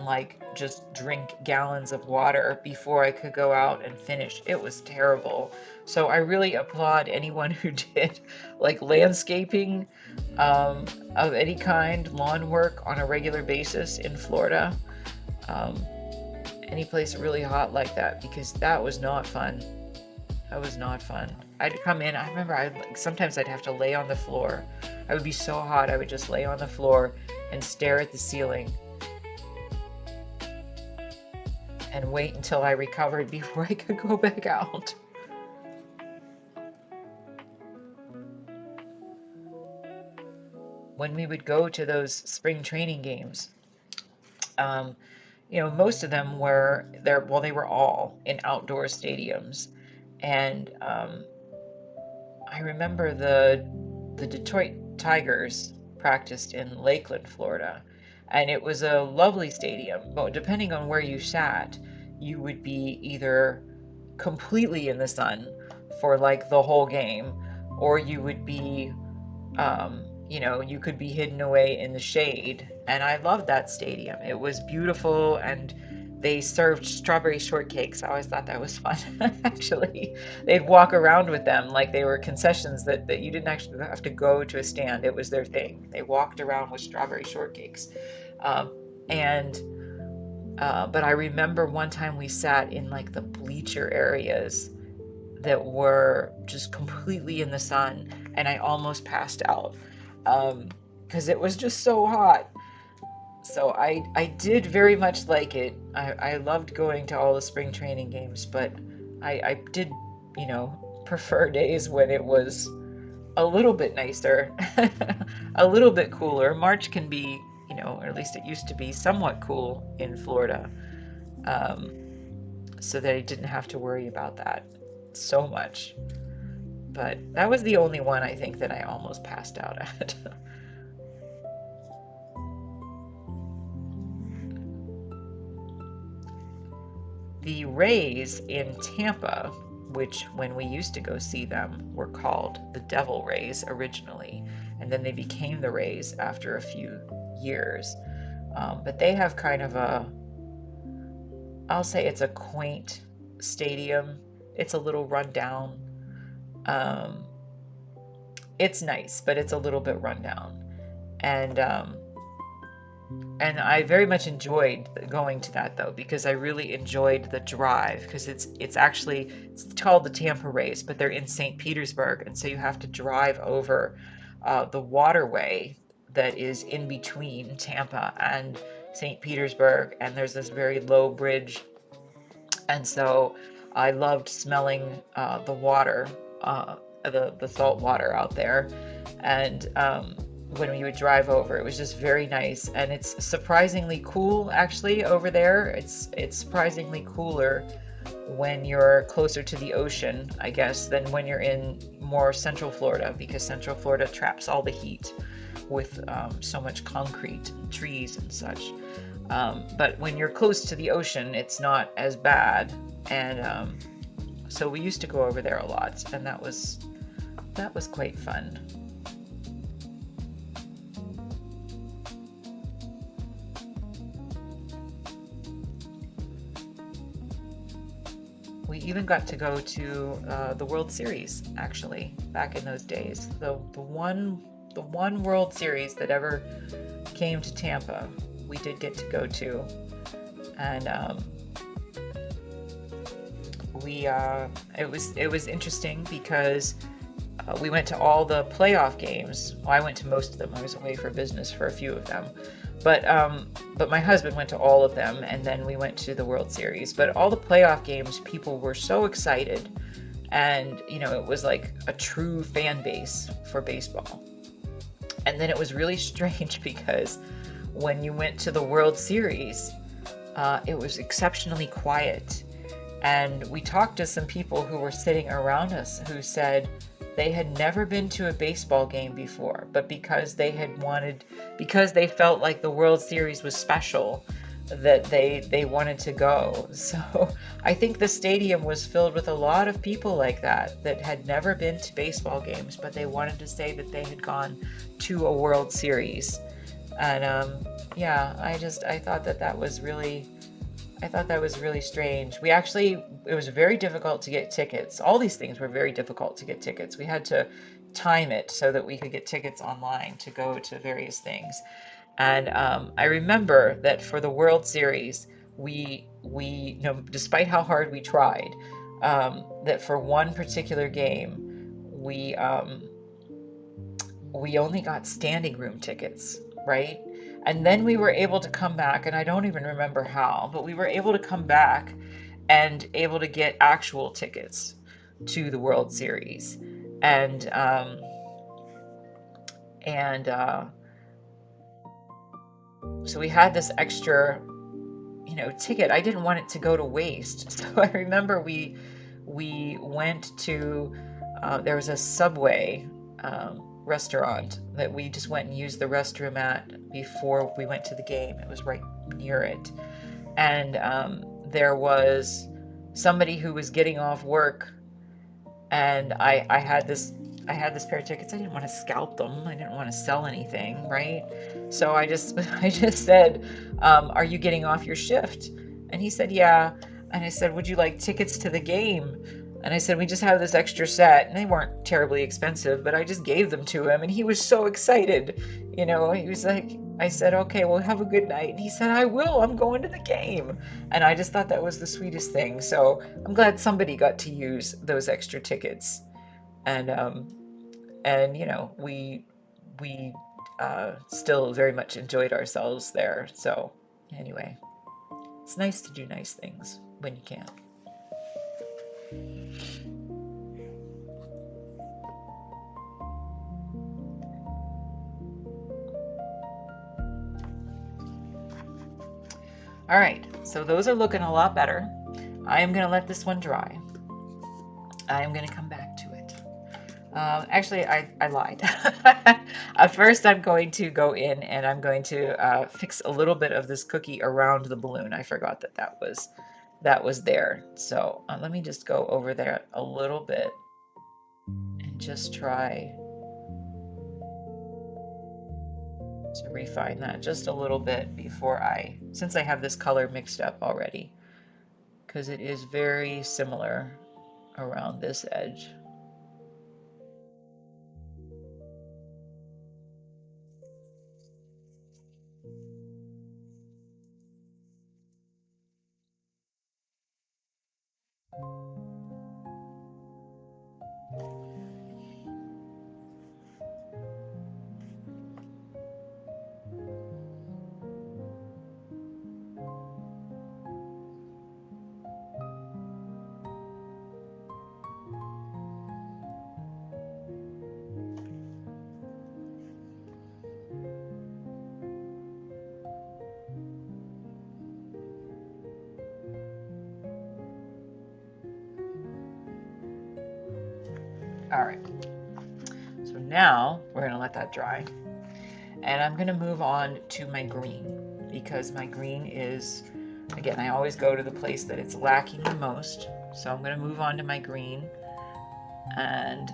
just drink gallons of water before I could go out and finish. It was terrible. So I really applaud anyone who did landscaping of any kind, lawn work on a regular basis in Florida. Any place really hot like that, because that was not fun. That was not fun. I'd come in, I remember sometimes I'd have to lay on the floor. I would be so hot, I would just lay on the floor and stare at the ceiling and wait until I recovered before I could go back out. When we would go to those spring training games, most of them were there. Well, they were all in outdoor stadiums, and I remember the Detroit Tigers practiced in Lakeland, Florida, and it was a lovely stadium. But depending on where you sat, you would be either completely in the sun for the whole game, or you would be you could be hidden away in the shade. And I loved that stadium. It was beautiful, and they served strawberry shortcakes. I always thought that was fun. Actually, they'd walk around with them like they were concessions that you didn't actually have to go to a stand. It was their thing. They walked around with strawberry shortcakes. But I remember one time we sat in the bleacher areas that were just completely in the sun, and I almost passed out. because it was just so hot. So I did very much like it. I loved going to all the spring training games, but I did, prefer days when it was a little bit nicer, a little bit cooler. March can be, or at least it used to be, somewhat cool in Florida, um, so that I didn't have to worry about that so much. But that was the only one I think that I almost passed out at. The Rays in Tampa, which when we used to go see them were called the Devil Rays originally, and then they became the Rays after a few years. But they have kind of I'll say it's a quaint stadium. It's a little run down. Um, it's nice, but it's a little bit run down. And I very much enjoyed going to that though, because I really enjoyed the drive, because it's called the Tampa Race, but they're in St. Petersburg, and so you have to drive over the waterway that is in between Tampa and St. Petersburg, and there's this very low bridge, and so I loved smelling the water, the salt water out there, and when we would drive over, it was just very nice, and it's surprisingly cool actually over there. It's surprisingly cooler when you're closer to the ocean, I guess, than when you're in more Central Florida, because Central Florida traps all the heat with so much concrete and trees and such. But when you're close to the ocean, it's not as bad, and so we used to go over there a lot, and that was quite fun. We even got to go to the World Series actually back in those days. The one World Series that ever came to Tampa, we did get to go to, and we it was interesting because we went to all the playoff games. Well, I went to most of them. I was away for business for a few of them, but my husband went to all of them, and then we went to the World Series. But all the playoff games, people were so excited, and it was like a true fan base for baseball. And then it was really strange because when you went to the World Series, it was exceptionally quiet. And we talked to some people who were sitting around us who said they had never been to a baseball game before, but because they felt like the World Series was special, that they wanted to go. So I think the stadium was filled with a lot of people like that had never been to baseball games, but they wanted to say that they had gone to a World Series. And yeah, I thought that was really strange. It was very difficult to get tickets. All these things were very difficult to get tickets. We had to time it so that we could get tickets online to go to various things. And I remember that for the World Series, we despite how hard we tried, that for one particular game, we only got standing room tickets, right? And then we were able to come back, and I don't even remember how, but we were able to come back and able to get actual tickets to the World Series. And so we had this extra, ticket. I didn't want it to go to waste. So I remember we went to, there was a Subway restaurant that we just went and used the restroom at before we went to the game. It was right near it. And there was somebody who was getting off work, and I had this pair of tickets. I didn't want to scalp them. I didn't want to sell anything, right? So I just said, are you getting off your shift? And he said, yeah. And I said, would you like tickets to the game? And I said, we just have this extra set, and they weren't terribly expensive, but I just gave them to him, and he was so excited. He was like, I said, okay, well, have a good night. And he said, I will, I'm going to the game. And I just thought that was the sweetest thing. So I'm glad somebody got to use those extra tickets. And we we still very much enjoyed ourselves there. So anyway, it's nice to do nice things when you can. All right, so those are looking a lot better. I am going to let this one dry. I am going to come back to it. Actually, I lied. First, I'm going to go in and I'm going to fix a little bit of this cookie around the balloon. I forgot that that was there. So let me just go over there a little bit and just try to refine that just a little bit before since I have this color mixed up already, because it is very similar around this edge. All right, so now we're gonna let that dry, and I'm gonna move on to my green, because my green is, again, I always go to the place that it's lacking the most. So I'm gonna move on to my green, and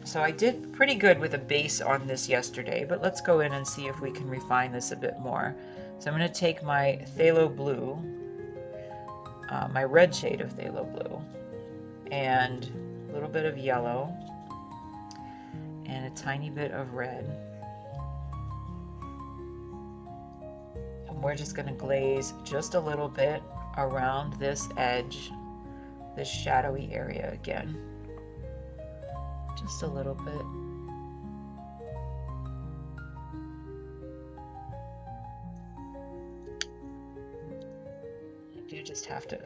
so I did pretty good with a base on this yesterday, but let's go in and see if we can refine this a bit more. So I'm gonna take my phthalo blue, my red shade of phthalo blue, and a little bit of yellow, and a tiny bit of red. And we're just going to glaze just a little bit around this edge, this shadowy area again. Just a little bit. I do just have to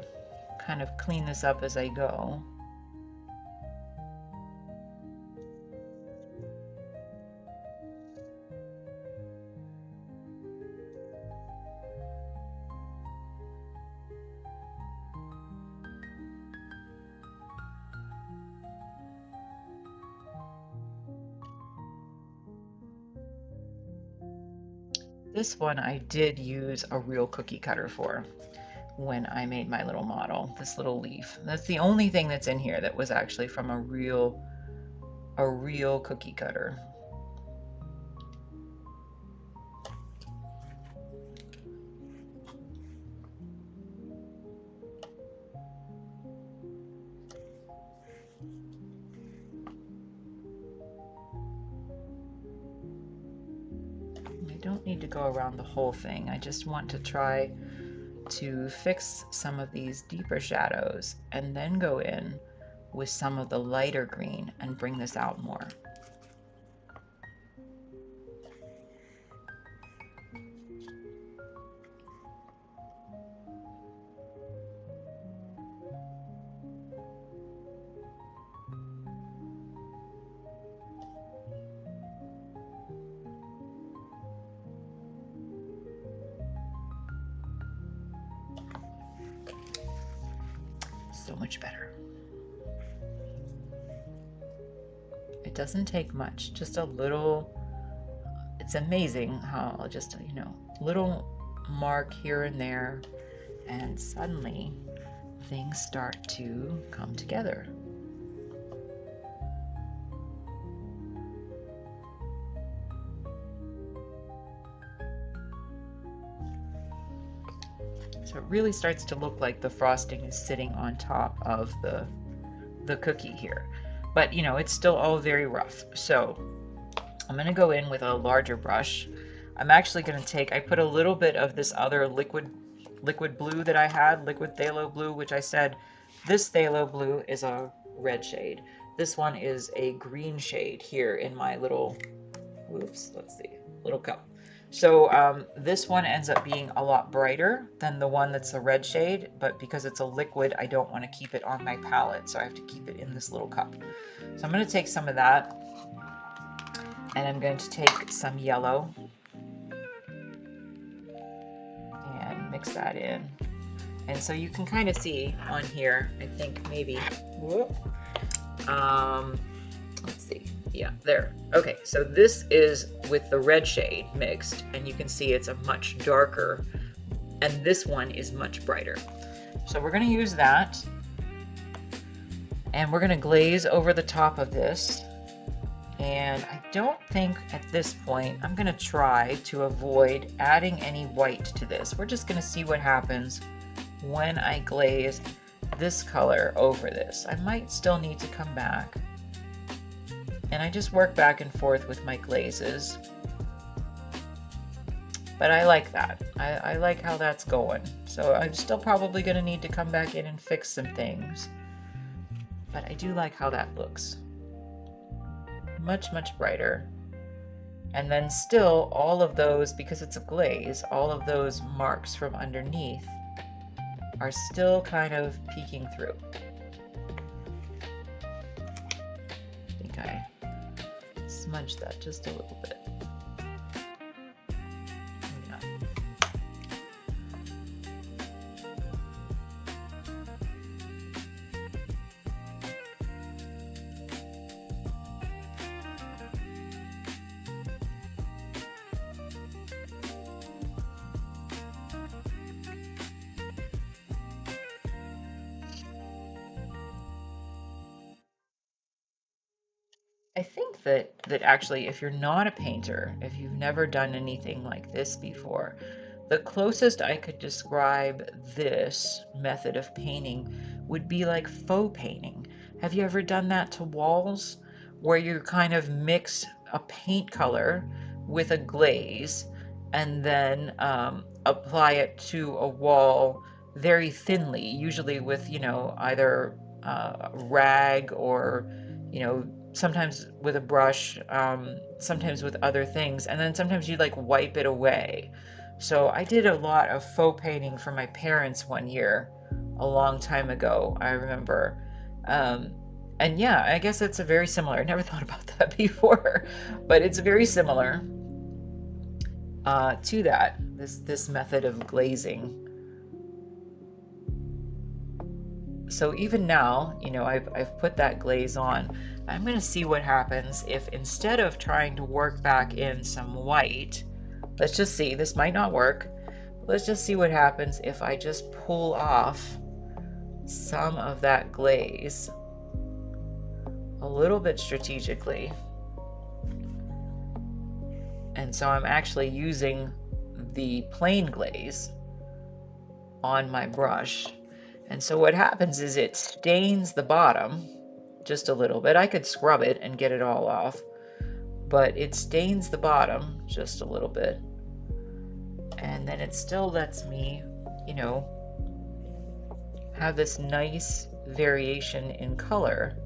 kind of clean this up as I go. This one I did use a real cookie cutter for when I made my little model, this little leaf. That's the only thing that's in here that was actually from a real cookie cutter. Don't need to go around the whole thing. I just want to try to fix some of these deeper shadows and then go in with some of the lighter green and bring this out more. So much better. It doesn't take much, just a little. It's amazing how just, little mark here and there, and suddenly things start to come together. So it really starts to look like the frosting is sitting on top of the cookie here. But it's still all very rough. So I'm going to go in with a larger brush. I'm actually going to I put a little bit of this other liquid blue that I had, liquid phthalo blue, which I said this phthalo blue is a red shade. This one is a green shade here in my little Whoops, let's see, little cup. So this one ends up being a lot brighter than the one that's a red shade, but because it's a liquid, I don't want to keep it on my palette, so I have to keep it in this little cup. So I'm going to take some of that, and I'm going to take some yellow and mix that in. And so you can kind of see on here, I think maybe, whoop, let's see, yeah, there. Okay, so this is with the red shade mixed, and you can see it's a much darker, and this one is much brighter. So we're going to use that, and we're going to glaze over the top of this. And I don't think at this point, I'm going to try to avoid adding any white to this. We're just going to see what happens when I glaze this color over this. I might still need to come back. And I just work back and forth with my glazes. But I like that. I like how that's going. So I'm still probably going to need to come back in and fix some things. But I do like how that looks. Much, much brighter. And then still all of those, because it's a glaze, all of those marks from underneath are still kind of peeking through. I think I smudged that just a little bit. Yeah. I think that actually, if you're not a painter, if you've never done anything like this before, the closest I could describe this method of painting would be like faux painting. Have you ever done that to walls where you kind of mix a paint color with a glaze and then apply it to a wall very thinly, usually with, either rag or, sometimes with a brush, sometimes with other things, and then sometimes you like wipe it away. So I did a lot of faux painting for my parents one year, a long time ago, I remember. And yeah, I guess it's a very similar, I never thought about that before, but it's very similar to that, this method of glazing. So even now, I've put that glaze on. I'm going to see what happens if instead of trying to work back in some white, let's just see, this might not work. Let's just see what happens if I just pull off some of that glaze a little bit strategically. And so I'm actually using the plain glaze on my brush. And so what happens is it stains the bottom just a little bit. I could scrub it and get it all off, but it stains the bottom just a little bit. And then it still lets me, have this nice variation in color.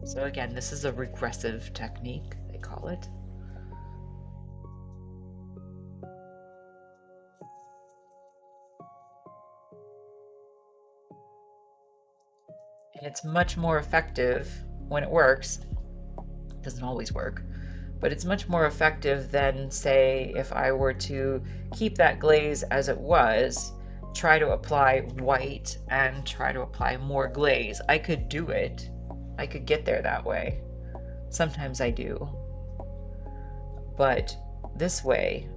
So again, this is a regressive technique, they call it. And it's much more effective when it works. It doesn't always work, but it's much more effective than, say, if I were to keep that glaze as it was, try to apply white and try to apply more glaze. I could do it. I could get there that way. Sometimes I do. But this way,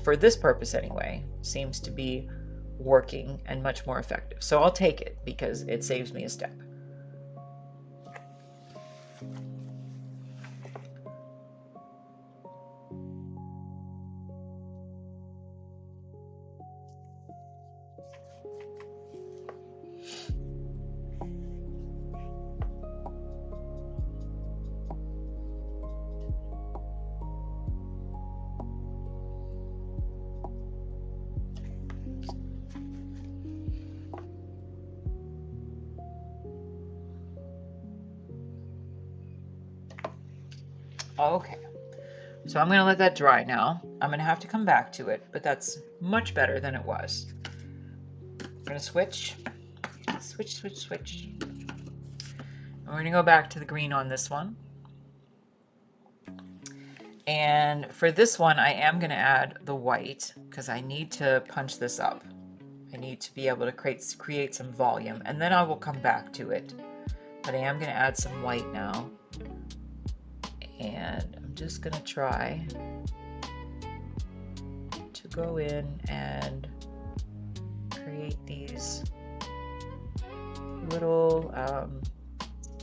for this purpose anyway, seems to be working and much more effective. So I'll take it because it saves me a step. Okay, so I'm gonna let that dry now. I'm gonna have to come back to it, but that's much better than it was. I'm gonna switch. And we're gonna go back to the green on this one. And for this one, I am gonna add the white because I need to punch this up. I need to be able to create some volume, and then I will come back to it. But I am gonna add some white now. And I'm just gonna try to go in and create these little,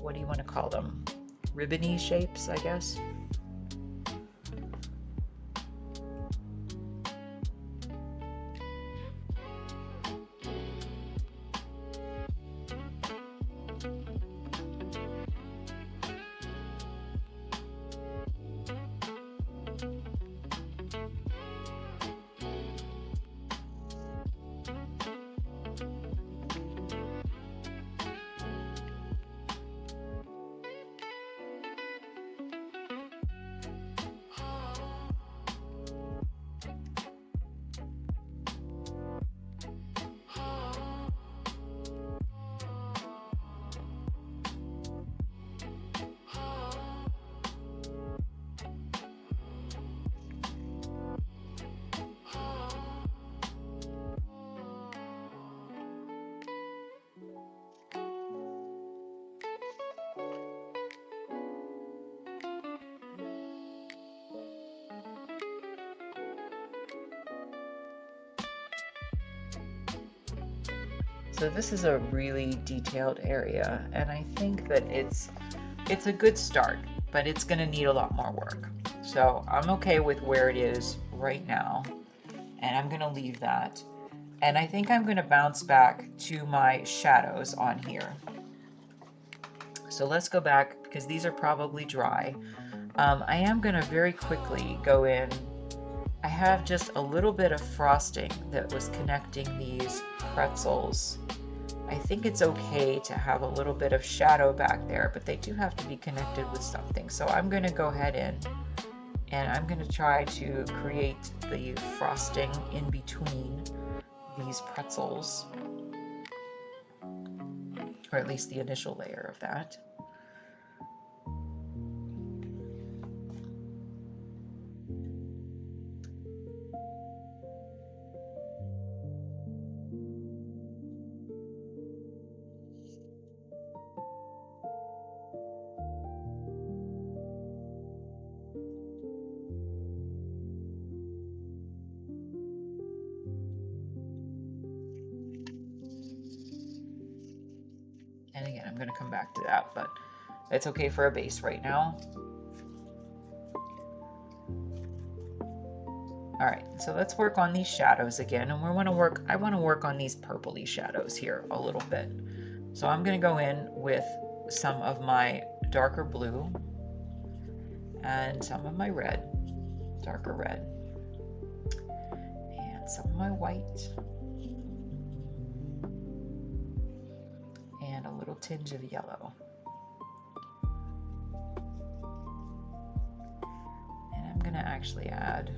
what do you want to call them? Ribbony shapes, I guess. So this is a really detailed area, and I think that it's a good start, but it's going to need a lot more work. So I'm okay with where it is right now, and I'm going to leave that. And I think I'm going to bounce back to my shadows on here. So let's go back because these are probably dry. I am going to very quickly go in. I have just a little bit of frosting that was connecting these pretzels. I think it's okay to have a little bit of shadow back there, but they do have to be connected with something. So I'm going to go ahead in and I'm going to try to create the frosting in between these pretzels, or at least the initial layer of that. And again, I'm going to come back to that, but it's okay for a base right now. All right, so let's work on these shadows again, and I want to work on these purpley shadows here a little bit. So I'm going to go in with some of my darker blue and some of my red, darker red, and some of my white, and a little tinge of yellow. And I'm going to actually add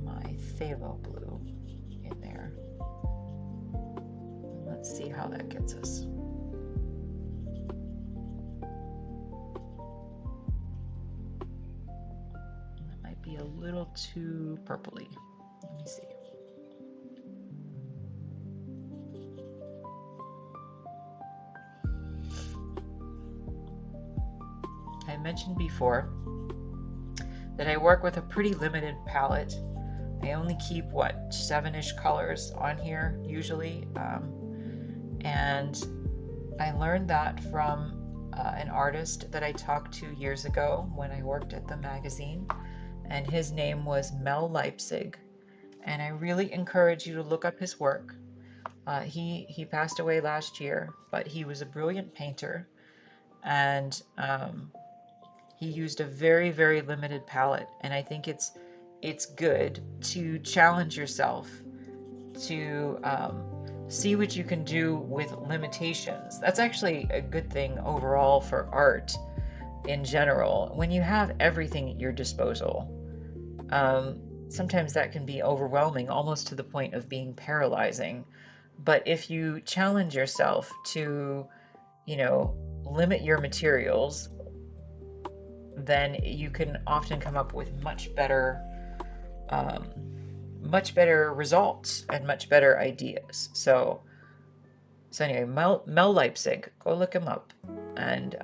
my phthalo blue in there. And let's see how that gets us. That might be a little too purpley. Let me see. I mentioned before that I work with a pretty limited palette. I only keep, what, 7-ish colors on here usually. And I learned that from an artist that I talked to years ago when I worked at the magazine. And his name was Mel Leipzig. And I really encourage you to look up his work. He passed away last year, but he was a brilliant painter. And he used a very, very limited palette, and I think it's good to challenge yourself to see what you can do with limitations. That's actually a good thing overall for art. in general, when you have everything at your disposal, sometimes that can be overwhelming, almost to the point of being paralyzing. But if you challenge yourself to, limit your materials, then you can often come up with much better results and much better ideas. So anyway, Mel Leipzig, go look him up, and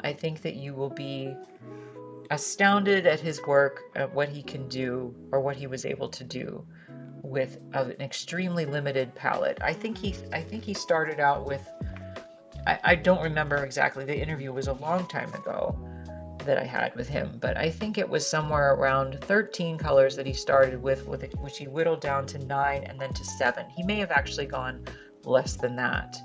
I think that you will be astounded at his work, at what he can do, or what he was able to do with an extremely limited palette. I think he started out with, I don't remember exactly. The interview was a long time ago that I had with him, but I think it was somewhere around 13 colors that he started with which he whittled down to 9 and then to 7. He may have actually gone less than that.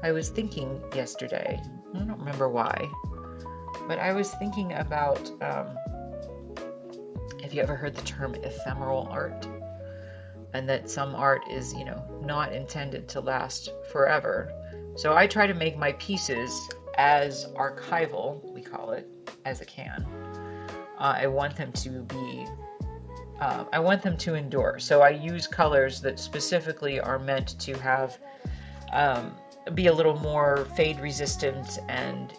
I was thinking yesterday, I don't remember why, but I was thinking about, have you ever heard the term ephemeral art? And that some art is, not intended to last forever. So I try to make my pieces as archival, we call it, as I can. I want them to be, I want them to endure. So I use colors that specifically are meant to have, be a little more fade resistant, and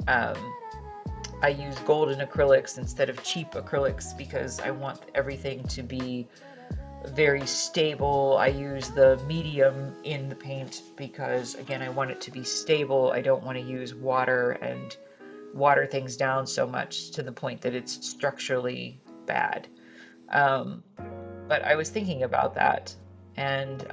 I use golden acrylics instead of cheap acrylics because I want everything to be very stable. I use the medium in the paint because, again, I want it to be stable. I don't want to use water and water things down so much to the point that it's structurally bad. But I was thinking about that, and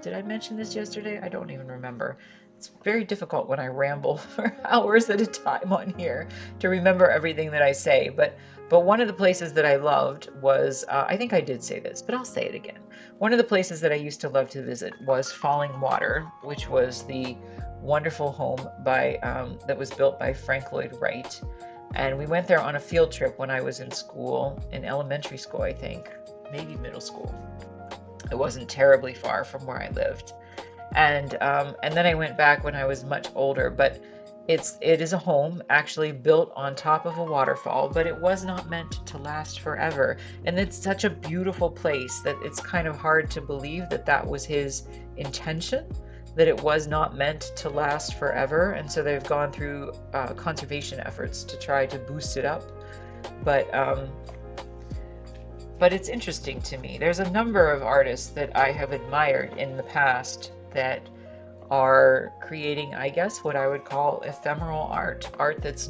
did I mention this yesterday? I don't even remember. It's very difficult when I ramble for hours at a time on here to remember everything that I say. But one of the places that I loved was, I think I did say this, but I'll say it again. One of the places that I used to love to visit was Falling Water, which was the wonderful home that was built by Frank Lloyd Wright. And we went there on a field trip when I was in school, in elementary school, I think, maybe middle school. It wasn't terribly far from where I lived, and then I went back when I was much older. But it is a home actually built on top of a waterfall, but it was not meant to last forever. And it's such a beautiful place that it's kind of hard to believe that that was his intention, that it was not meant to last forever. And so they've gone through conservation efforts to try to boost it up, but it's interesting to me. There's a number of artists that I have admired in the past that are creating, I guess, what I would call ephemeral art that's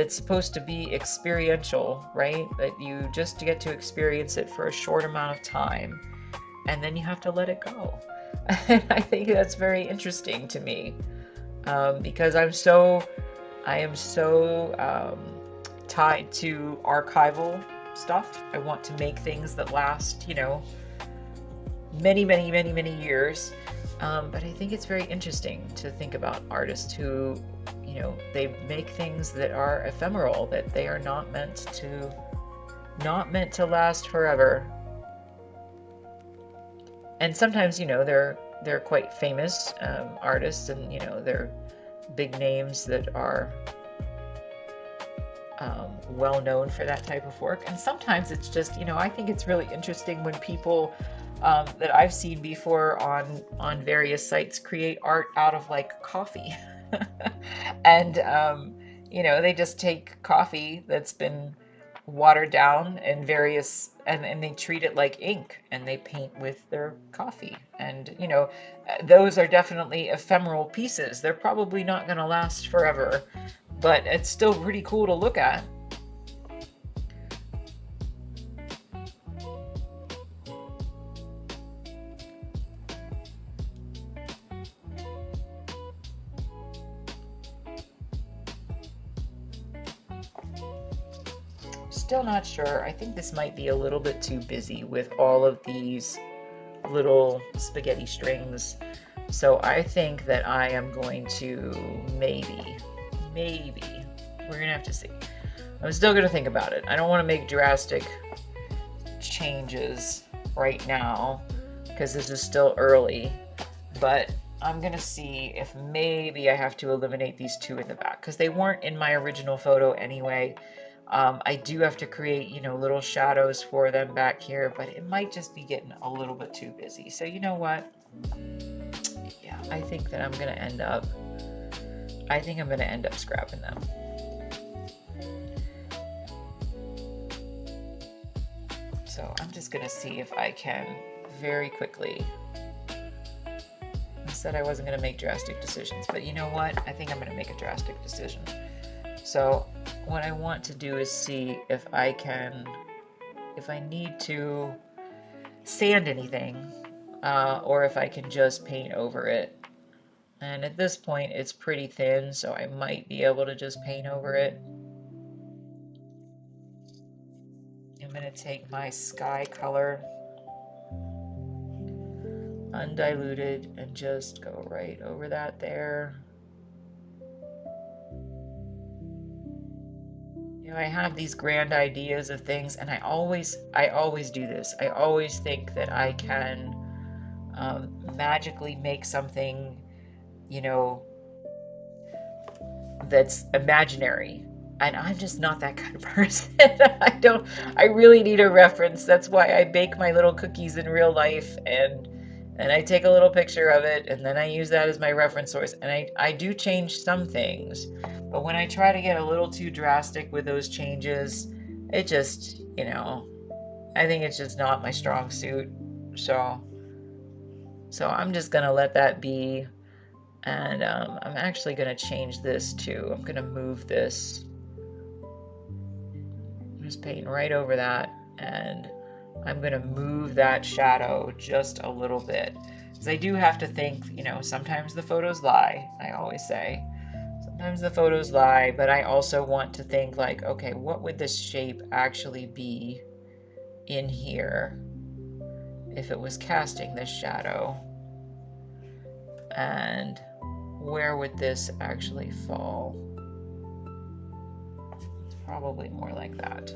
supposed to be experiential, right? That you just get to experience it for a short amount of time, and then you have to let it go. And I think that's very interesting to me, because I am so tied to archival stuff. I want to make things that last, many, many, many, many years. But I think it's very interesting to think about artists who, they make things that are ephemeral, that they are not meant to last forever. And sometimes, they're quite famous artists, and they're big names that are well known for that type of work. And sometimes it's just, I think it's really interesting when people that I've seen before on various sites create art out of like coffee. And they just take coffee that's been watered down and and they treat it like ink, and they paint with their coffee. And those are definitely ephemeral pieces. They're probably not going to last forever, but it's still pretty cool to look at. still not sure. I think this might be a little bit too busy with all of these little spaghetti strings. So I think that I am going to maybe, we're gonna have to see. I'm still gonna think about it. I don't want to make drastic changes right now because this is still early, but I'm gonna see if maybe I have to eliminate these two in the back because they weren't in my original photo anyway. I do have to create, you know, little shadows for them back here, but it might just be getting a little bit too busy. So you know what? Yeah, I think that I'm gonna end up scrapping them. So I'm just gonna see if I can very quickly. I said I wasn't gonna make drastic decisions, but you know what? I think I'm gonna make a drastic decision. So what I want to do is see if I need to sand anything, or if I can just paint over it. And at this point it's pretty thin, so I might be able to just paint over it. I'm going to take my sky color, undiluted, and just go right over that there. You know, I have these grand ideas of things, and I always do this. I always think that I can magically make something, you know, that's imaginary. And I'm just not that kind of person. I really need a reference. That's why I bake my little cookies in real life, and I take a little picture of it, and then I use that as my reference source. And I do change some things, but when I try to get a little too drastic with those changes, it just, you know, I think it's just not my strong suit. So I'm just gonna let that be. And I'm actually gonna change this too. I'm gonna move this. Just paint right over that, and I'm going to move that shadow just a little bit, because I do have to think, you know, sometimes the photos lie. I always say sometimes the photos lie, but I also want to think like, okay, what would this shape actually be in here if it was casting this shadow, and where would this actually fall? Probably more like that,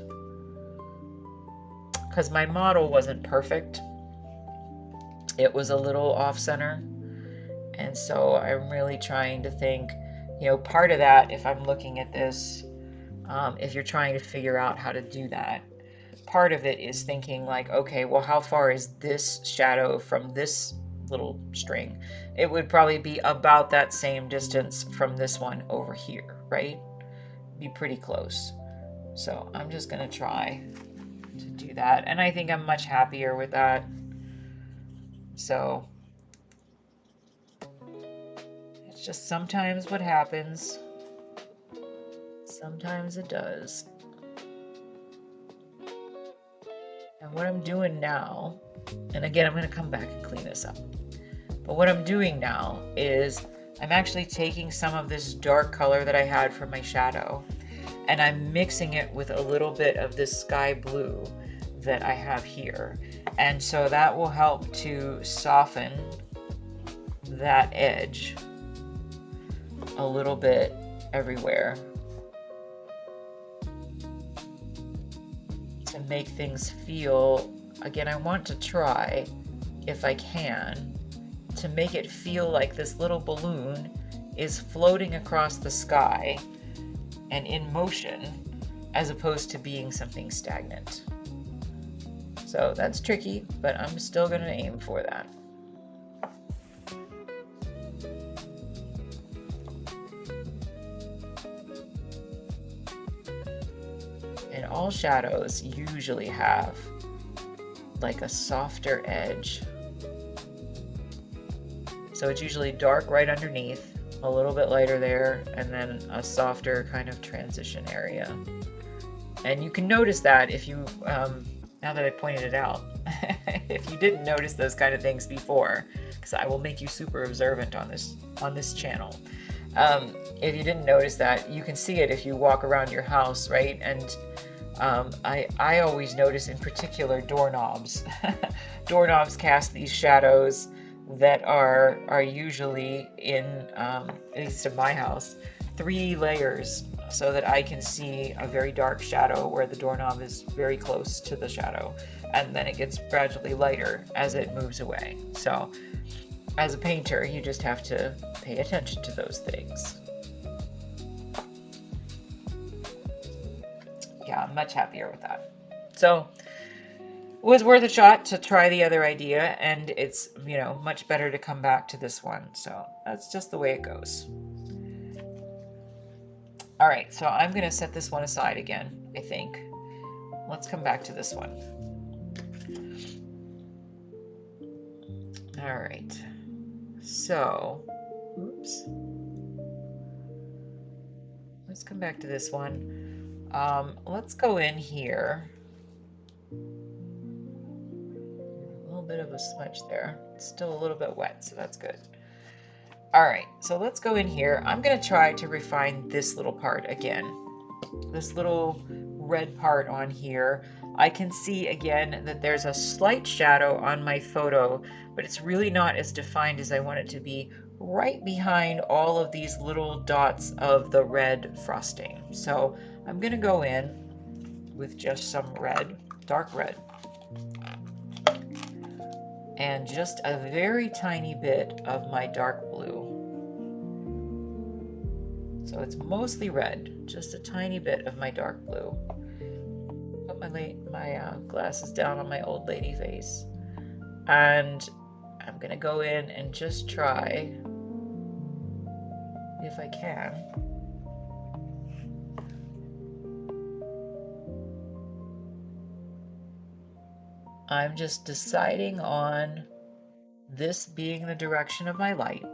because my model wasn't perfect. It was a little off center, and so I'm really trying to think, you know, part of that, if I'm looking at this, if you're trying to figure out how to do that, part of it is thinking like, okay, well, how far is this shadow from this little string? It would probably be about that same distance from this one over here, right? Be pretty close. So I'm just going to try to do that, and I think I'm much happier with that. So it's just sometimes what happens. Sometimes it does. And what I'm doing now, and again, I'm going to come back and clean this up, but what I'm doing now is I'm actually taking some of this dark color that I had from my shadow, and I'm mixing it with a little bit of this sky blue that I have here. And so that will help to soften that edge a little bit everywhere, to make things feel, again, I want to try, if I can, to make it feel like this little balloon is floating across the sky and in motion, as opposed to being something stagnant. So that's tricky, but I'm still going to aim for that. And all shadows usually have like a softer edge. So it's usually dark right underneath, a little bit lighter there, and then a softer kind of transition area. And you can notice that if you, now that I pointed it out, if you didn't notice those kind of things before, because I will make you super observant on this channel. If you didn't notice that, you can see it if you walk around your house, right? And I always notice in particular doorknobs. Doorknobs cast these shadows that are usually in, at least in my house, 3 layers, so that I can see a very dark shadow where the doorknob is very close to the shadow, and then it gets gradually lighter as it moves away. So as a painter, you just have to pay attention to those things. Yeah, I'm much happier with that. So it was worth a shot to try the other idea, and it's, you know, much better to come back to this one. So that's just the way it goes. All right, so I'm going to set this one aside again, I think. Let's come back to this one. All right, so, oops. Let's come back to this one. Let's go in here. A little bit of a smudge there. It's still a little bit wet, so that's good. All right, so let's go in here. I'm going to try to refine this little part again. This little red part on here. I can see again that there's a slight shadow on my photo, but it's really not as defined as I want it to be, right behind all of these little dots of the red frosting. So I'm going to go in with just some red, dark red, and just a very tiny bit of my dark blue. So it's mostly red, just a tiny bit of my dark blue. Put my glasses down on my old lady face, and I'm gonna go in and just try, if I can, I'm just deciding on this being the direction of my light.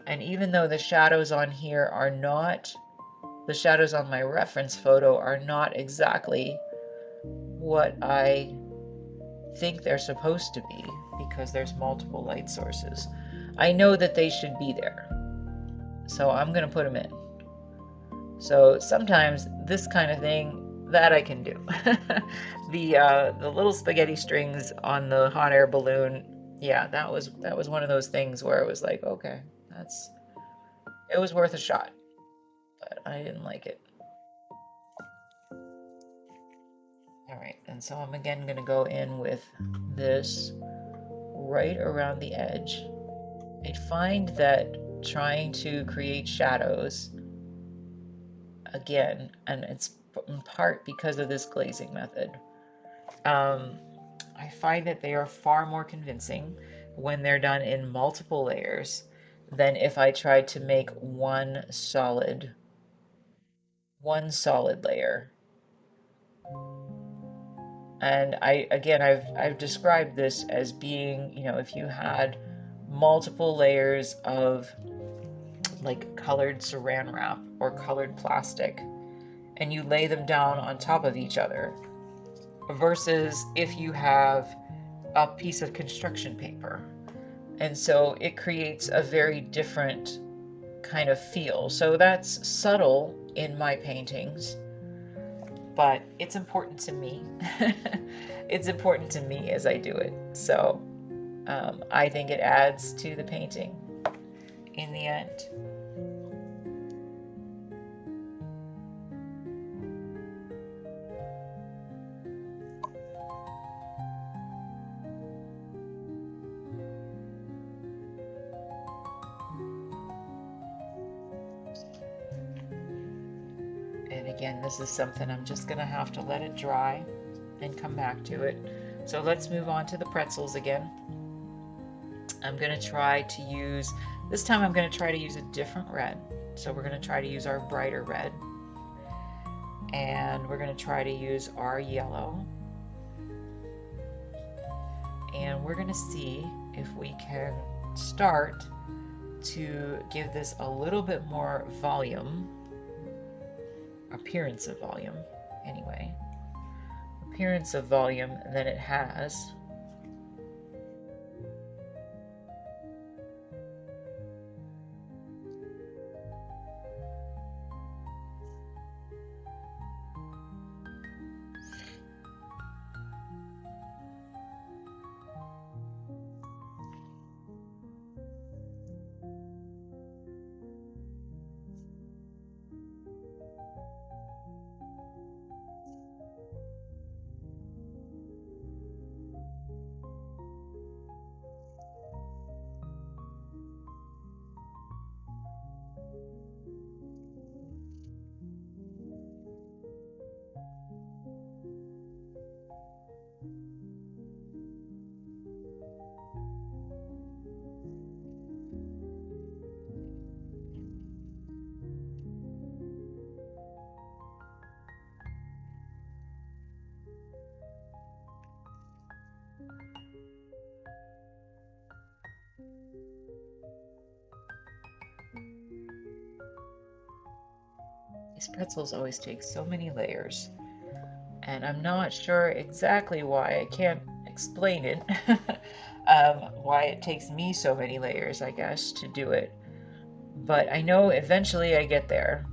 And even though the shadows on here are not, the shadows on my reference photo are not exactly what I think they're supposed to be, because there's multiple light sources, I know that they should be there. So I'm going to put them in. So sometimes this kind of thing, that I can do. The little spaghetti strings on the hot air balloon, yeah, that was one of those things where it was like, okay, it was worth a shot, but I didn't like it. All right, and so I'm again going to go in with this right around the edge. I find that trying to create shadows, again, and it's in part because of this glazing method, I find that they are far more convincing when they're done in multiple layers than if I tried to make one solid layer. And I've described this as being, you know, if you had multiple layers of like colored saran wrap or colored plastic, and you lay them down on top of each other, versus if you have a piece of construction paper. And so it creates a very different kind of feel. So that's subtle in my paintings, but it's important to me. It's important to me as I do it. So I think it adds to the painting in the end. And again, this is something I'm just going to have to let it dry and come back to it. So let's move on to the pretzels again. I'm going to try to use, this time I'm going to try to use a different red. So we're going to try to use our brighter red. And we're going to try to use our yellow. And we're going to see if we can start to give this a little bit more volume, appearance of volume anyway, appearance of volume than it has. These pretzels always take so many layers, and I'm not sure exactly why. I can't explain it. Why it takes me so many layers, I guess, to do it. But I know eventually I get there.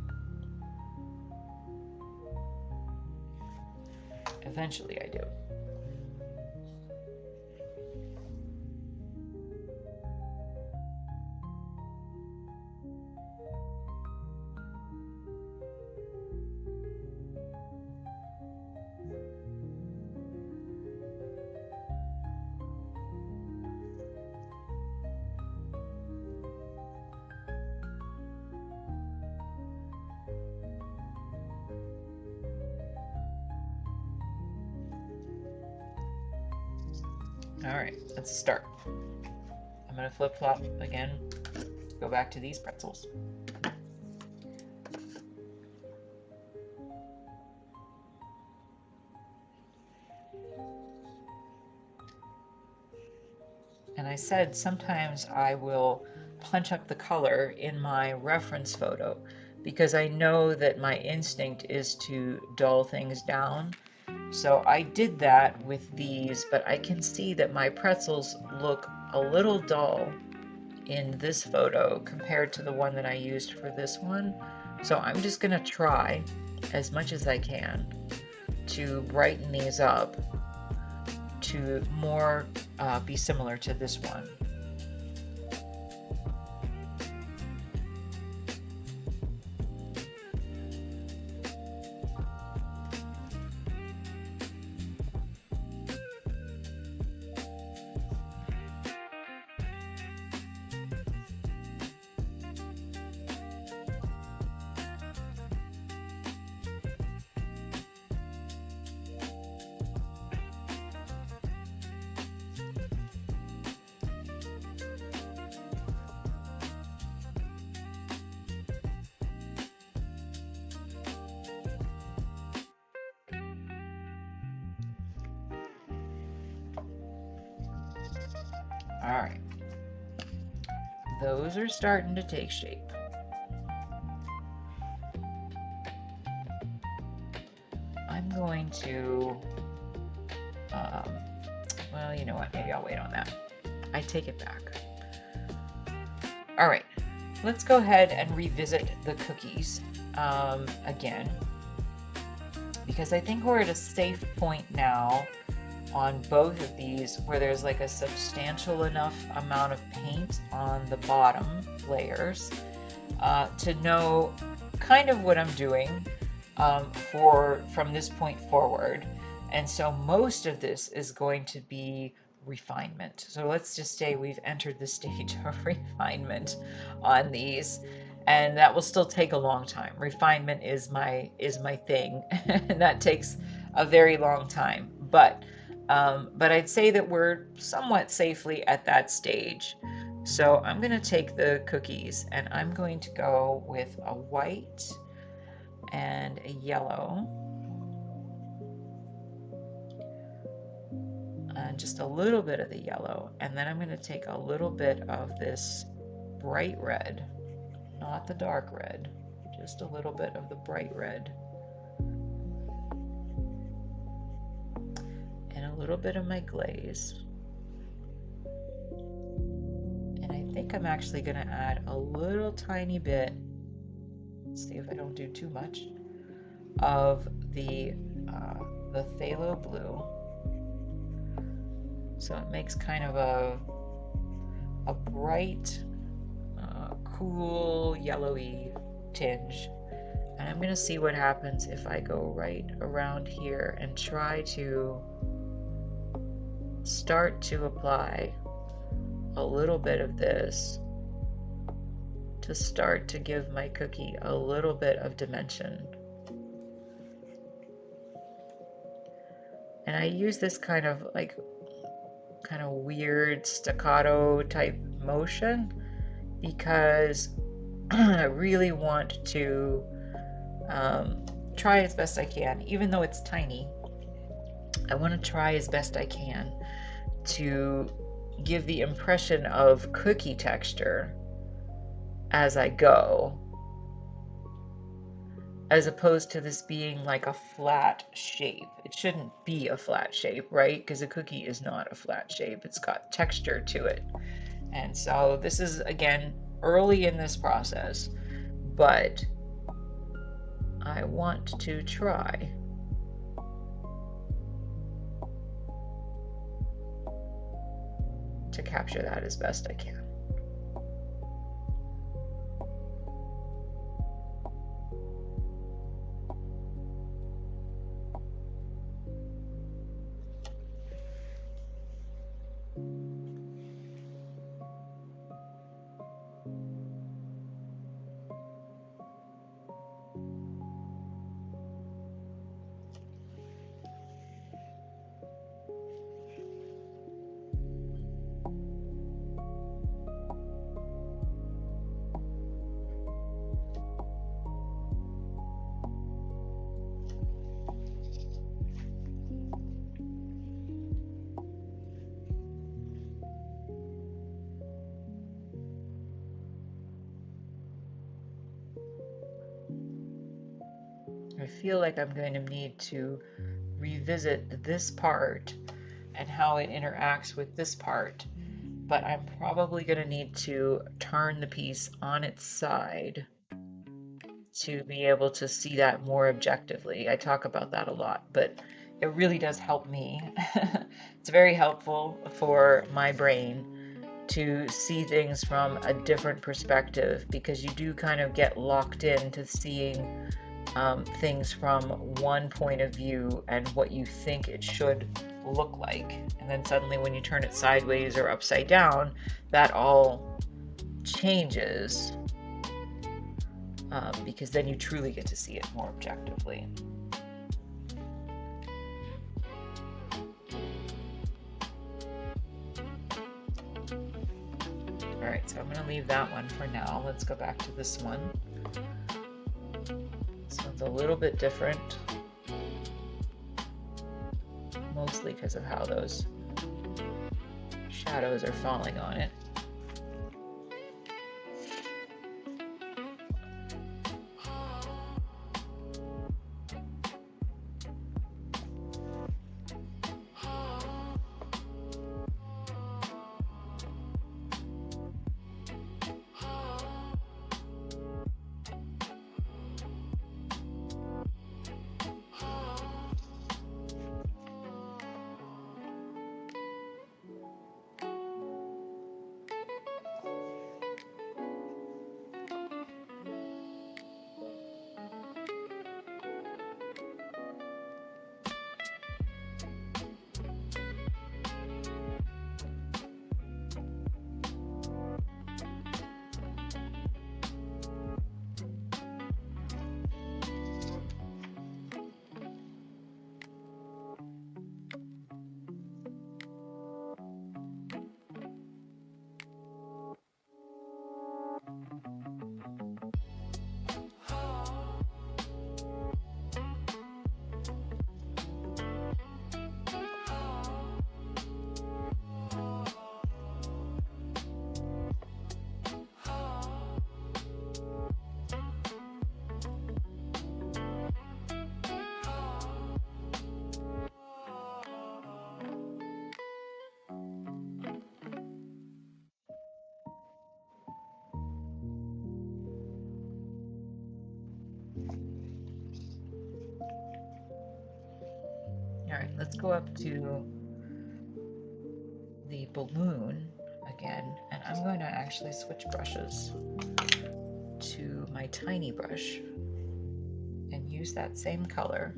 Eventually I do. All right, let's start. I'm gonna flip-flop again, go back to these pretzels. And I said sometimes I will punch up the color in my reference photo because I know that my instinct is to dull things down. So I did that with these, but I can see that my pretzels look a little dull in this photo compared to the one that I used for this one. So I'm just gonna try as much as I can to brighten these up to more be similar to this one. All right, those are starting to take shape. I'm going to, well, you know what, maybe I'll wait on that. I take it back. All right, let's go ahead and revisit the cookies again, because I think we're at a safe point now on both of these where there's like a substantial enough amount of paint on the bottom layers to know kind of what I'm doing from this point forward. And so most of this is going to be refinement. So let's just say we've entered the stage of refinement on these, and that will still take a long time. Refinement is my thing, and that takes a very long time. But I'd say that we're somewhat safely at that stage. So I'm going to take the cookies and I'm going to go with a white and a yellow. And just a little bit of the yellow. And then I'm going to take a little bit of this bright red, not the dark red, just a little bit of the bright red. And a little bit of my glaze. And I think I'm actually going to add a little tiny bit, let's see if I don't do too much, of the phthalo blue. So it makes kind of a bright, cool, yellowy tinge. And I'm going to see what happens if I go right around here and try to start to apply a little bit of this to start to give my cookie a little bit of dimension. And I use this kind of weird staccato type motion because I really want to try as best I can, even though it's tiny. I want to try as best I can to give the impression of cookie texture as I go, as opposed to this being like a flat shape. It shouldn't be a flat shape, right? Because a cookie is not a flat shape. It's got texture to it. And so this is, again, early in this process, but I want to try to capture that as best I can. I feel like I'm going to need to revisit this part and how it interacts with this part, but I'm probably going to need to turn the piece on its side to be able to see that more objectively. I talk about that a lot, but it really does help me. It's very helpful for my brain to see things from a different perspective, because you do kind of get locked into seeing things from one point of view and what you think it should look like. And then suddenly when you turn it sideways or upside down, that all changes, because then you truly get to see it more objectively. All right, so I'm going to leave that one for now. Let's go back to this one. This one's a little bit different, mostly because of how those shadows are falling on it. All right, let's go up to the balloon again, and I'm going to actually switch brushes to my tiny brush and use that same color.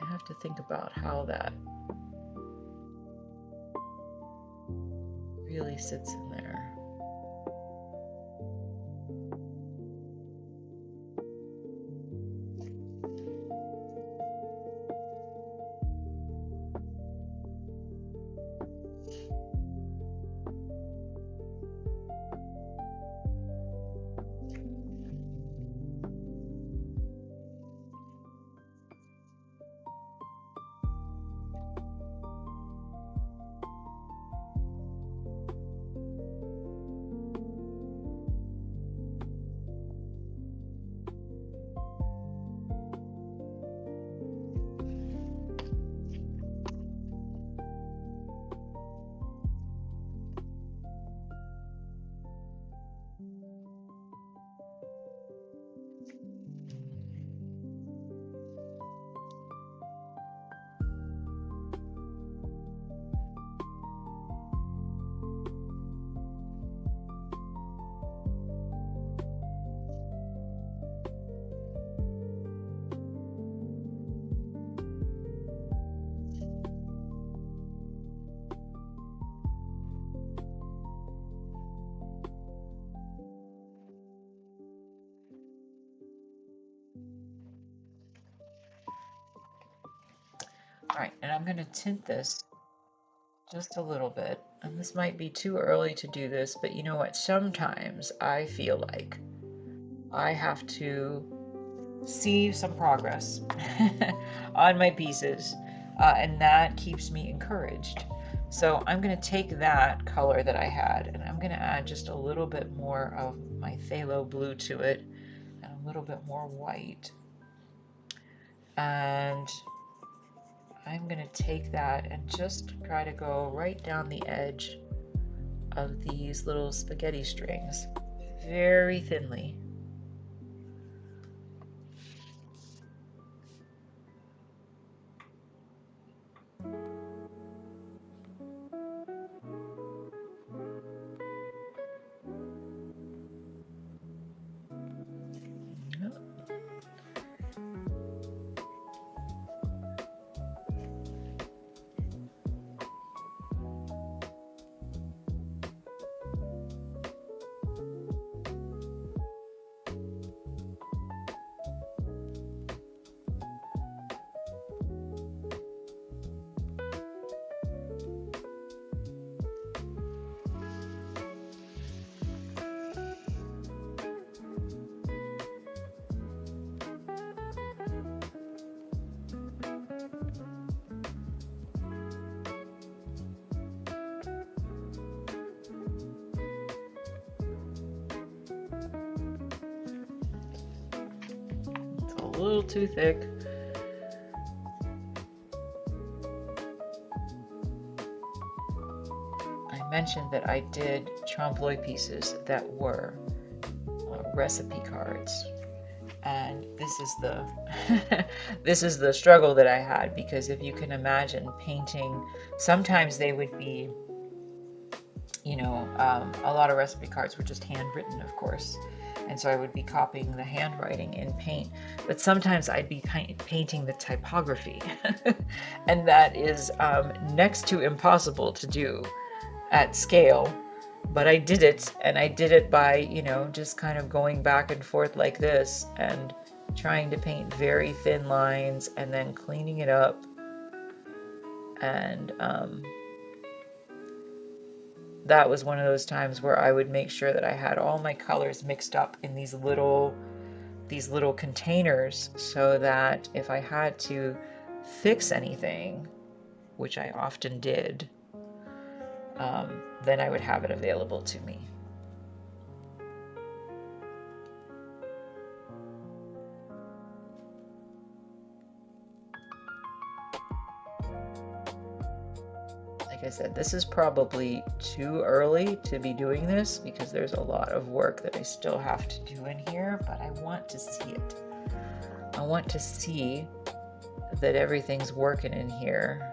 I have to think about how that really sits in there. right, and I'm going to tint this just a little bit. And this might be too early to do this, but you know what? Sometimes I feel like I have to see some progress on my pieces, and that keeps me encouraged. So I'm going to take that color that I had and I'm going to add just a little bit more of my phthalo blue to it and a little bit more white. And I'm going to take that and just try to go right down the edge of these little spaghetti strings very thinly. It's a little too thick. I mentioned that I did Trompe L'Oeil pieces that were recipe cards, and this is the this is the struggle that I had, because if you can imagine painting, sometimes they would be, you know, a lot of recipe cards were just handwritten, of course, and so I would be copying the handwriting in paint, but sometimes I'd be painting the typography and that is next to impossible to do at scale. But I did it, and I did it by, you know, just kind of going back and forth like this and trying to paint very thin lines and then cleaning it up. And that was one of those times where I would make sure that I had all my colors mixed up in these little containers, so that if I had to fix anything, which I often did, then I would have it available to me. Like I said, this is probably too early to be doing this because there's a lot of work that I still have to do in here, but I want to see it. I want to see that everything's working in here.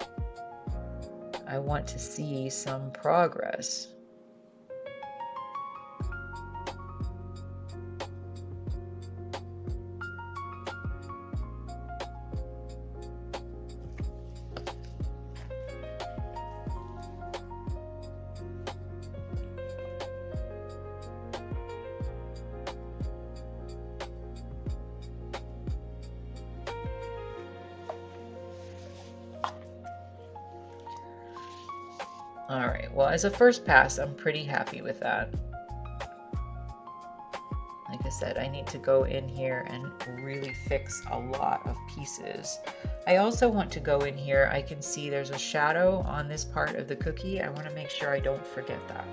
I want to see some progress. All right, well, as a first pass, I'm pretty happy with that. Like I said, I need to go in here and really fix a lot of pieces. I also want to go in here, I can see there's a shadow on this part of the cookie. I want to make sure I don't forget that.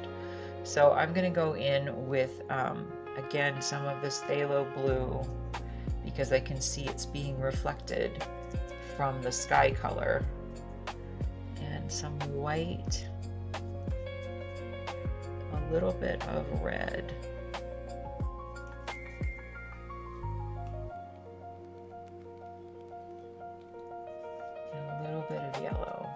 So I'm going to go in with, again, some of this phthalo blue, because I can see it's being reflected from the sky color, and some white, a little bit of red, and a little bit of yellow.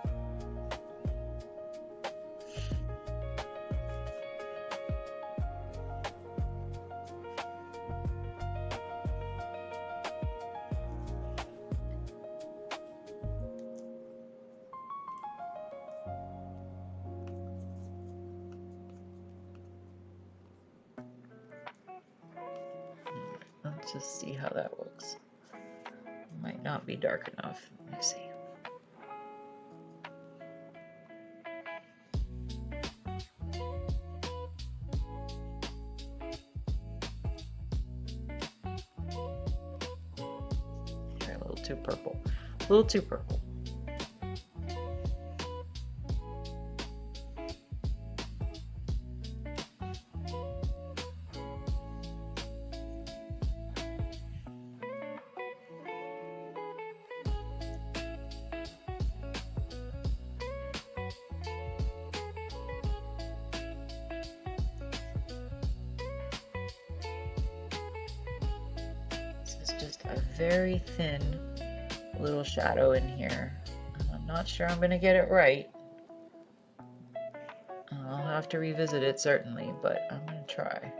Let's just see how that looks. Might not be dark enough. Let me see. too purple. A little too purple. Just a very thin little shadow in here. I'm not sure I'm going to get it right. I'll have to revisit it certainly, but I'm going to try.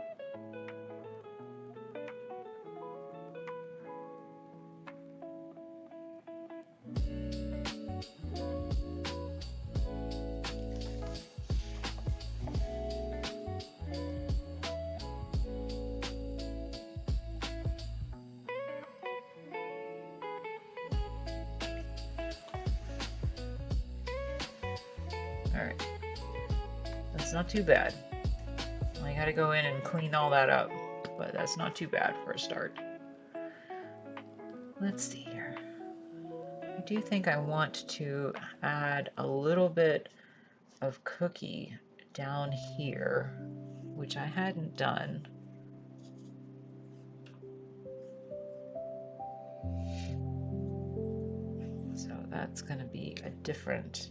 Alright, that's not too bad. I gotta go in and clean all that up, but that's not too bad for a start. Let's see here. I do think I want to add a little bit of cookie down here, which I hadn't done. So that's gonna be a different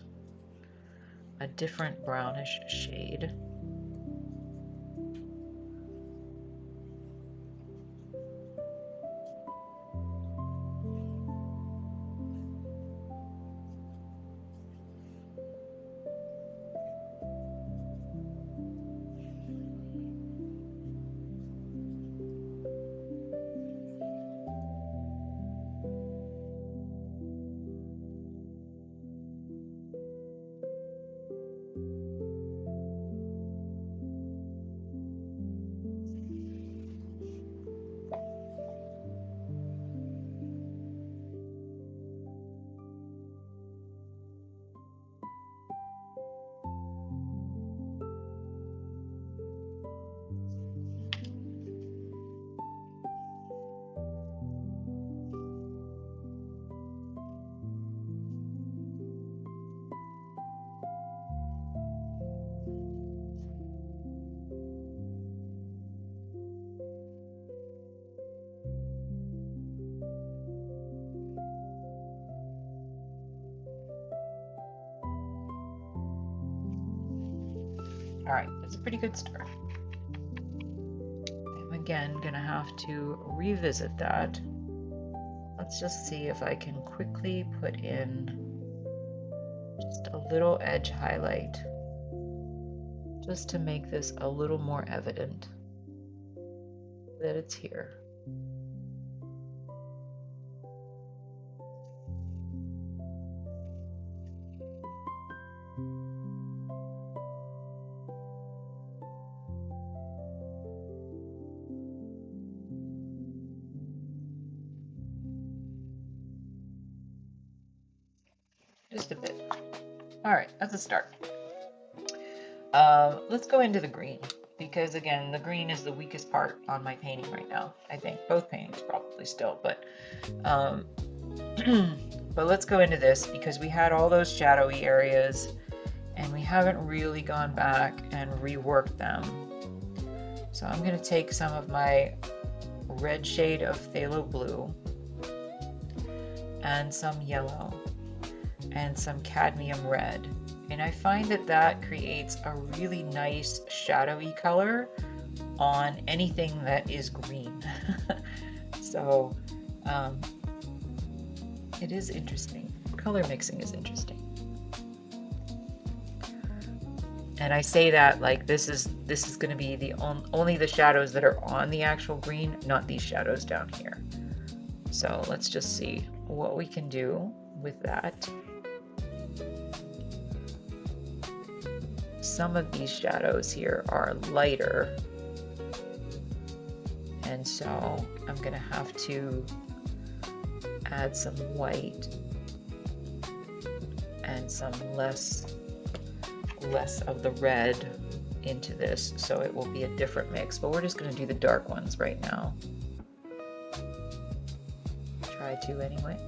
brownish shade. All right, that's a pretty good start. I'm again gonna have to revisit that. Let's just see if I can quickly put in just a little edge highlight, just to make this a little more evident that it's here. Just a bit. All right, that's a start. Let's go into the green, because again, the green is the weakest part on my painting right now. I think both paintings probably still, but but let's go into this because we had all those shadowy areas and we haven't really gone back and reworked them. So I'm going to take some of my red shade of phthalo blue and some yellow and some cadmium red, and I find that that creates a really nice shadowy color on anything that is green. So it is interesting. Color mixing is interesting, and I say that like this is going to be the only the shadows that are on the actual green, not these shadows down here. So let's just see what we can do with that. Some of these shadows here are lighter, and so I'm gonna have to add some white and some less of the red into this, so it will be a different mix, but we're just gonna do the dark ones right now. Try to anyway.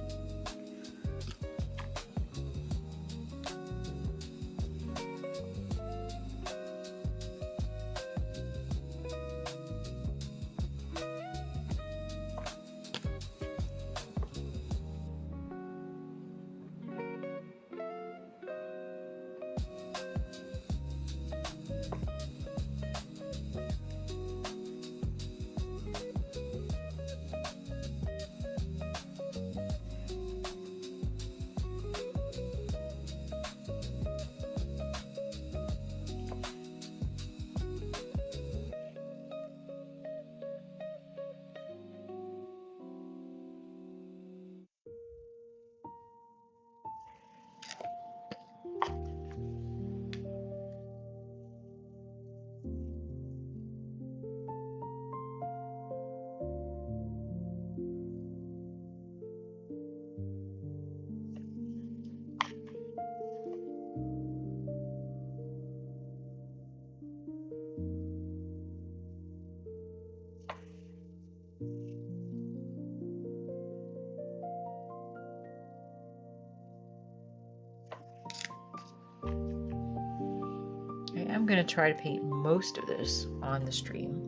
going to try to paint most of this on the stream.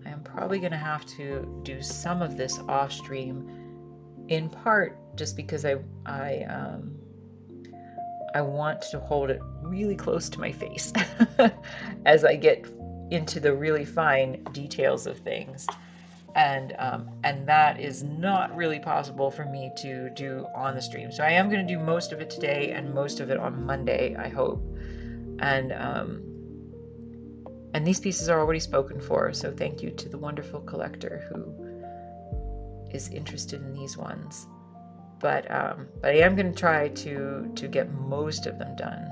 I am probably going to have to do some of this off stream, in part just because I want to hold it really close to my face as I get into the really fine details of things. And that is not really possible for me to do on the stream. So I am going to do most of it today and most of it on Monday, I hope. And these pieces are already spoken for, so thank you to the wonderful collector who is interested in these ones. But I am going to try to get most of them done.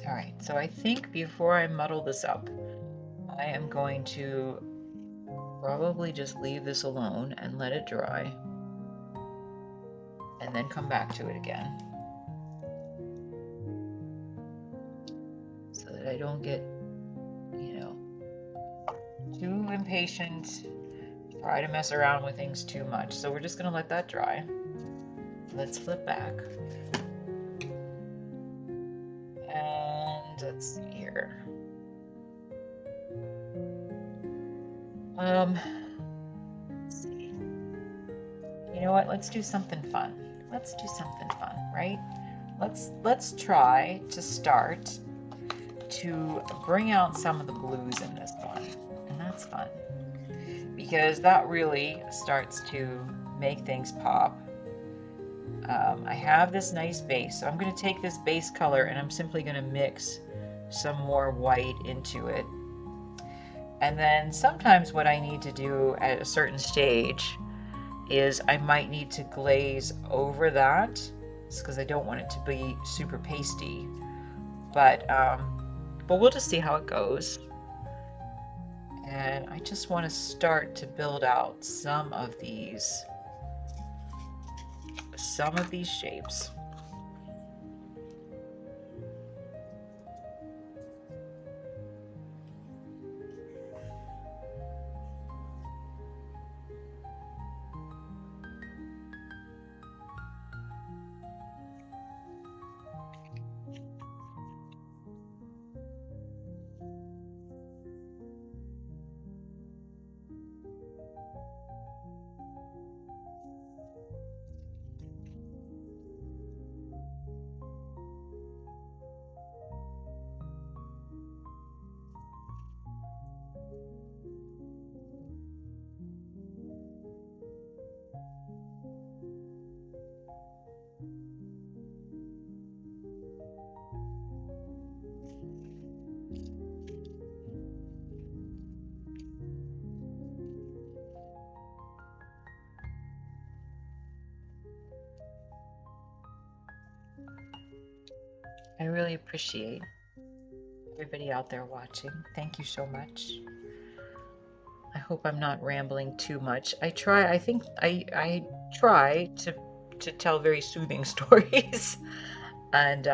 All right, so I think before I muddle this up, I am going to probably just leave this alone and let it dry, and then come back to it again, so that I don't get, too impatient, try to mess around with things too much. So we're just going to let that dry. Let's flip back. And let's see here. Let's see. You know what? Let's do something fun. Let's do something fun, right? Let's try to start to bring out some of the blues in this one. And that's fun, because that really starts to make things pop. I have this nice base, so I'm going to take this base color and I'm simply going to mix some more white into it. And then sometimes what I need to do at a certain stage is I might need to glaze over that, because I don't want it to be super pasty. But we'll just see how it goes. And I just want to start to build out some of these shapes. I really appreciate everybody out there watching. Thank you so much. I hope I'm not rambling too much. I think I try to tell very soothing stories and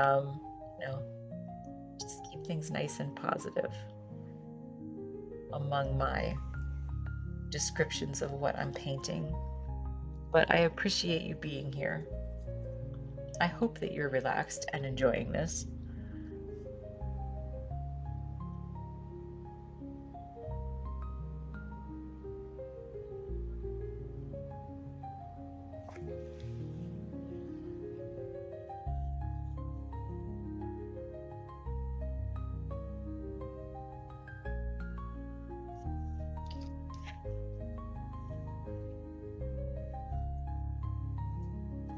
just keep things nice and positive among my descriptions of what I'm painting, but I appreciate you being here. I hope that you're relaxed and enjoying this.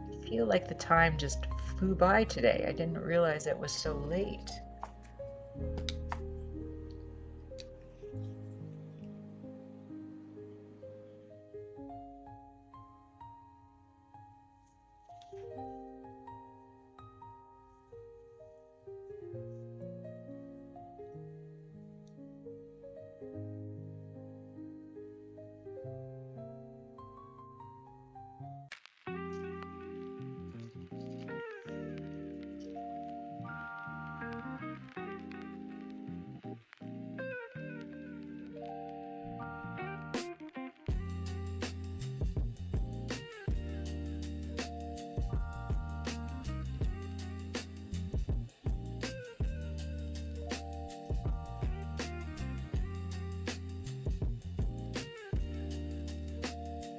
I feel like the time just flew by today. I didn't realize it was so late.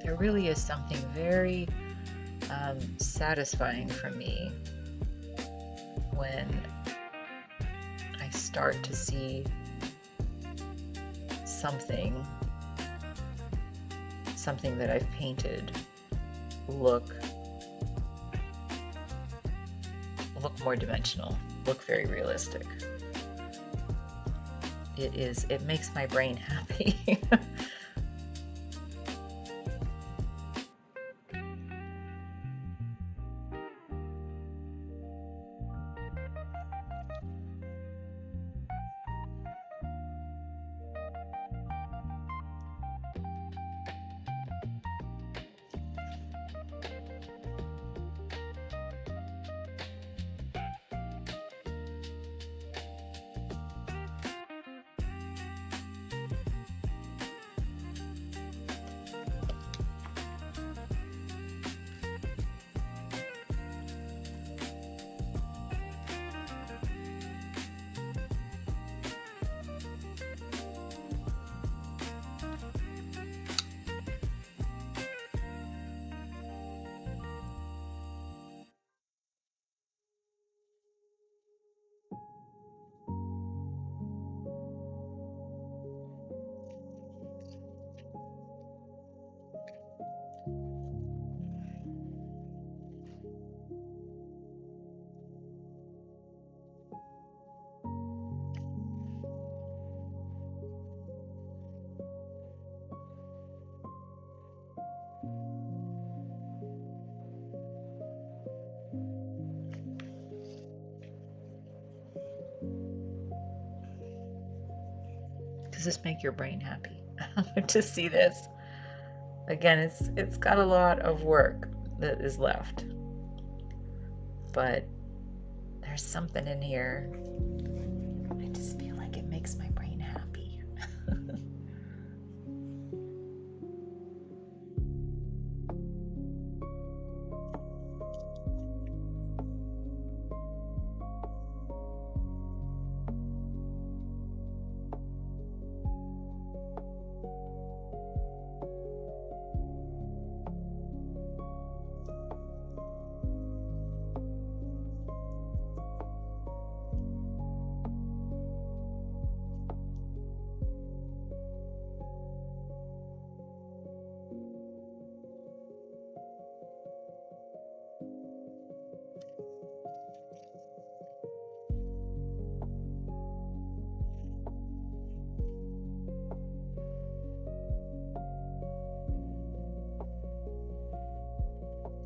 There really is something very satisfying for me when I start to see something that I've painted look more dimensional, look very realistic. It makes my brain happy. Does this make your brain happy to see this? Again, it's got a lot of work that is left, but there's something in here. I just feel like it makes my brain happy.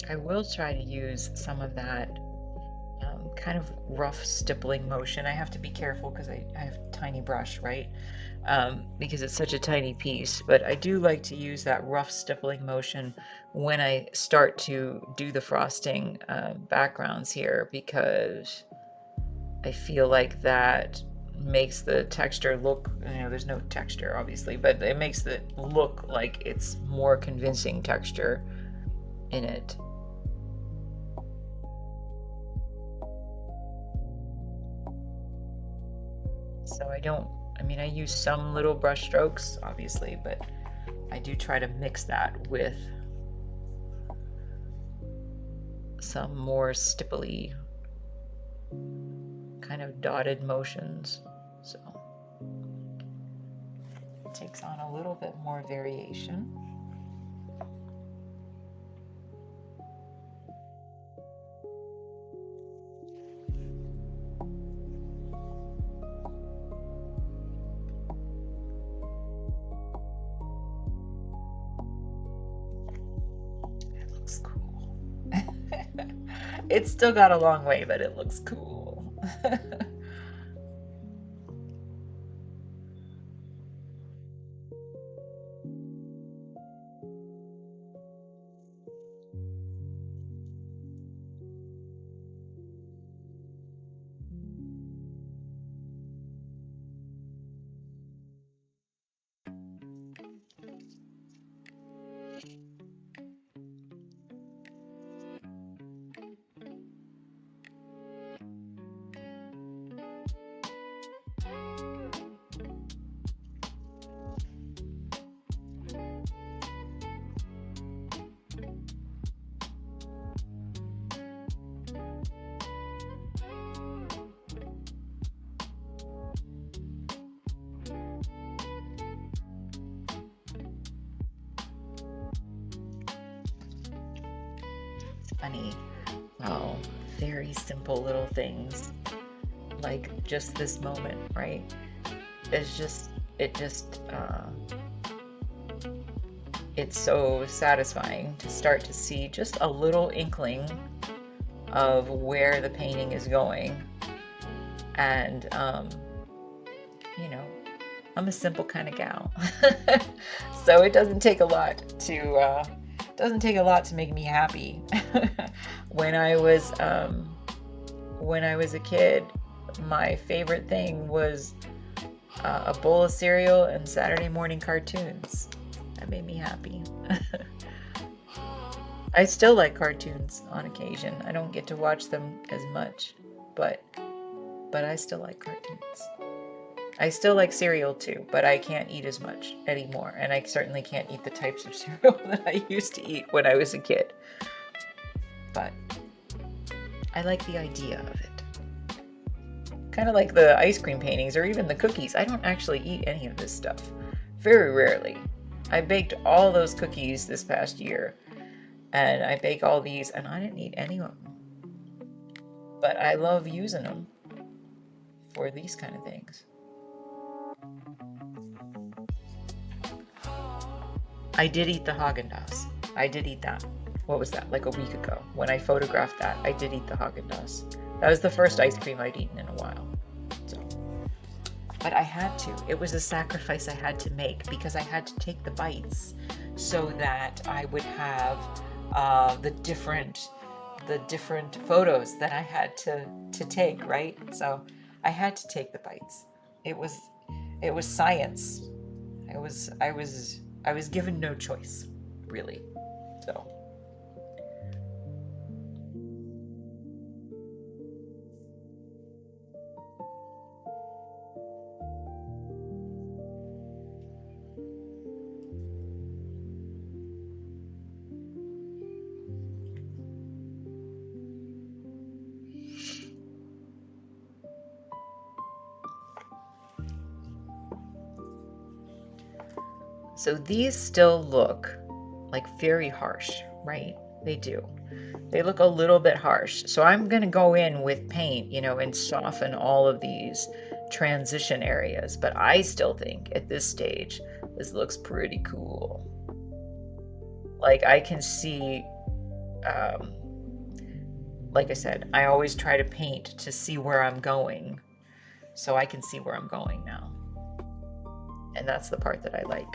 I will try to use some of that kind of rough stippling motion. I have to be careful because I have a tiny brush, right? Because it's such a tiny piece, but I do like to use that rough stippling motion when I start to do the frosting backgrounds here, because I feel like that makes the texture look, there's no texture obviously, but it makes it look like it's more convincing texture in it. So I use some little brush strokes obviously, but I do try to mix that with some more stipply kind of dotted motions. So it takes on a little bit more variation. It looks cool. It's still got a long way, but it looks cool. Funny how very simple little things, like just this moment, right? It's so satisfying to start to see just a little inkling of where the painting is going. And I'm a simple kind of gal. So it doesn't take a lot to make me happy. When I was a kid, my favorite thing was a bowl of cereal and Saturday morning cartoons. That made me happy. I still like cartoons on occasion. I don't get to watch them as much, but I still like cartoons. I still like cereal too, but I can't eat as much anymore, and I certainly can't eat the types of cereal that I used to eat when I was a kid. But I like the idea of it. Kind of like the ice cream paintings or even the cookies. I don't actually eat any of this stuff. Very rarely. I baked all those cookies this past year, and I bake all these, and I didn't eat any of them. But I love using them for these kind of things. I did eat the Haagen-Dazs. I did eat that. What was that? Like a week ago. When I photographed that, I did eat the Haagen-Dazs. That was the first ice cream I'd eaten in a while. But I had to. It was a sacrifice I had to make because I had to take the bites so that I would have the different photos that I had to take, right? So I had to take the bites. It was science. I was given no choice, really. So So these still look like very harsh, right? They do. They look a little bit harsh. So I'm going to go in with paint, and soften all of these transition areas. But I still think at this stage, this looks pretty cool. Like I can see, like I said, I always try to paint to see where I'm going. So I can see where I'm going now. And that's the part that I like.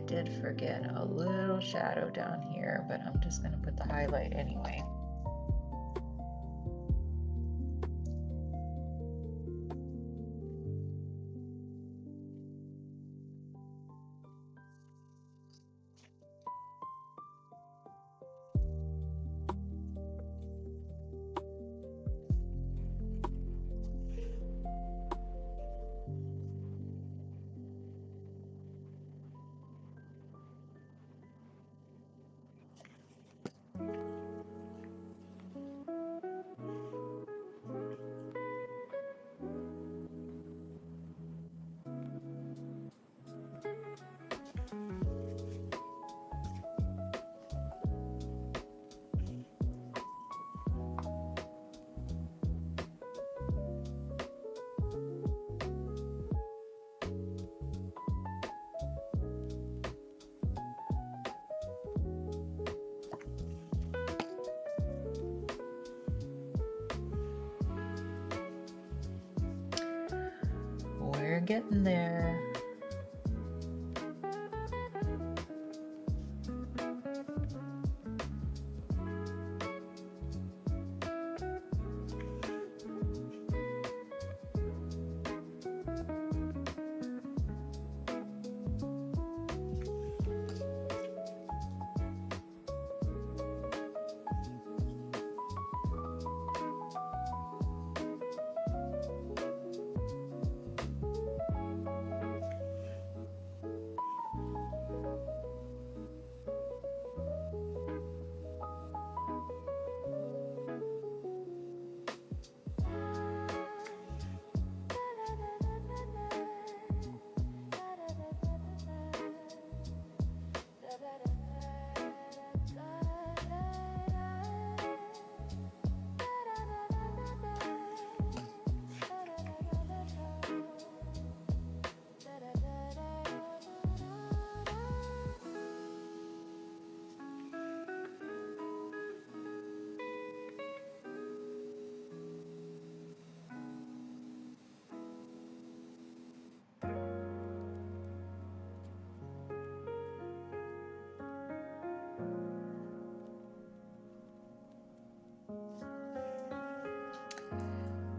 did forget a little shadow down here, but I'm just going to put the highlight anyway. We're getting there.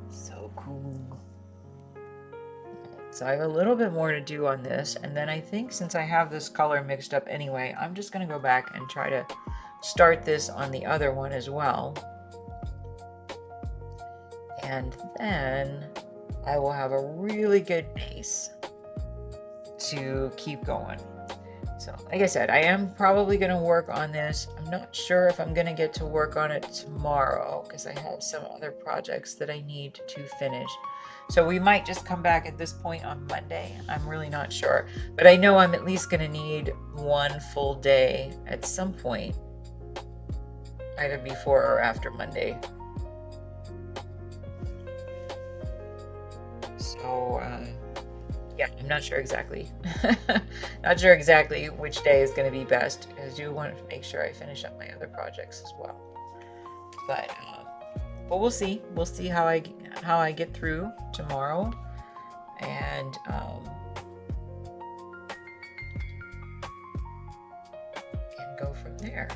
So cool. So I have a little bit more to do on this, and then I think since I have this color mixed up anyway, I'm just going to go back and try to start this on the other one as well. And then I will have a really good base to keep going. So like I said, I am probably going to work on this. I'm not sure if I'm going to get to work on it tomorrow because I have some other projects that I need to finish. So we might just come back at this point on Monday. I'm really not sure. But I know I'm at least going to need one full day at some point, either before or after Monday. So, yeah, I'm not sure exactly. Not sure exactly which day is going to be best. I do want to make sure I finish up my other projects as well. But we'll see. We'll see how I get through tomorrow, and go from there.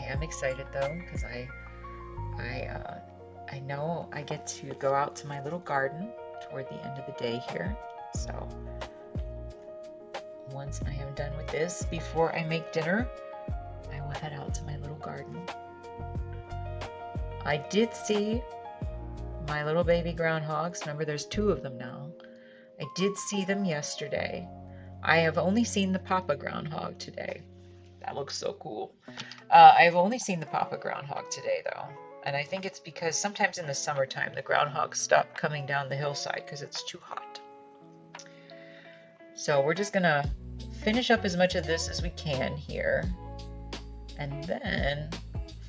I'm excited though, because I know I get to go out to my little garden toward the end of the day here. So once I am done with this, before I make dinner, I will head out to my little garden. I did see my little baby groundhogs. Remember, there's 2 of them now. I did see them yesterday. I have only seen the papa groundhog today. That looks so cool. I've only seen the papa groundhog today, though. And I think it's because sometimes in the summertime, the groundhogs stop coming down the hillside because it's too hot. So we're just going to finish up as much of this as we can here. And then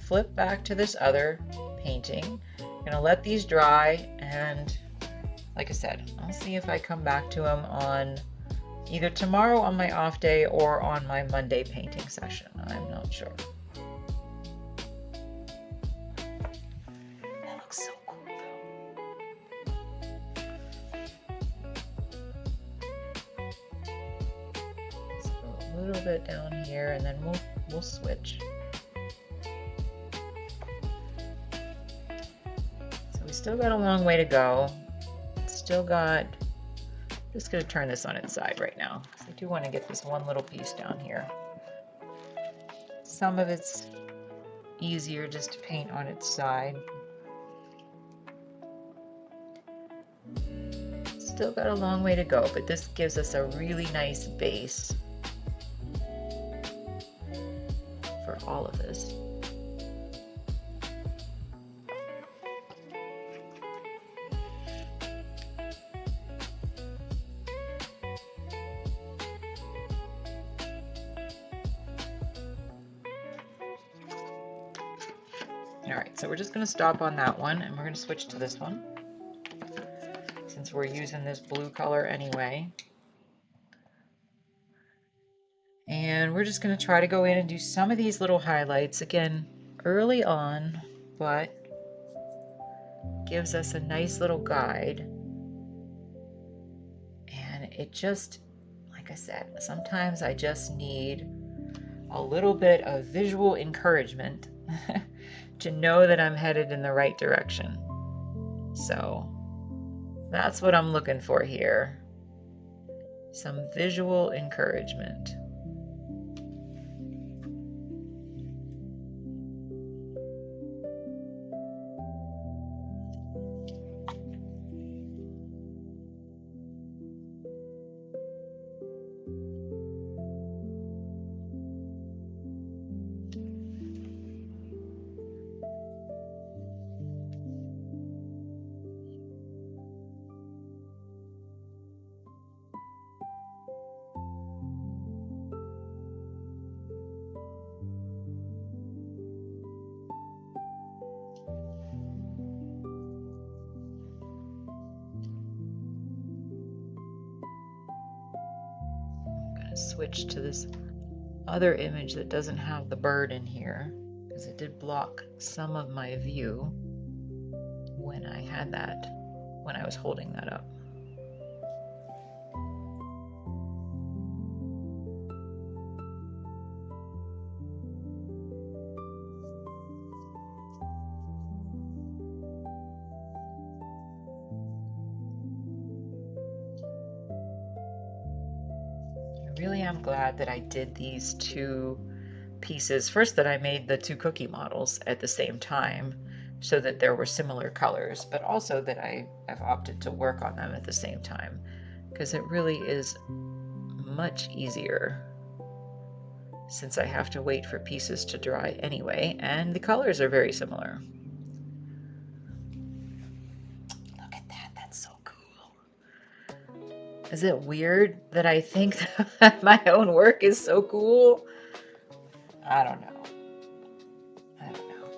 flip back to this other painting I'm gonna let these dry, and like I said, I'll see if I come back to them on either tomorrow on my off day or on my Monday painting session. I'm not sure. That looks so cool though. Let's go a little bit down here, and then we'll switch. So we still got a long way to go. Still got, just going to turn this on its side right now, because I do want to get this one little piece down here. Some of it's easier just to paint on its side. Still got a long way to go, but this gives us a really nice base for all of this. Alright, so we're just going to stop on that one, and we're going to switch to this one, since we're using this blue color anyway. And we're just going to try to go in and do some of these little highlights, again, early on, but gives us a nice little guide. And it just, like I said, sometimes I just need a little bit of visual encouragement to know that I'm headed in the right direction. So that's what I'm looking for here. Some visual encouragement. Switch to this other image that doesn't have the bird in here, because it did block some of my view when I had that, when I was holding that up. Really am glad that I did these two pieces. First, that I made the two cookie models at the same time so that there were similar colors, but also that I've opted to work on them at the same time, because it really is much easier since I have to wait for pieces to dry anyway, and the colors are very similar. Look at that, that's so cool. Is it weird that I think that my own work is so cool? I don't know. I don't know.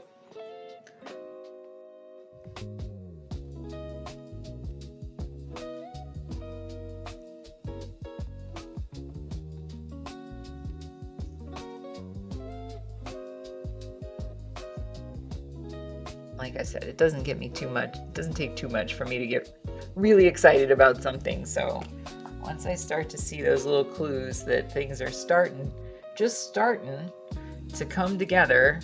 Like I said, it doesn't get me too much. It doesn't take too much for me to get really excited about something. So once I start to see those little clues that things are just starting to come together,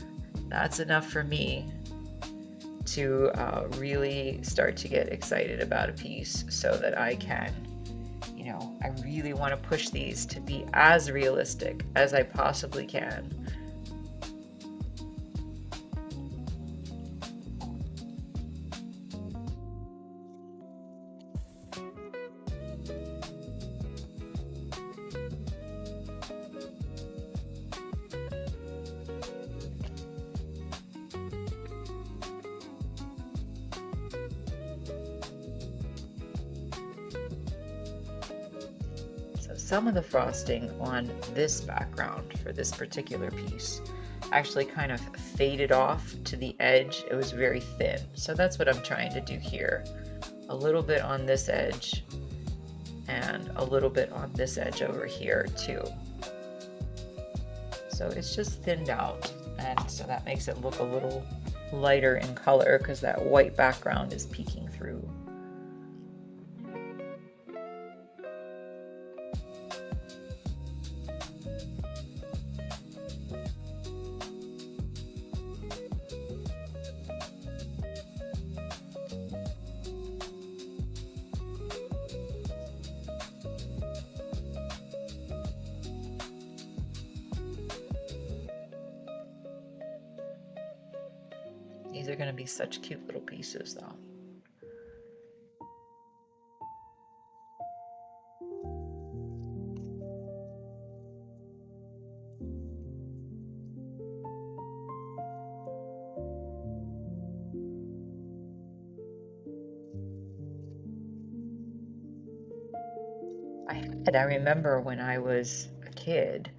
that's enough for me to really start to get excited about a piece, so that I can, I really want to push these to be as realistic as I possibly can. Some of the frosting on this background for this particular piece actually kind of faded off to the edge. It was very thin. So that's what I'm trying to do here. A little bit on this edge and a little bit on this edge over here too. So it's just thinned out, and so that makes it look a little lighter in color because that white background is peeking through. These are going to be such cute little pieces though. I remember when I was a kid,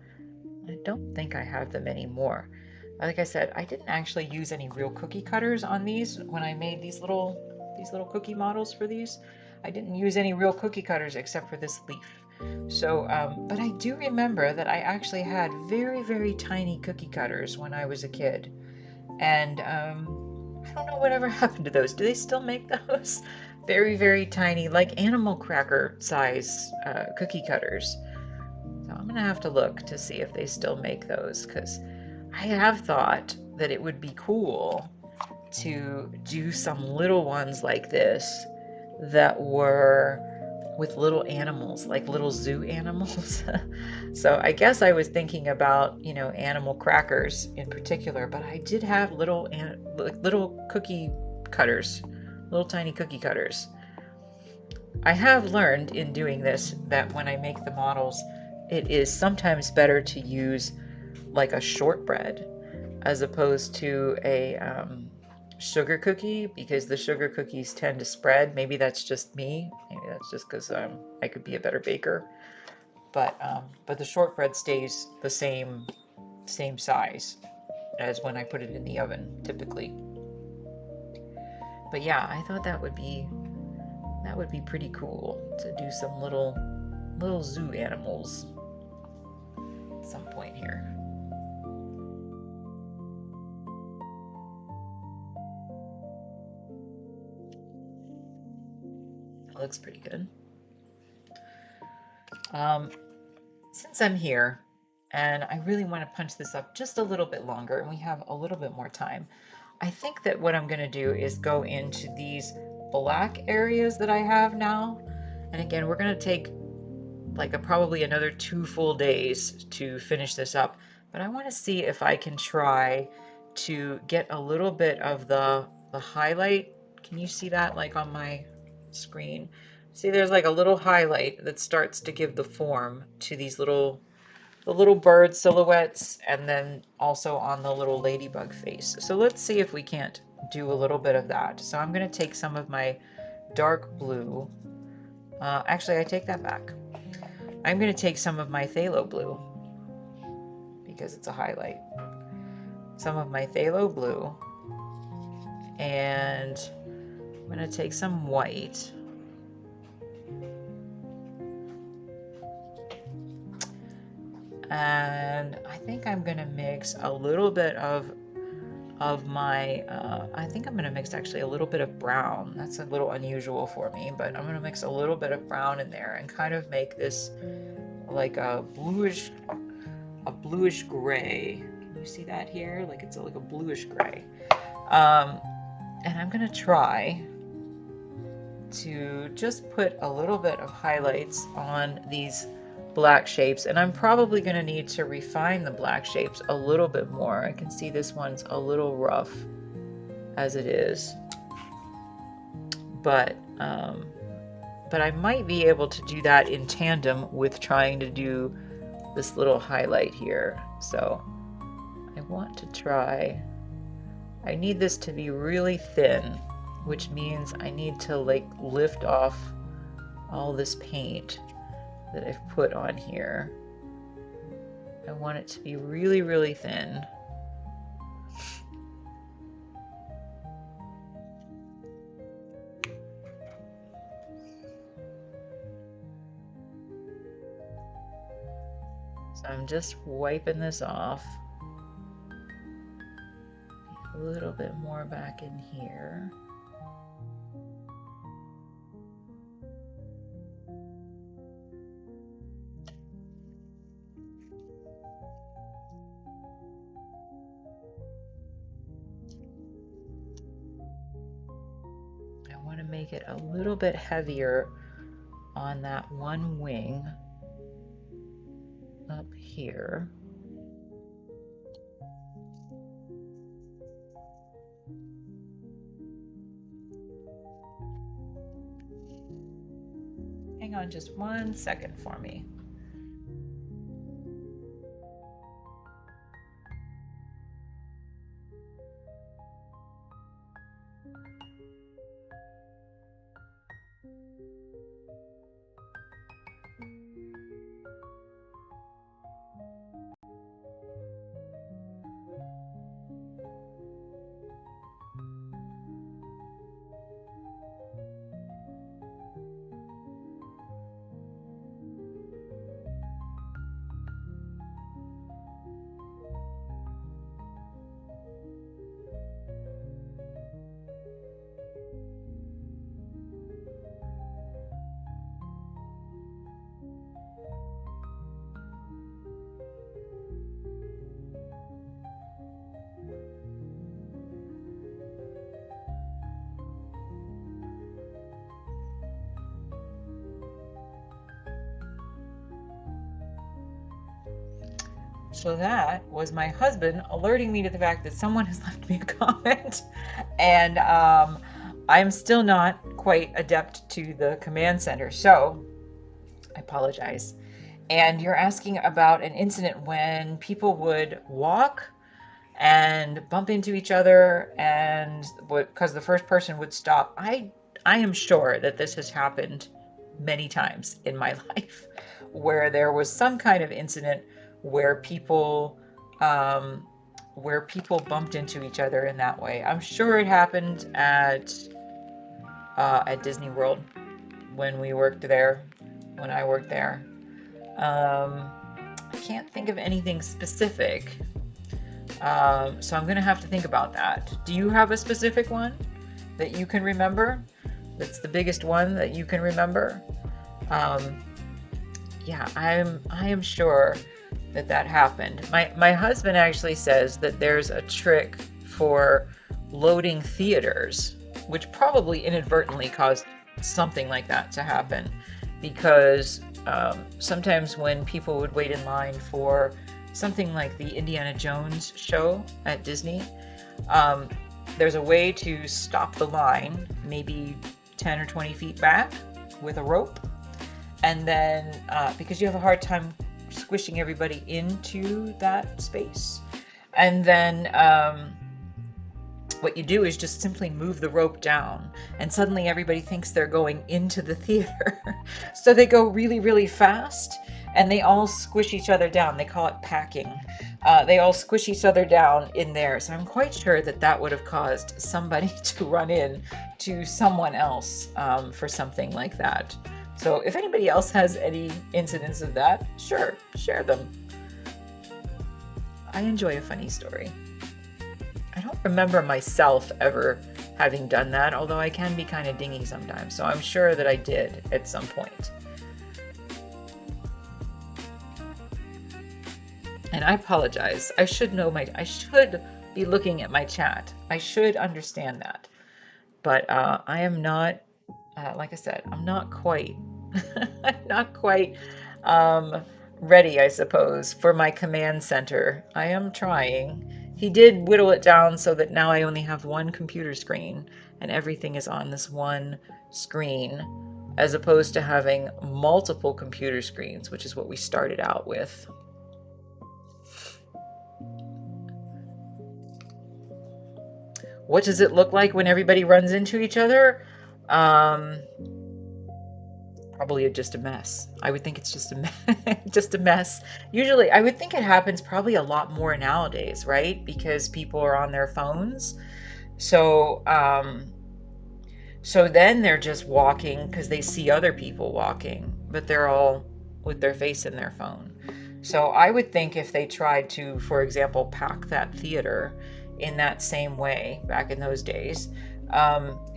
I don't think I have them anymore. Like I said, I didn't actually use any real cookie cutters on these when I made these little cookie models for these. I didn't use any real cookie cutters except for this leaf. So, but I do remember that I actually had very, very tiny cookie cutters when I was a kid. And I don't know whatever happened to those. Do they still make those? Very, very tiny, like animal cracker size cookie cutters. So I'm gonna have to look to see if they still make those, because I have thought that it would be cool to do some little ones like this that were with little animals, like little zoo animals. So I guess I was thinking about, you know, animal crackers in particular, but I did have little cookie cutters, little tiny cookie cutters. I have learned in doing this that when I make the models, it is sometimes better to use like a shortbread as opposed to a sugar cookie, because the sugar cookies tend to spread. Maybe that's just me. Maybe that's just because I could be a better baker. But the shortbread stays the same size as when I put it in the oven typically. But yeah, I thought that would be pretty cool to do some little zoo animals at some point here. That looks pretty good. Since I'm here and I really want to punch this up just a little bit longer and we have a little bit more time, I think that what I'm going to do is go into these black areas that I have now. And again, we're going to take like probably another 2 full days to finish this up. But I want to see if I can try to get a little bit of the highlight. Can you see that like on my screen? See, there's like a little highlight that starts to give the form to these the little bird silhouettes, and then also on the little ladybug face. So let's see if we can't do a little bit of that. So I'm going to take some of my dark blue. Actually, I take that back. I'm going to take some of my phthalo blue because it's a highlight. Some of my phthalo blue, and I'm going to take some white. And I think I'm going to mix a little bit of my, I think I'm going to mix actually a little bit of brown. That's a little unusual for me, but I'm going to mix a little bit of brown in there and kind of make this like a bluish gray. Can you see that here? Like it's like a bluish gray. And I'm going to try to just put a little bit of highlights on these black shapes, and I'm probably going to need to refine the black shapes a little bit more. I can see this one's a little rough as it is, but I might be able to do that in tandem with trying to do this little highlight here. So I want to try, I need this to be really thin, which means I need to like lift off all this paint that I've put on here. I want it to be really, really thin. So I'm just wiping this off. A little bit more back in here. I want to make it a little bit heavier on that one wing up here. Hang on just 1 second for me. So that was my husband alerting me to the fact that someone has left me a comment. And I'm still not quite adept to the command center. So I apologize. And you're asking about an incident when people would walk and bump into each other, and because the first person would stop. I am sure that this has happened many times in my life, where there was some kind of incident where people bumped into each other in that way. I'm sure it happened at Disney World when we worked there, when I worked there. I can't think of anything specific. So I'm going to have to think about that. Do you have a specific one that you can remember? That's the biggest one that you can remember? Yeah, I am sure that happened. My husband actually says that there's a trick for loading theaters, which probably inadvertently caused something like that to happen, because sometimes when people would wait in line for something like the Indiana Jones show at Disney, there's a way to stop the line maybe 10 or 20 feet back with a rope, and then because you have a hard time squishing everybody into that space, and then what you do is just simply move the rope down, and suddenly everybody thinks they're going into the theater. So they go really, really fast, and they all squish each other down. They call it packing. They all squish each other down in there. So I'm quite sure that would have caused somebody to run in to someone else for something like that. So if anybody else has any incidents of that, sure, share them. I enjoy a funny story. I don't remember myself ever having done that, although I can be kind of dingy sometimes. So I'm sure that I did at some point. And I apologize. I should be looking at my chat. I should understand that. But I am not, like I said, I'm not quite, ready, I suppose, for my command center. I am trying. He did whittle it down so that now I only have one computer screen and everything is on this one screen, as opposed to having multiple computer screens, which is what we started out with. What does it look like when everybody runs into each other? Probably just a mess. I would think it's just a mess. Just a mess. Usually, I would think it happens probably a lot more nowadays, right? Because people are on their phones. So, so then they're just walking because they see other people walking, but they're all with their face in their phone. So I would think if they tried to, for example, pack that theater in that same way back in those days,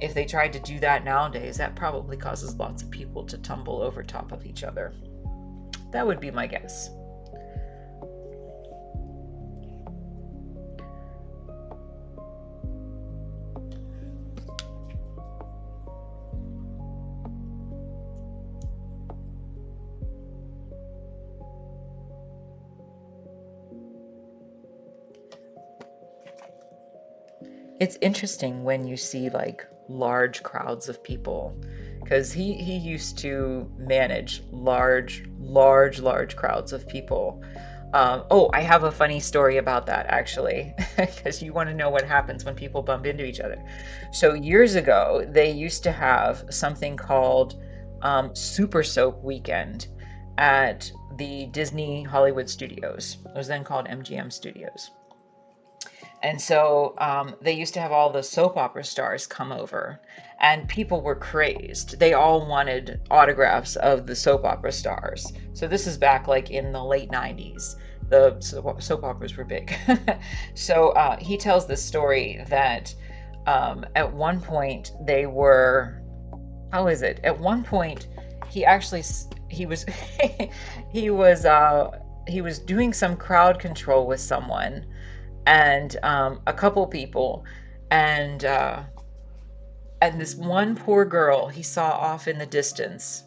if they tried to do that nowadays, that probably causes lots of people to tumble over top of each other. That would be my guess. It's interesting when you see like large crowds of people, because he used to manage large crowds of people. Oh, I have a funny story about that actually, because you want to know what happens when people bump into each other. So years ago, they used to have something called Super Soap Weekend at the Disney Hollywood Studios. It was then called MGM Studios. And so they used to have all the soap opera stars come over, and people were crazed. They all wanted autographs of the soap opera stars. So this is back like in the late 90s. The soap operas were big. So he tells this story that at one point they were, how is it? At one point, he actually he was he was doing some crowd control with someone and a couple people, and this one poor girl he saw off in the distance.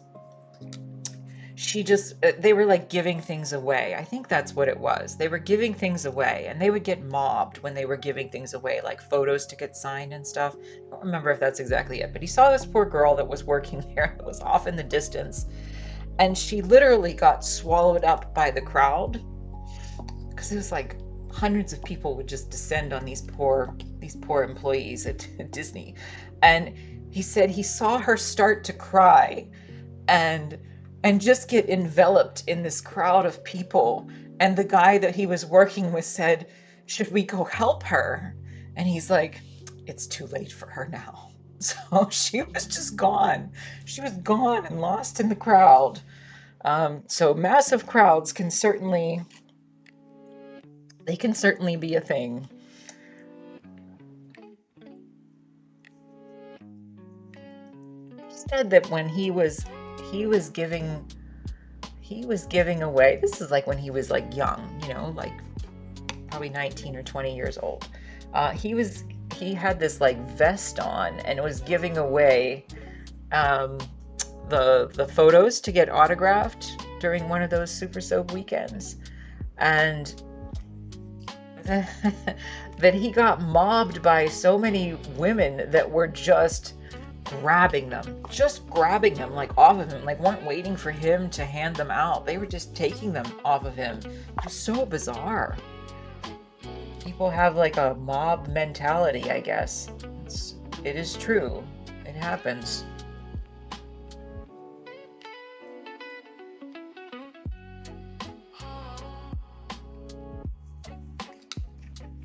She just they were like giving things away. I think that's what it was. They were giving things away, and they would get mobbed when they were giving things away, like photos to get signed and stuff. I don't remember if that's exactly it, but he saw this poor girl that was working there that was off in the distance, and she literally got swallowed up by the crowd, because it was like hundreds of people would just descend on these poor employees at Disney. And he said he saw her start to cry and just get enveloped in this crowd of people. And the guy that he was working with said, "Should we go help her?" And he's like, "It's too late for her now." So she was just gone. She was gone and lost in the crowd. So massive crowds can certainly be a thing. He said that when he was giving away, this is like when he was like young, like probably 19 or 20 years old. He had this like vest on and was giving away the photos to get autographed during one of those Super Soap weekends, and that he got mobbed by so many women that were just grabbing them like off of him, like weren't waiting for him to hand them out. They were just taking them off of him. It was so bizarre. People have like a mob mentality, I guess. It is true. It happens.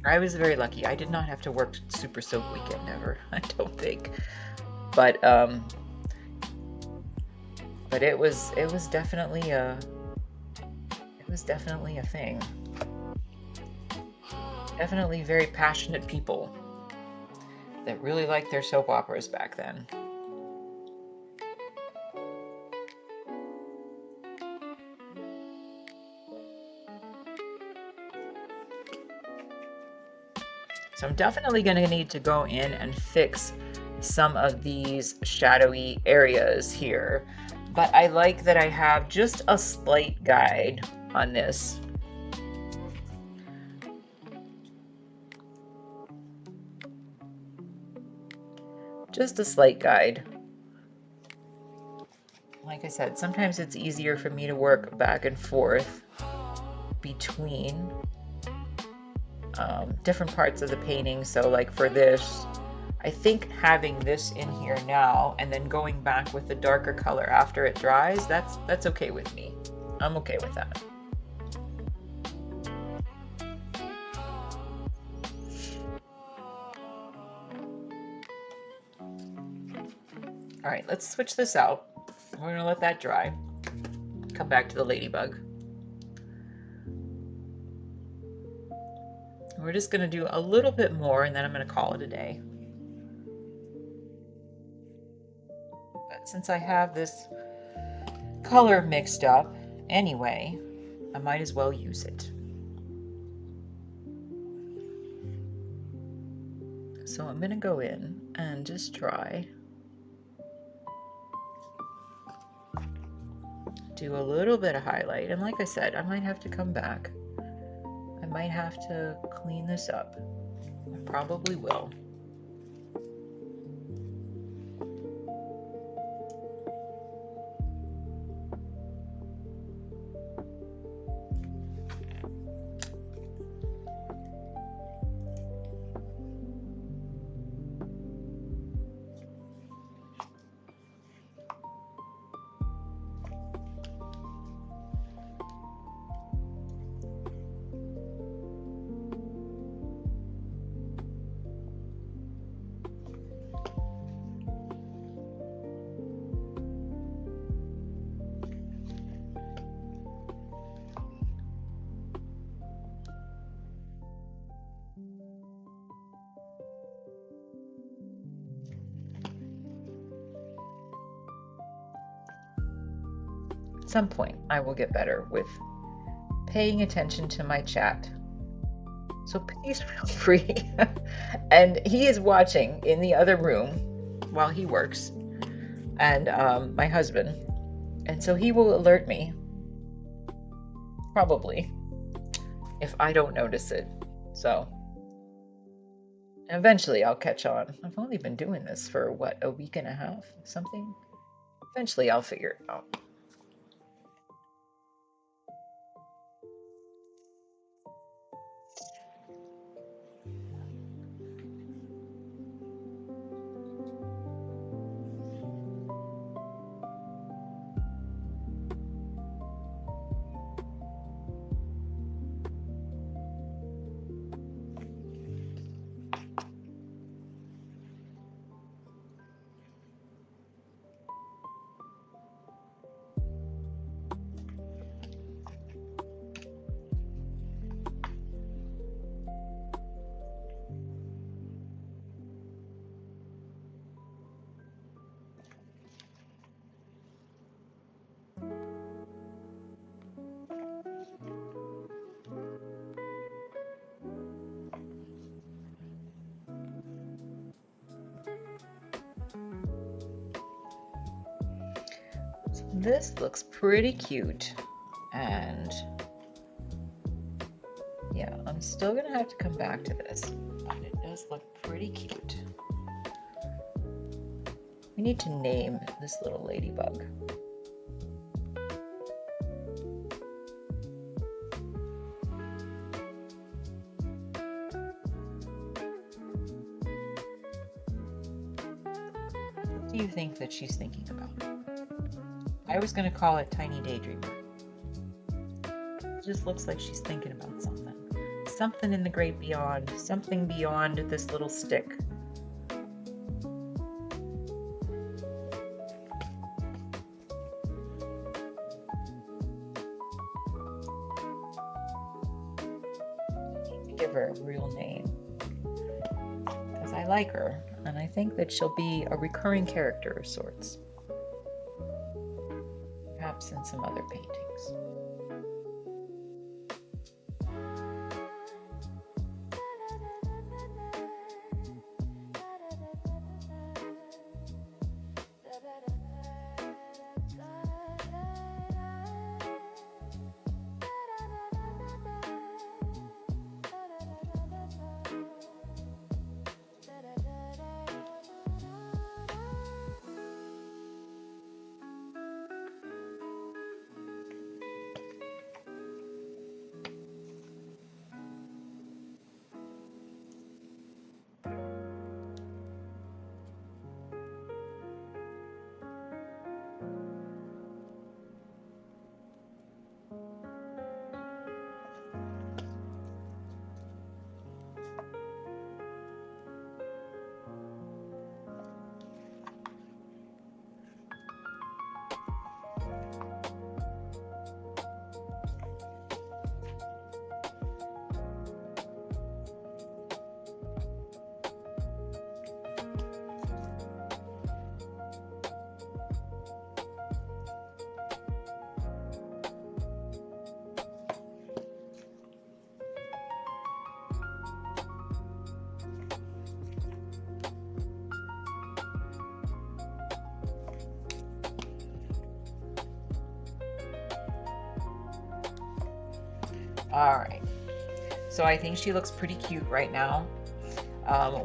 I was very lucky. I did not have to work Super Soap Weekend ever, I don't think. But it was definitely a thing. Definitely very passionate people that really liked their soap operas back then. So I'm definitely going to need to go in and fix some of these shadowy areas here. But I like that I have just a slight guide on this. Just a slight guide. Like I said, sometimes it's easier for me to work back and forth between different parts of the painting. So like for this, I think having this in here now and then going back with the darker color after it dries, that's okay with me. I'm okay with that. All right, let's switch this out. We're gonna let that dry. Come back to the ladybug. We're just going to do a little bit more and then I'm going to call it a day. But since I have this color mixed up anyway, I might as well use it. So I'm going to go in and just try do a little bit of highlight. And like I said, I might have to come back. I might have to clean this up. I probably will. At some point, I will get better with paying attention to my chat. So please feel free. And he is watching in the other room while he works, and my husband. And so he will alert me, probably, if I don't notice it. So eventually I'll catch on. I've only been doing this for, what, a week and a half, something? Eventually I'll figure it out. This looks pretty cute, and yeah, I'm still gonna have to come back to this, but it does look pretty cute. We need to name this little ladybug. What do you think that she's thinking about? I was going to call it Tiny Daydreamer. It just looks like she's thinking about something. Something in the great beyond. Something beyond this little stick. I need to give her a real name, because I like her, and I think that she'll be a recurring character of sorts. Perhaps in some other paintings. All right. So I think she looks pretty cute right now.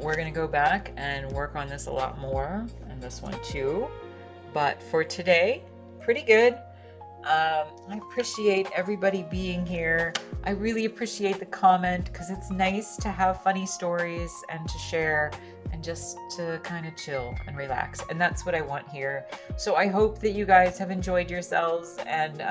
We're gonna go back and work on this a lot more, and this one too. But for today, pretty good. I appreciate everybody being here. I really appreciate the comment because it's nice to have funny stories and to share and just to kind of chill and relax. And that's what I want here. So I hope that you guys have enjoyed yourselves and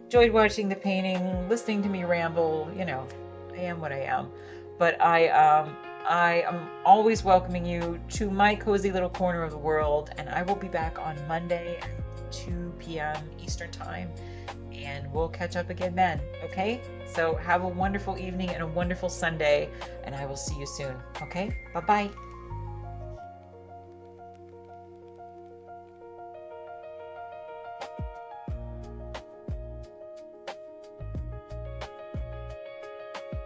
enjoyed watching the painting, listening to me ramble. You know, I am what I am. But I am always welcoming you to my cozy little corner of the world, and I will be back on Monday at 2 p.m. Eastern Time, and we'll catch up again then, okay? So have a wonderful evening and a wonderful Sunday, and I will see you soon, okay? Bye-bye.